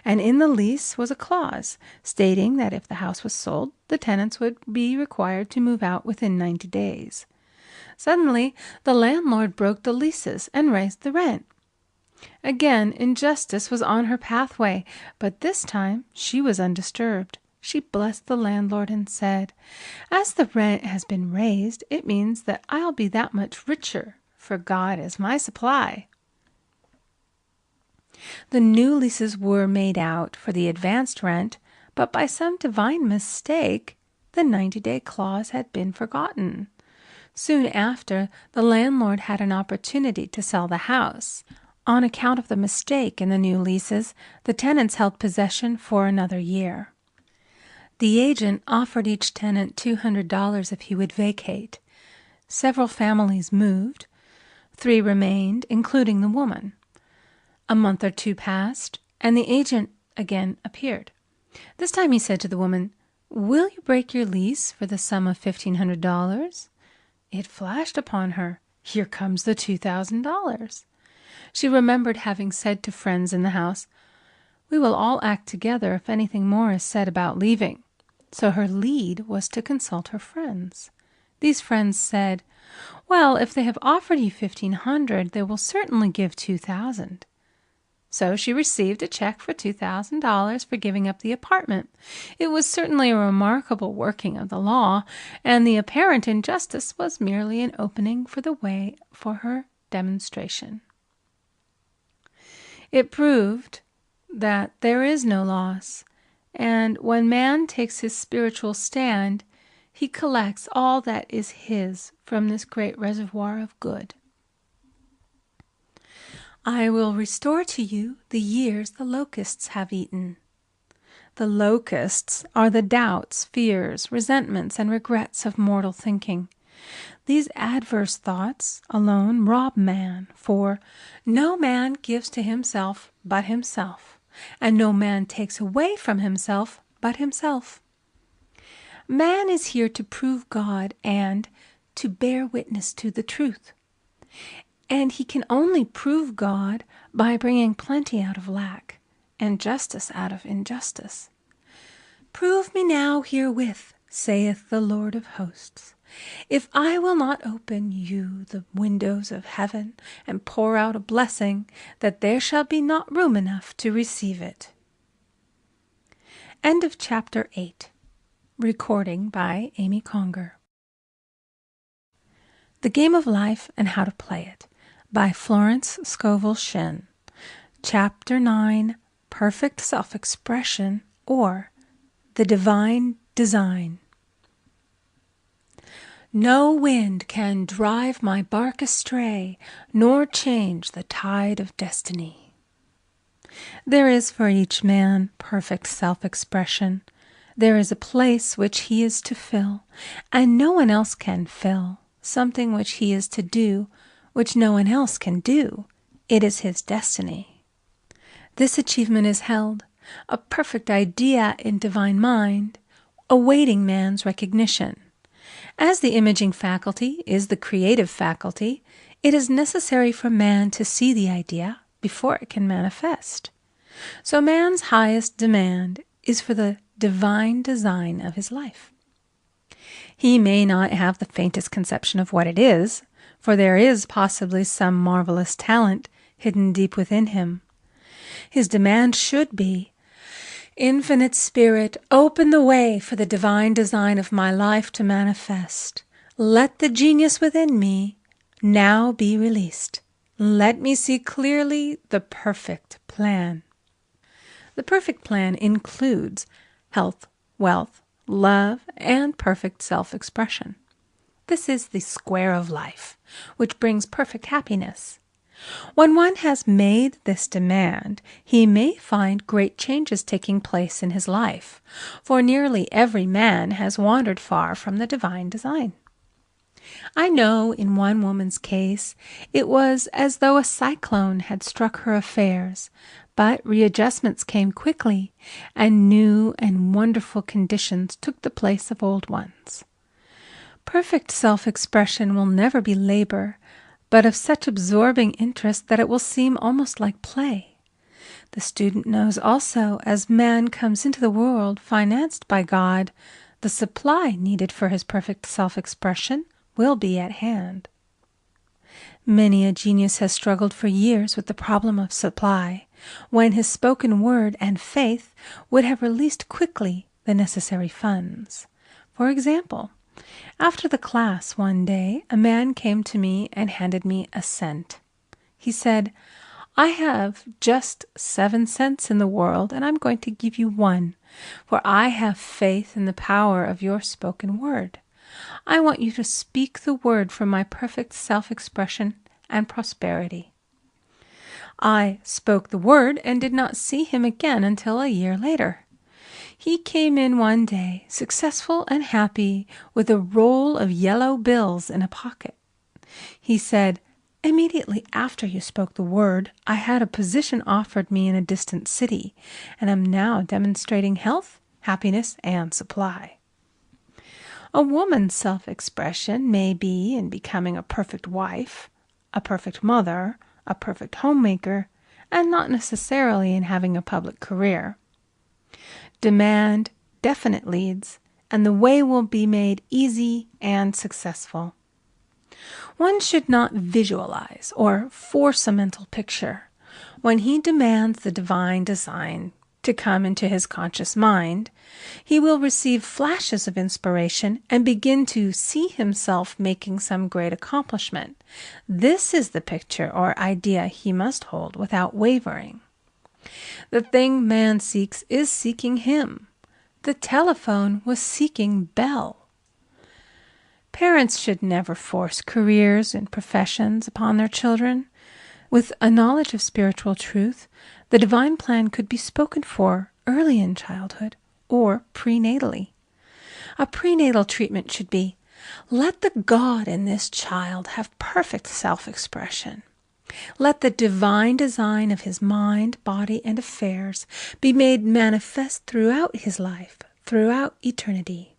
and in the lease was a clause stating that if the house was sold, the tenants would be required to move out within 90 days. Suddenly, the landlord broke the leases and raised the rent. Again, injustice was on her pathway, but this time she was undisturbed. She blessed the landlord and said, "As the rent has been raised, it means that I'll be that much richer, for God is my supply." The new leases were made out for the advanced rent, but by some divine mistake, the 90-day clause had been forgotten. Soon after, the landlord had an opportunity to sell the house. On account of the mistake in the new leases, the tenants held possession for another year. The agent offered each tenant $200 if he would vacate. Several families moved. 3 remained, including the woman. A month or 2 passed, and the agent again appeared. This time he said to the woman, "Will you break your lease for the sum of $1,500? It flashed upon her, here comes the $2,000. She remembered having said to friends in the house, "We will all act together if anything more is said about leaving." So her lead was to consult her friends. These friends said, "Well, if they have offered you $1,500, they will certainly give $2,000. So she received a check for $2,000 for giving up the apartment. It was certainly a remarkable working of the law, and the apparent injustice was merely an opening for the way for her demonstration. It proved that there is no loss, and when man takes his spiritual stand, he collects all that is his from this great reservoir of good. I will restore to you the years the locusts have eaten. The locusts are the doubts, fears, resentments, and regrets of mortal thinking. These adverse thoughts alone rob man, for no man gives to himself but himself, and no man takes away from himself but himself. Man is here to prove God and to bear witness to the truth. And he can only prove God by bringing plenty out of lack and justice out of injustice. "Prove me now herewith, saith the Lord of hosts, if I will not open you the windows of heaven and pour out a blessing, that there shall be not room enough to receive it." End of chapter 8. Recording by Amy Conger. The Game of Life and How to Play It by Florence Scovel Shinn. Chapter 9, Perfect Self-Expression, or The Divine Design. No wind can drive my bark astray, nor change the tide of destiny. There is for each man perfect self-expression. There is a place which he is to fill, and no one else can fill, something which he is to do, which no one else can do. It is his destiny. This achievement is held, a perfect idea in divine mind, awaiting man's recognition. As the imaging faculty is the creative faculty, it is necessary for man to see the idea before it can manifest. So man's highest demand is for the divine design of his life. He may not have the faintest conception of what it is, for there is possibly some marvelous talent hidden deep within him. His demand should be, "Infinite Spirit, open the way for the divine design of my life to manifest. Let the genius within me now be released. Let me see clearly the perfect plan." The perfect plan includes health, wealth, love, and perfect self-expression. This is the square of life, which brings perfect happiness. When one has made this demand, he may find great changes taking place in his life, for nearly every man has wandered far from the divine design. I know in one woman's case it was as though a cyclone had struck her affairs, but readjustments came quickly, and new and wonderful conditions took the place of old ones. Perfect self-expression will never be labor, but of such absorbing interest that it will seem almost like play. The student knows also, as man comes into the world financed by God, the supply needed for his perfect self-expression will be at hand. Many a genius has struggled for years with the problem of supply, when his spoken word and faith would have released quickly the necessary funds. For example, after the class one day, a man came to me and handed me a cent. He said, "I have just 7 cents in the world, and I'm going to give you 1, for I have faith in the power of your spoken word. I want you to speak the word for my perfect self-expression and prosperity." I spoke the word and did not see him again until a year later. He came in one day, successful and happy, with a roll of yellow bills in a pocket. He said, "Immediately after you spoke the word, I had a position offered me in a distant city, and am now demonstrating health, happiness, and supply." A woman's self-expression may be in becoming a perfect wife, a perfect mother, a perfect homemaker, and not necessarily in having a public career. Demand definite leads, and the way will be made easy and successful. One should not visualize or force a mental picture. When he demands the divine design to come into his conscious mind, he will receive flashes of inspiration and begin to see himself making some great accomplishment. This is the picture or idea he must hold without wavering. The thing man seeks is seeking him. The telephone was seeking Bell. Parents should never force careers and professions upon their children. With a knowledge of spiritual truth, the divine plan could be spoken for early in childhood or prenatally. A prenatal treatment should be, let the God in this child have perfect self-expression. Let the divine design of his mind, body, and affairs be made manifest throughout his life, throughout eternity.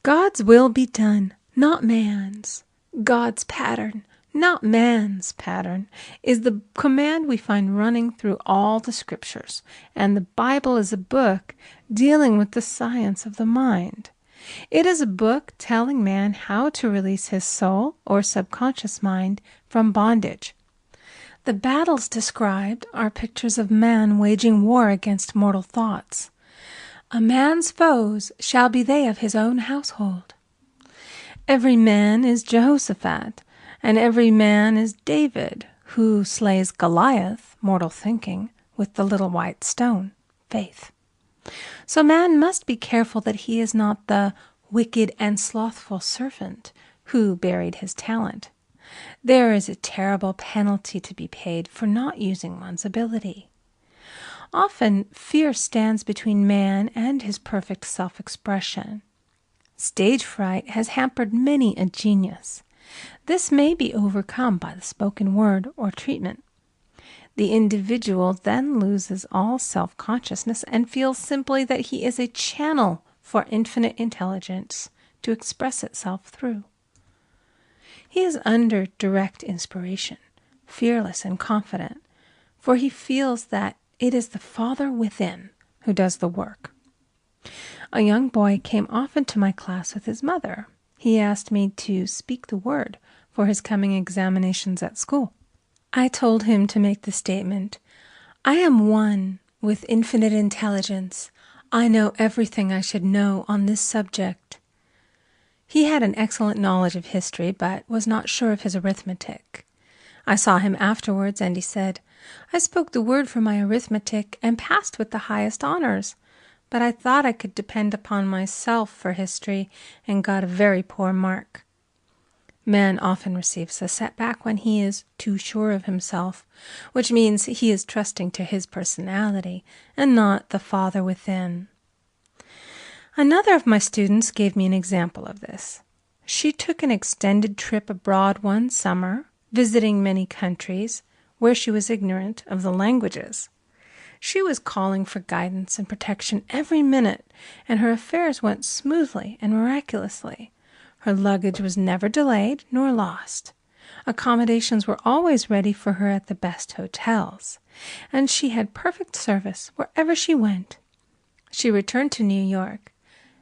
God's will be done, not man's. God's pattern, not man's pattern, is the command we find running through all the scriptures, and the Bible is a book dealing with the science of the mind. It is a book telling man how to release his soul or subconscious mind from bondage. The battles described are pictures of man waging war against mortal thoughts. A man's foes shall be they of his own household. Every man is Jehoshaphat, and every man is David, who slays Goliath, mortal thinking, with the little white stone, faith. So man must be careful that he is not the wicked and slothful servant who buried his talent. There is a terrible penalty to be paid for not using one's ability. Often, fear stands between man and his perfect self-expression. Stage fright has hampered many a genius. This may be overcome by the spoken word or treatment. The individual then loses all self-consciousness and feels simply that he is a channel for infinite intelligence to express itself through. He is under direct inspiration, fearless and confident, for he feels that it is the Father within who does the work. A young boy came often to my class with his mother. He asked me to speak the word for his coming examinations at school. I told him to make the statement, "I am one with infinite intelligence. I know everything I should know on this subject." He had an excellent knowledge of history, but was not sure of his arithmetic. I saw him afterwards, and he said, "I spoke the word for my arithmetic and passed with the highest honors, but I thought I could depend upon myself for history and got a very poor mark." Man often receives a setback when he is too sure of himself, which means he is trusting to his personality and not the Father within. Another of my students gave me an example of this. She took an extended trip abroad one summer, visiting many countries where she was ignorant of the languages. She was calling for guidance and protection every minute, and her affairs went smoothly and miraculously. Her luggage was never delayed nor lost. Accommodations were always ready for her at the best hotels, and she had perfect service wherever she went. She returned to New York.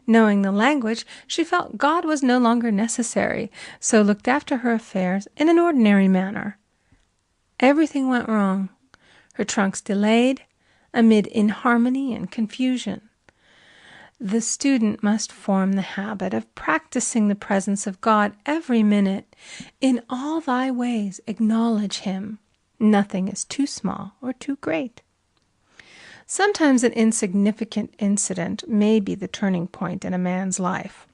Knowing the language, she felt God was no longer necessary, so looked after her affairs in an ordinary manner. Everything went wrong. Her trunks delayed, amid inharmony and confusion. The student must form the habit of practicing the presence of God every minute. In all thy ways acknowledge him. Nothing is too small or too great. Sometimes an insignificant incident may be the turning point in a man's life.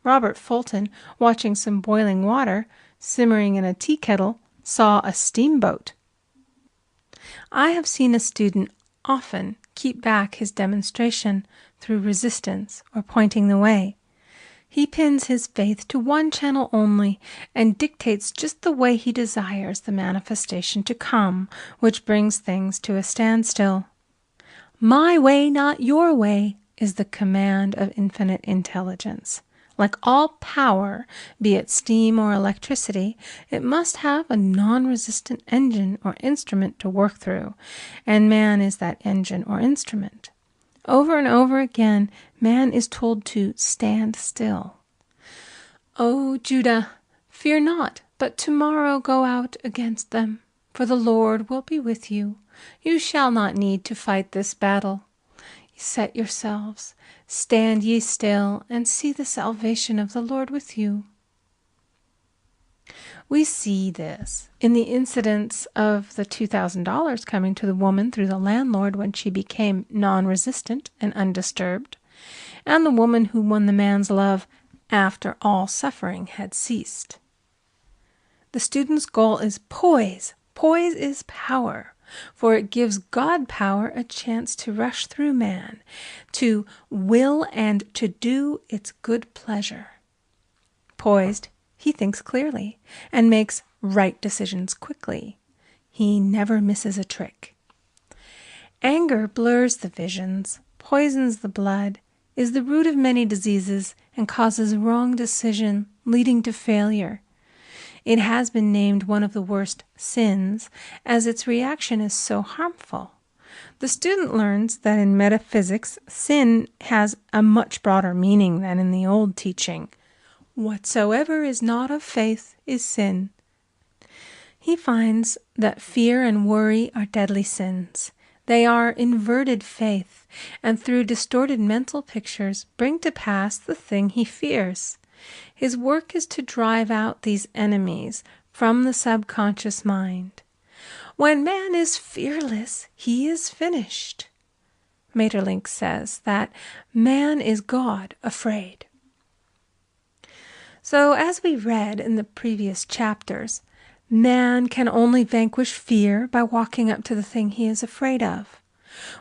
Robert Fulton, watching some boiling water simmering in a tea kettle, saw a steamboat. I have seen a student often keep back his demonstration through resistance or pointing the way. He pins his faith to one channel only and dictates just the way he desires the manifestation to come, which brings things to a standstill. My way, not your way, is the command of infinite intelligence. Like all power, be it steam or electricity, it must have a non-resistant engine or instrument to work through, and man is that engine or instrument. Over and over again, man is told to stand still. O Judah, fear not, but tomorrow go out against them, for the Lord will be with you. You shall not need to fight this battle. Set yourselves, stand ye still, and see the salvation of the Lord with you. We see this in the incidents of the $2,000 coming to the woman through the landlord when she became non-resistant and undisturbed, and the woman who won the man's love after all suffering had ceased. The student's goal is poise. Poise is power, for it gives God power a chance to rush through man, to will and to do its good pleasure. Poised, he thinks clearly and makes right decisions quickly. He never misses a trick. Anger blurs the visions, poisons the blood, is the root of many diseases, and causes wrong decision, leading to failure. It has been named one of the worst sins, as its reaction is so harmful. The student learns that in metaphysics, sin has a much broader meaning than in the old teaching. Whatsoever is not of faith is sin. He finds that fear and worry are deadly sins. They are inverted faith, and through distorted mental pictures bring to pass the thing he fears. His work is to drive out these enemies from the subconscious mind. When man is fearless, he is finished. Maeterlinck says that man is God afraid. So, as we read in the previous chapters, man can only vanquish fear by walking up to the thing he is afraid of.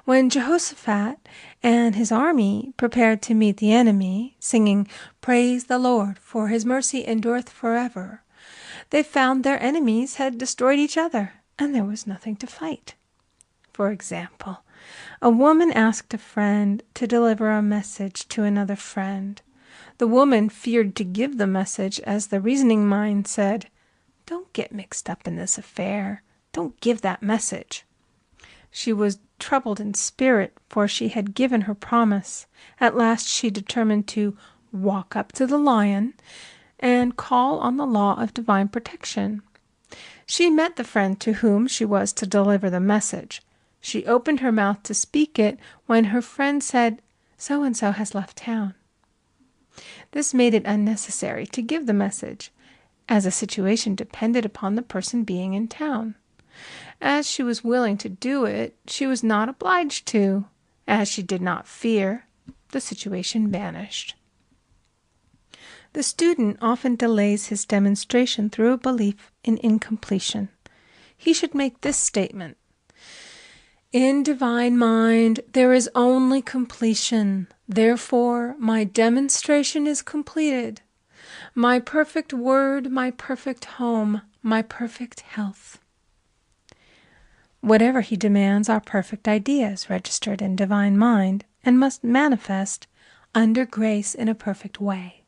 When Jehoshaphat and his army prepared to meet the enemy, singing, "Praise the Lord, for his mercy endureth forever," they found their enemies had destroyed each other, and there was nothing to fight. For example, a woman asked a friend to deliver a message to another friend. The woman feared to give the message, as the reasoning mind said, "Don't get mixed up in this affair. Don't give that message." She was troubled in spirit, for she had given her promise. At last she determined to walk up to the lion and call on the law of divine protection. She met the friend to whom she was to deliver the message. She opened her mouth to speak it when her friend said, "So-and-so has left town." This made it unnecessary to give the message, as a situation depended upon the person being in town. As she was willing to do it, she was not obliged to. As she did not fear, the situation vanished. The student often delays his demonstration through a belief in incompletion. He should make this statement: "In divine mind there is only completion. Therefore my demonstration is completed. My perfect word, my perfect home, my perfect health." Whatever he demands are perfect ideas registered in divine mind and must manifest under grace in a perfect way.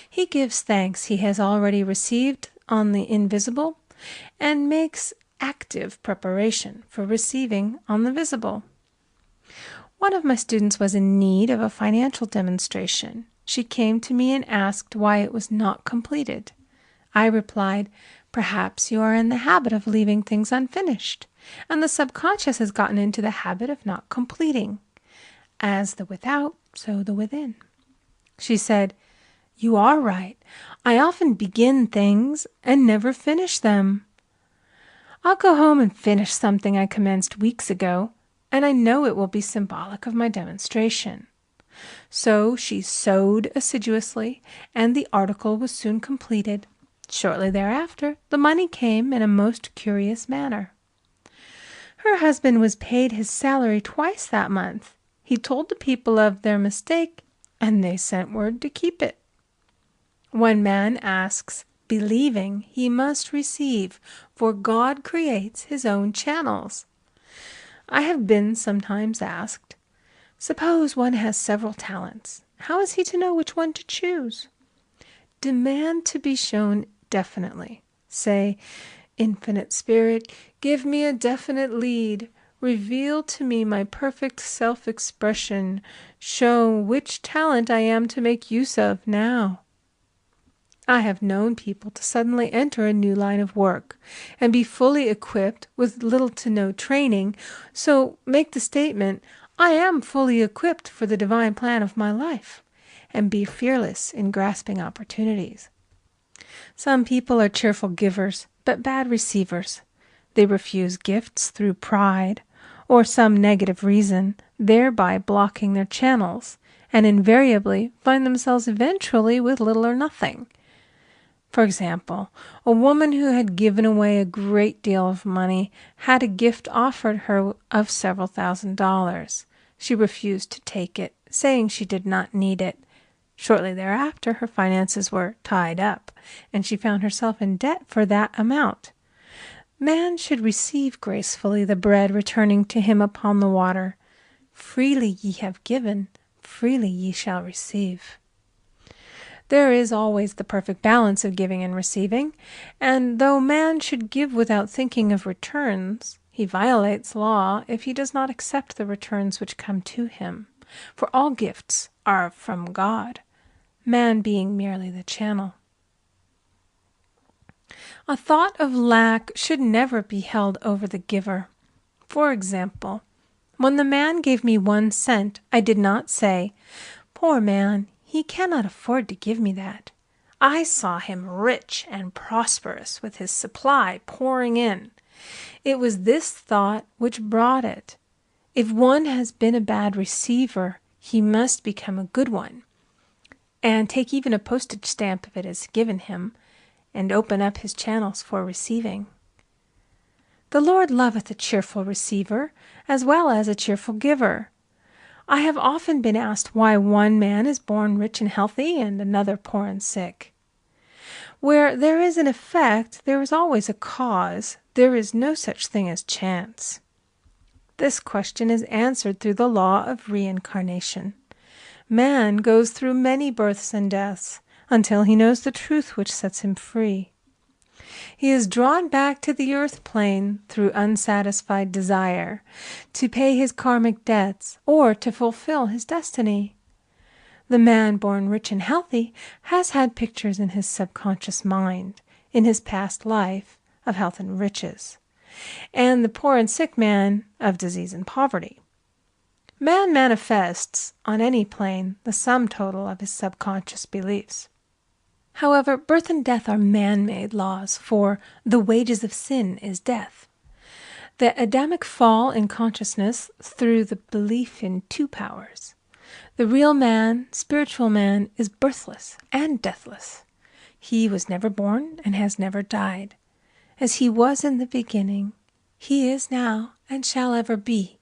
He gives thanks he has already received on the invisible and makes active preparation for receiving on the visible. One of my students was in need of a financial demonstration. She came to me and asked why it was not completed. I replied, "Perhaps you are in the habit of leaving things unfinished, and the subconscious has gotten into the habit of not completing. As the without, so the within." She said, "You are right. I often begin things and never finish them. I'll go home and finish something I commenced weeks ago, and I know it will be symbolic of my demonstration." So she sewed assiduously, and the article was soon completed. Shortly thereafter, the money came in a most curious manner. Her husband was paid his salary twice that month. He told the people of their mistake, and they sent word to keep it. When man asks, believing, he must receive, for God creates his own channels. I have been sometimes asked, suppose one has several talents. How is he to know which one to choose? Demand to be shown definitely. Say, Infinite Spirit, give me a definite lead. Reveal to me my perfect self-expression. Show which talent I am to make use of now. I have known people to suddenly enter a new line of work and be fully equipped with little to no training, so make the statement, I am fully equipped for the divine plan of my life, and be fearless in grasping opportunities. Some people are cheerful givers, but bad receivers. They refuse gifts through pride or some negative reason, thereby blocking their channels, and invariably find themselves eventually with little or nothing. For example, a woman who had given away a great deal of money had a gift offered her of several $1,000s. She refused to take it, saying she did not need it. Shortly thereafter, her finances were tied up, and she found herself in debt for that amount. Man should receive gracefully the bread returning to him upon the water. Freely ye have given, freely ye shall receive. There is always the perfect balance of giving and receiving, and though man should give without thinking of returns, he violates law if he does not accept the returns which come to him, for all gifts are from God, man being merely the channel. A thought of lack should never be held over the giver. For example, when the man gave me 1 cent, I did not say, "Poor man, he cannot afford to give me that." I saw him rich and prosperous with his supply pouring in. It was this thought which brought it. If one has been a bad receiver, he must become a good one, and take even a postage stamp if it is given him, and open up his channels for receiving. The Lord loveth a cheerful receiver, as well as a cheerful giver. I have often been asked why one man is born rich and healthy and another poor and sick. Where there is an effect, there is always a cause. There is no such thing as chance. This question is answered through the law of reincarnation. Man goes through many births and deaths until he knows the truth which sets him free. He is drawn back to the earth plane through unsatisfied desire, to pay his karmic debts or to fulfill his destiny. The man born rich and healthy has had pictures in his subconscious mind, in his past life, of health and riches, and the poor and sick man of disease and poverty. Man manifests, on any plane, the sum total of his subconscious beliefs. However, birth and death are man-made laws, for the wages of sin is death. The Adamic fall in consciousness through the belief in 2 powers. The real man, spiritual man, is birthless and deathless. He was never born and has never died. As he was in the beginning, he is now and shall ever be.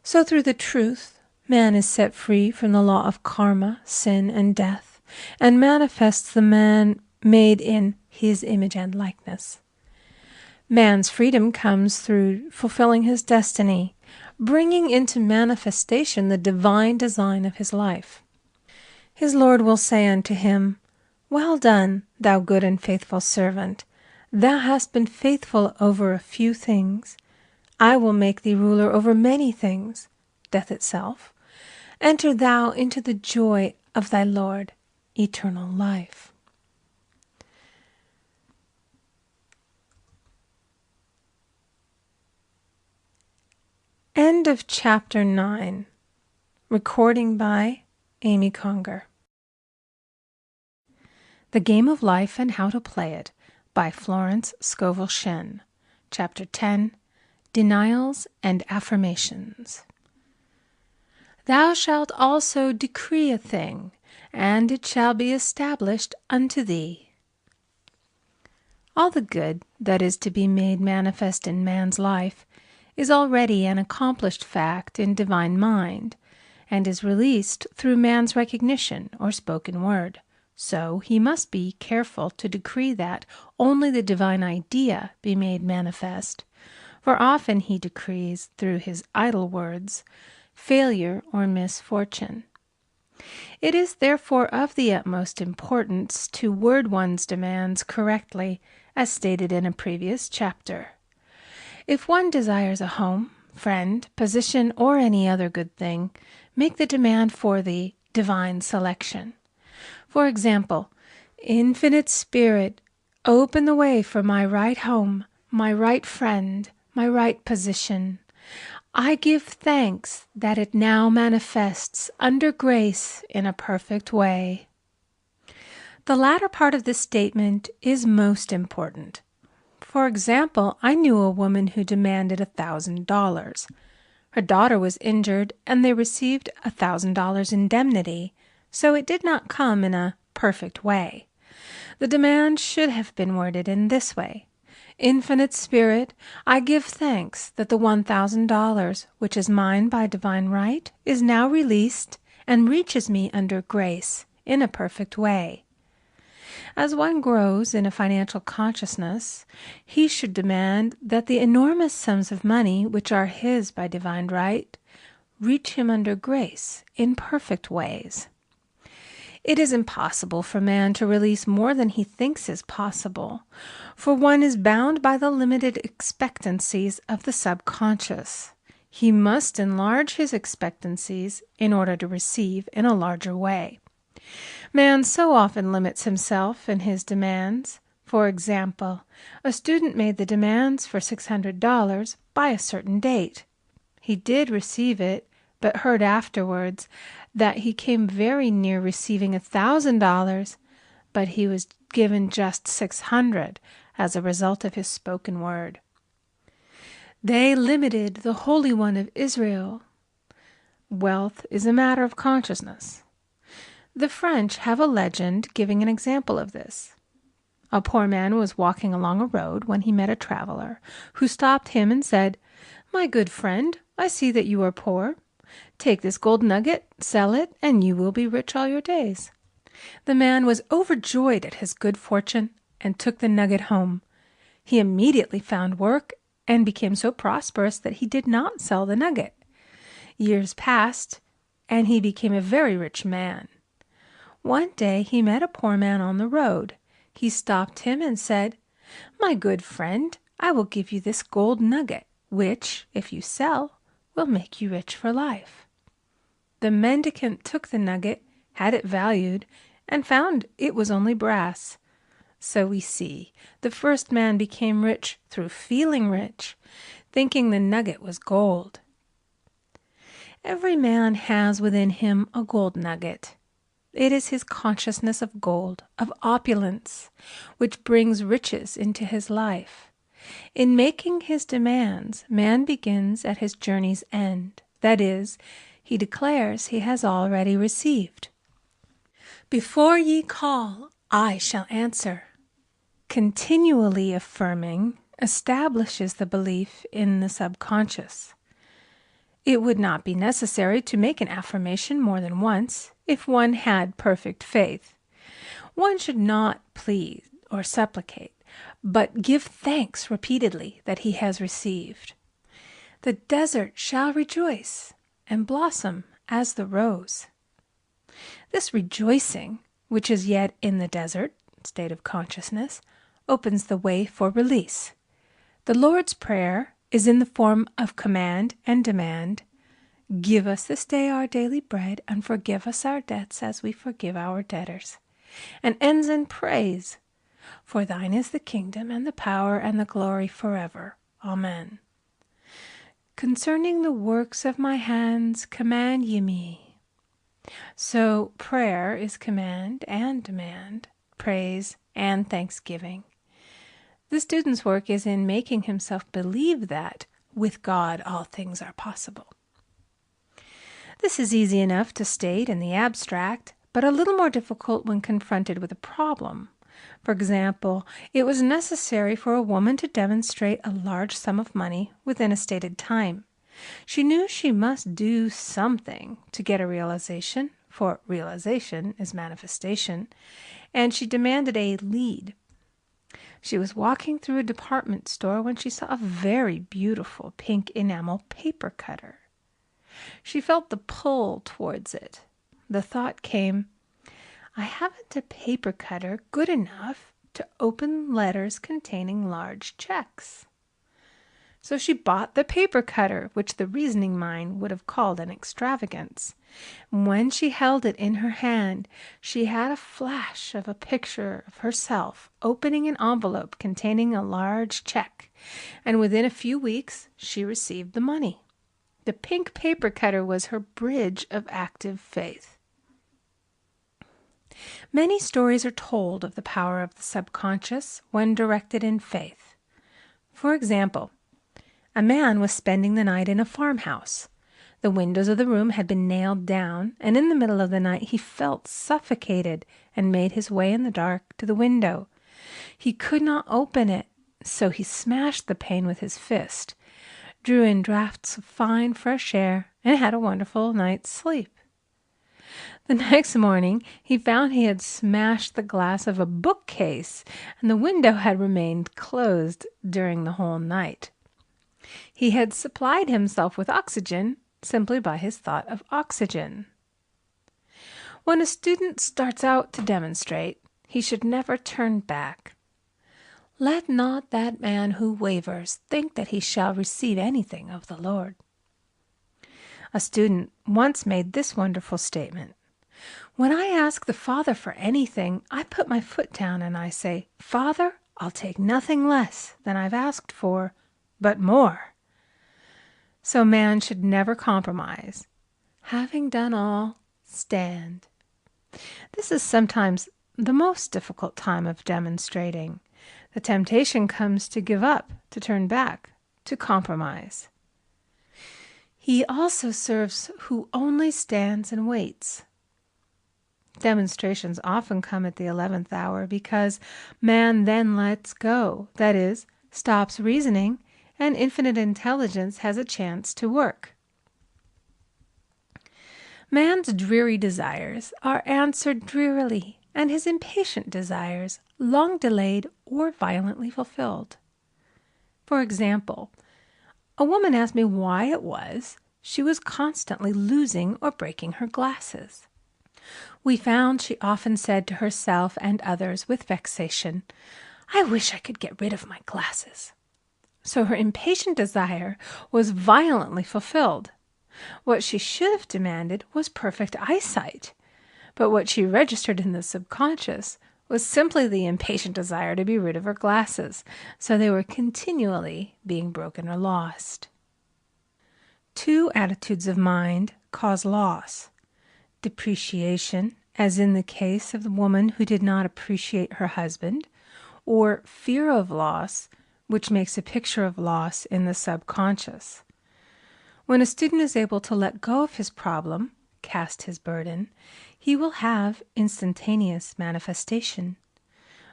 So through the truth, man is set free from the law of karma, sin, and death, and manifests the man made in his image and likeness. Man's freedom comes through fulfilling his destiny, bringing into manifestation the divine design of his life. His Lord will say unto him, "Well done, thou good and faithful servant. Thou hast been faithful over a few things. I will make thee ruler over many things," death itself. "Enter thou into the joy of thy Lord, eternal life." End of Chapter 9. Recording by Amy Conger. The Game of Life and How to Play It by Florence Scovel Shinn. Chapter 10. Denials and Affirmations. Thou shalt also decree a thing, and it shall be established unto thee. All the good that is to be made manifest in man's life is already an accomplished fact in divine mind, and is released through man's recognition or spoken word. So he must be careful to decree that only the divine idea be made manifest, for often he decrees through his idle words failure or misfortune. It is therefore of the utmost importance to word one's demands correctly, as stated in a previous chapter. If one desires a home, friend, position, or any other good thing, make the demand for the divine selection. For example, Infinite Spirit, open the way for my right home, my right friend, my right position. I give thanks that it now manifests under grace in a perfect way. The latter part of this statement is most important. For example, I knew a woman who demanded $1,000. Her daughter was injured, and they received $1,000 indemnity, so it did not come in a perfect way. The demand should have been worded in this way: Infinite Spirit, I give thanks that the $1,000, which is mine by divine right, is now released and reaches me under grace in a perfect way. As one grows in a financial consciousness, he should demand that the enormous sums of money which are his by divine right reach him under grace in perfect ways. It is impossible for man to release more than he thinks is possible, for one is bound by the limited expectancies of the subconscious. He must enlarge his expectancies in order to receive in a larger way. Man so often limits himself in his demands. For example, a student made the demands for $600 by a certain date. He did receive it, but heard afterwards that he came very near receiving $1,000, but he was given just $600 as a result of his spoken word. They limited the Holy One of Israel. Wealth is a matter of consciousness. The French have a legend giving an example of this. A poor man was walking along a road when he met a traveler, who stopped him and said, "My good friend, I see that you are poor. Take this gold nugget, sell it, and you will be rich all your days." The man was overjoyed at his good fortune and took the nugget home. He immediately found work and became so prosperous that he did not sell the nugget. Years passed, and he became a very rich man. One day he met a poor man on the road. He stopped him and said, "My good friend, I will give you this gold nugget, which, if you sell, will make you rich for life." The mendicant took the nugget, had it valued, and found it was only brass. So we see, the first man became rich through feeling rich, thinking the nugget was gold. Every man has within him a gold nugget. It is his consciousness of gold, of opulence, which brings riches into his life. In making his demands, man begins at his journey's end. That is, he declares he has already received. "Before ye call, I shall answer." Continually affirming establishes the belief in the subconscious. It would not be necessary to make an affirmation more than once if one had perfect faith. One should not plead or supplicate, but give thanks repeatedly that he has received. The desert shall rejoice and blossom as the rose. This rejoicing, which is yet in the desert state of consciousness, opens the way for release. The Lord's Prayer is in the form of command and demand. "Give us this day our daily bread, and forgive us our debts as we forgive our debtors," and ends in praise. "For thine is the kingdom and the power and the glory forever. Amen. Concerning the works of my hands, command ye me." So prayer is command and demand, praise and thanksgiving. The student's work is in making himself believe that with God all things are possible. This is easy enough to state in the abstract, but a little more difficult when confronted with a problem. For example, it was necessary for a woman to demonstrate a large sum of money within a stated time. She knew she must do something to get a realization, for realization is manifestation, and she demanded a lead. She was walking through a department store when she saw a very beautiful pink enamel paper cutter. She felt the pull towards it. The thought came, I haven't a paper cutter good enough to open letters containing large checks. So she bought the paper cutter, which the reasoning mind would have called an extravagance. When she held it in her hand, she had a flash of a picture of herself opening an envelope containing a large check, and within a few weeks she received the money. The pink paper cutter was her bridge of active faith. Many stories are told of the power of the subconscious when directed in faith. For example, a man was spending the night in a farmhouse. The windows of the room had been nailed down, and in the middle of the night he felt suffocated and made his way in the dark to the window. He could not open it, so he smashed the pane with his fist, drew in draughts of fine fresh air, and had a wonderful night's sleep. The next morning he found he had smashed the glass of a bookcase, and the window had remained closed during the whole night. He had supplied himself with oxygen simply by his thought of oxygen. When a student starts out to demonstrate, he should never turn back. Let not that man who wavers think that he shall receive anything of the Lord. A student once made this wonderful statement. When I ask the Father for anything, I put my foot down and I say, Father, I'll take nothing less than I've asked for, but more. So man should never compromise. Having done all, stand. This is sometimes the most difficult time of demonstrating. The temptation comes to give up, to turn back, to compromise. He also serves who only stands and waits. Demonstrations often come at the 11th hour because man then lets go, that is, stops reasoning, and infinite intelligence has a chance to work. Man's dreary desires are answered drearily, and his impatient desires long delayed or violently fulfilled. For example, a woman asked me why it was she was constantly losing or breaking her glasses. We found she often said to herself and others with vexation, I wish I could get rid of my glasses. So her impatient desire was violently fulfilled. What she should have demanded was perfect eyesight, but what she registered in the subconscious was simply the impatient desire to be rid of her glasses, so they were continually being broken or lost. Two attitudes of mind cause loss. Depreciation, as in the case of the woman who did not appreciate her husband, or fear of loss, which makes a picture of loss in the subconscious. When a student is able to let go of his problem, cast his burden, he will have instantaneous manifestation.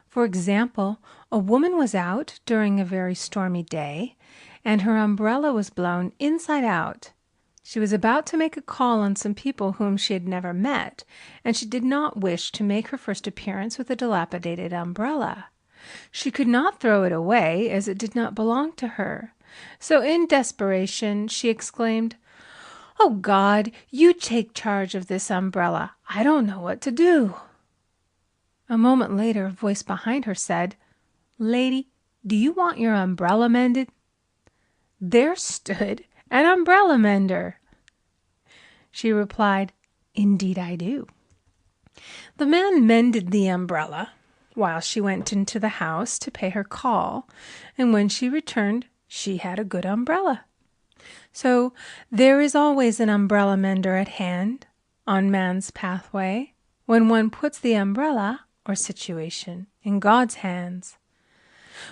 For example, a woman was out during a very stormy day, and her umbrella was blown inside out. She was about to make a call on some people whom she had never met, and she did not wish to make her first appearance with a dilapidated umbrella. She could not throw it away, as it did not belong to her. So in desperation she exclaimed, "Oh God, you take charge of this umbrella. I don't know what to do." A moment later a voice behind her said, "Lady, do you want your umbrella mended?" There stood an umbrella mender. She replied, "Indeed I do." The man mended the umbrella while she went into the house to pay her call, and when she returned, she had a good umbrella. So there is always an umbrella mender at hand on man's pathway when one puts the umbrella or situation in God's hands.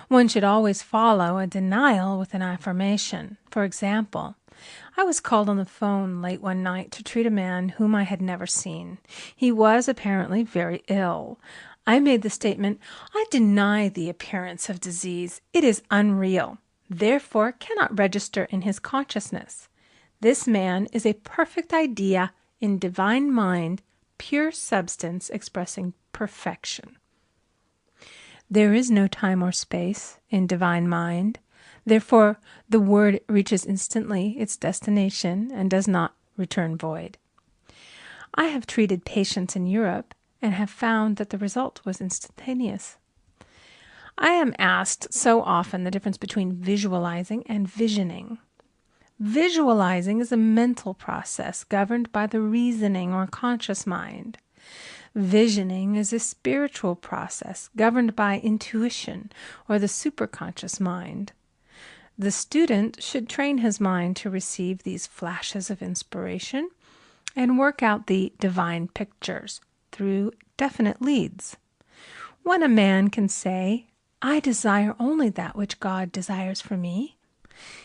One should always follow a denial with an affirmation. For example, I was called on the phone late one night to treat a man whom I had never seen. He was apparently very ill. I made the statement, I deny the appearance of disease. It is unreal, therefore cannot register in his consciousness. This man is a perfect idea in divine mind, pure substance expressing perfection. There is no time or space in divine mind. Therefore, the word reaches instantly its destination and does not return void. I have treated patients in Europe and have found that the result was instantaneous. I am asked so often the difference between visualizing and visioning. Visualizing is a mental process governed by the reasoning or conscious mind. Visioning is a spiritual process governed by intuition or the superconscious mind. The student should train his mind to receive these flashes of inspiration and work out the divine pictures through definite leads. When a man can say, I desire only that which God desires for me,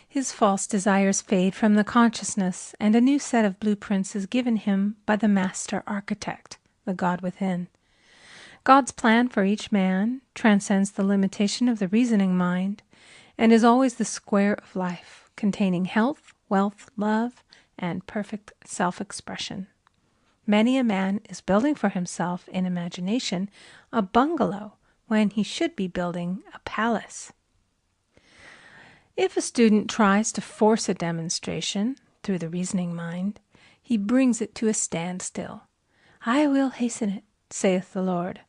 his false desires fade from the consciousness, and a new set of blueprints is given him by the master architect, the God within. God's plan for each man transcends the limitation of the reasoning mind and is always the square of life, containing health, wealth, love, and perfect self-expression. Many a man is building for himself in imagination a bungalow when he should be building a palace. If a student tries to force a demonstration through the reasoning mind, he brings it to a standstill. I will hasten it, saith the Lord.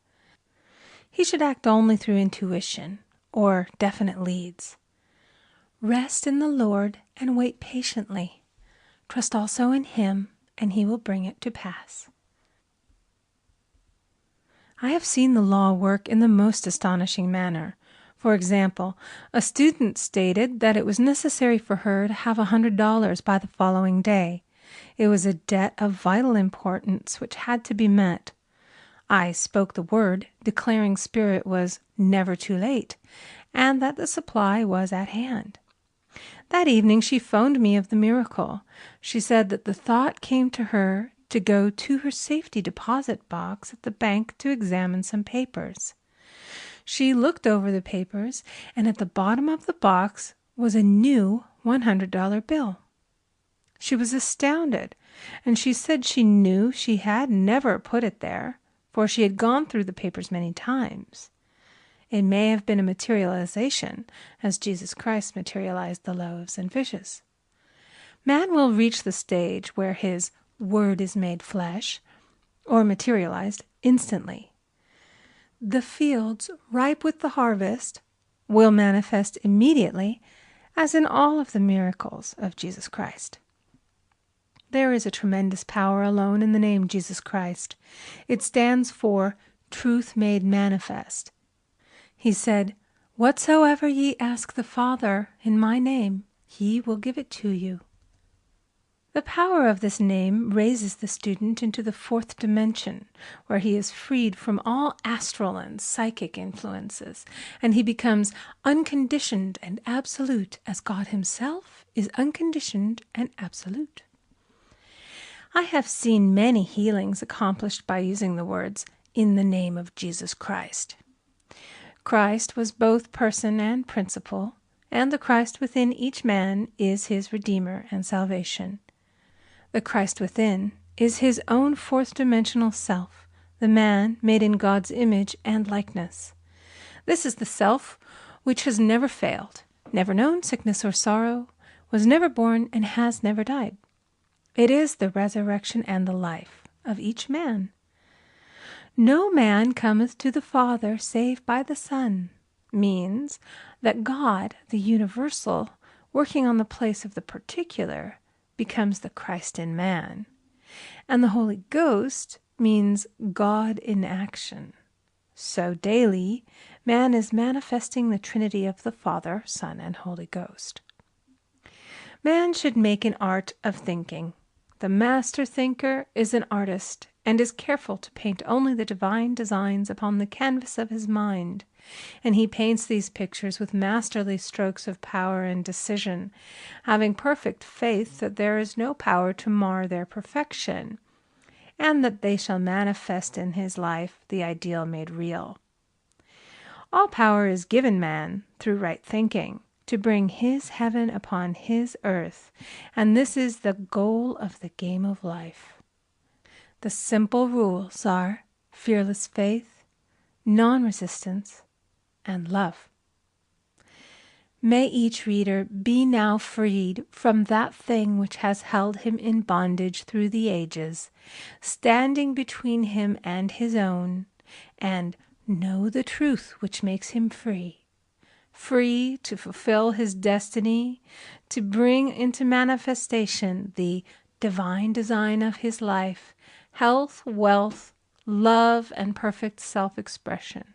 He should act only through intuition or definite leads. Rest in the Lord and wait patiently. Trust also in Him, and He will bring it to pass. I have seen the law work in the most astonishing manner. For example, a student stated that it was necessary for her to have $100 by the following day. It was a debt of vital importance which had to be met. I spoke the word, declaring Spirit was never too late, and that the supply was at hand. That evening she phoned me of the miracle. She said that the thought came to her to go to her safety deposit box at the bank to examine some papers. She looked over the papers, and at the bottom of the box was a new $100 bill. She was astounded, and she said she knew she had never put it there, for she had gone through the papers many times. It may have been a materialization, as Jesus Christ materialized the loaves and fishes. Man will reach the stage where his word is made flesh, or materialized instantly. The fields, ripe with the harvest, will manifest immediately, as in all of the miracles of Jesus Christ. There is a tremendous power alone in the name Jesus Christ. It stands for truth made manifest. He said, Whatsoever ye ask the Father in my name, He will give it to you. The power of this name raises the student into the fourth dimension, where he is freed from all astral and psychic influences, and he becomes unconditioned and absolute, as God Himself is unconditioned and absolute. I have seen many healings accomplished by using the words, in the name of Jesus Christ. Christ was both person and principle, and the Christ within each man is his Redeemer and salvation. The Christ within is his own fourth-dimensional self, the man made in God's image and likeness. This is the self which has never failed, never known sickness or sorrow, was never born, and has never died. It is the resurrection and the life of each man. No man cometh to the Father save by the Son, means that God, the universal, working on the place of the particular, becomes the Christ in man. And the Holy Ghost means God in action. So daily, man is manifesting the Trinity of the Father, Son, and Holy Ghost. Man should make an art of thinking. The master thinker is an artist and is careful to paint only the divine designs upon the canvas of his mind, and he paints these pictures with masterly strokes of power and decision, having perfect faith that there is no power to mar their perfection, and that they shall manifest in his life the ideal made real. All power is given man through right thinking to bring his heaven upon his earth, and this is the goal of the game of life. The simple rules are fearless faith, non-resistance, and love. May each reader be now freed from that thing which has held him in bondage through the ages, standing between him and his own, and know the truth which makes him free. Free to fulfill his destiny, to bring into manifestation the divine design of his life, health, wealth, love, and perfect self-expression.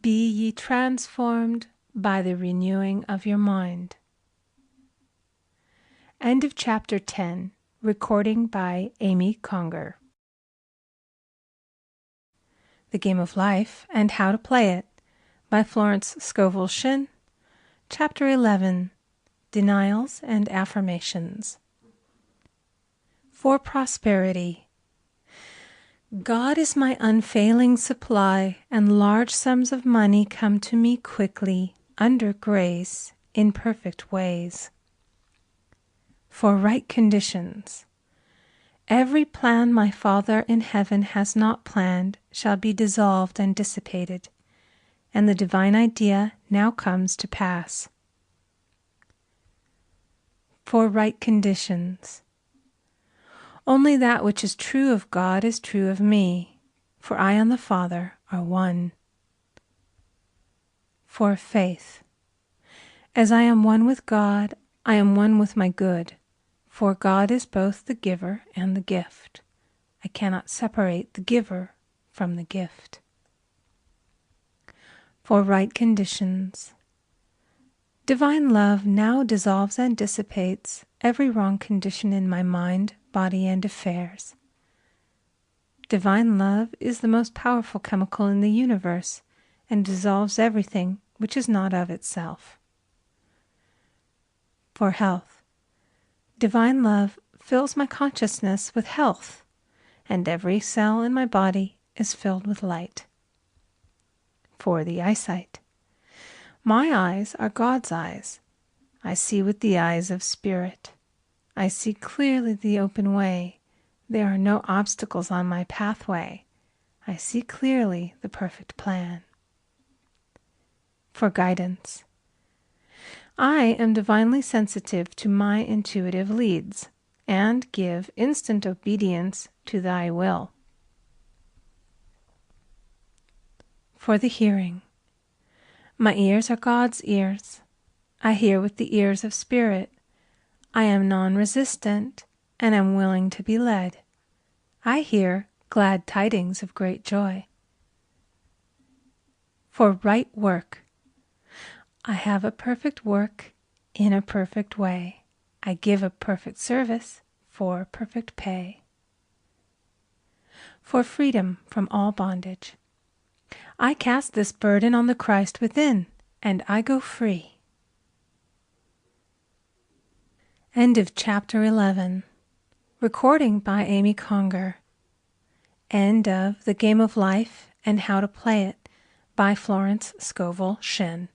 Be ye transformed by the renewing of your mind. End of chapter 10. Recording by Amy Conger. The Game of Life and How to Play It by Florence Scovel Shinn. Chapter 11. Denials and Affirmations. For prosperity. God is my unfailing supply, and large sums of money come to me quickly, under grace, in perfect ways. For right conditions. Every plan my Father in heaven has not planned shall be dissolved and dissipated, and the divine idea now comes to pass. For right conditions. Only that which is true of God is true of me, for I and the Father are one. For faith. As I am one with God, I am one with my good, for God is both the giver and the gift. I cannot separate the giver from the gift. For right conditions. Divine love now dissolves and dissipates every wrong condition in my mind, body, and affairs. Divine love is the most powerful chemical in the universe and dissolves everything which is not of itself. For health. Divine love fills my consciousness with health, and every cell in my body is filled with light. For the eyesight. My eyes are God's eyes. I see with the eyes of spirit. I see clearly the open way. There are no obstacles on my pathway. I see clearly the perfect plan. For guidance. I am divinely sensitive to my intuitive leads, and give instant obedience to thy will. For the hearing. My ears are God's ears. I hear with the ears of spirit. I am non-resistant, and am willing to be led. I hear glad tidings of great joy. For right work. I have a perfect work in a perfect way. I give a perfect service for perfect pay. For freedom from all bondage. I cast this burden on the Christ within, and I go free. End of chapter 11. Recording by Amy Conger. End of The Game of Life and How to Play It by Florence Scovel Shinn.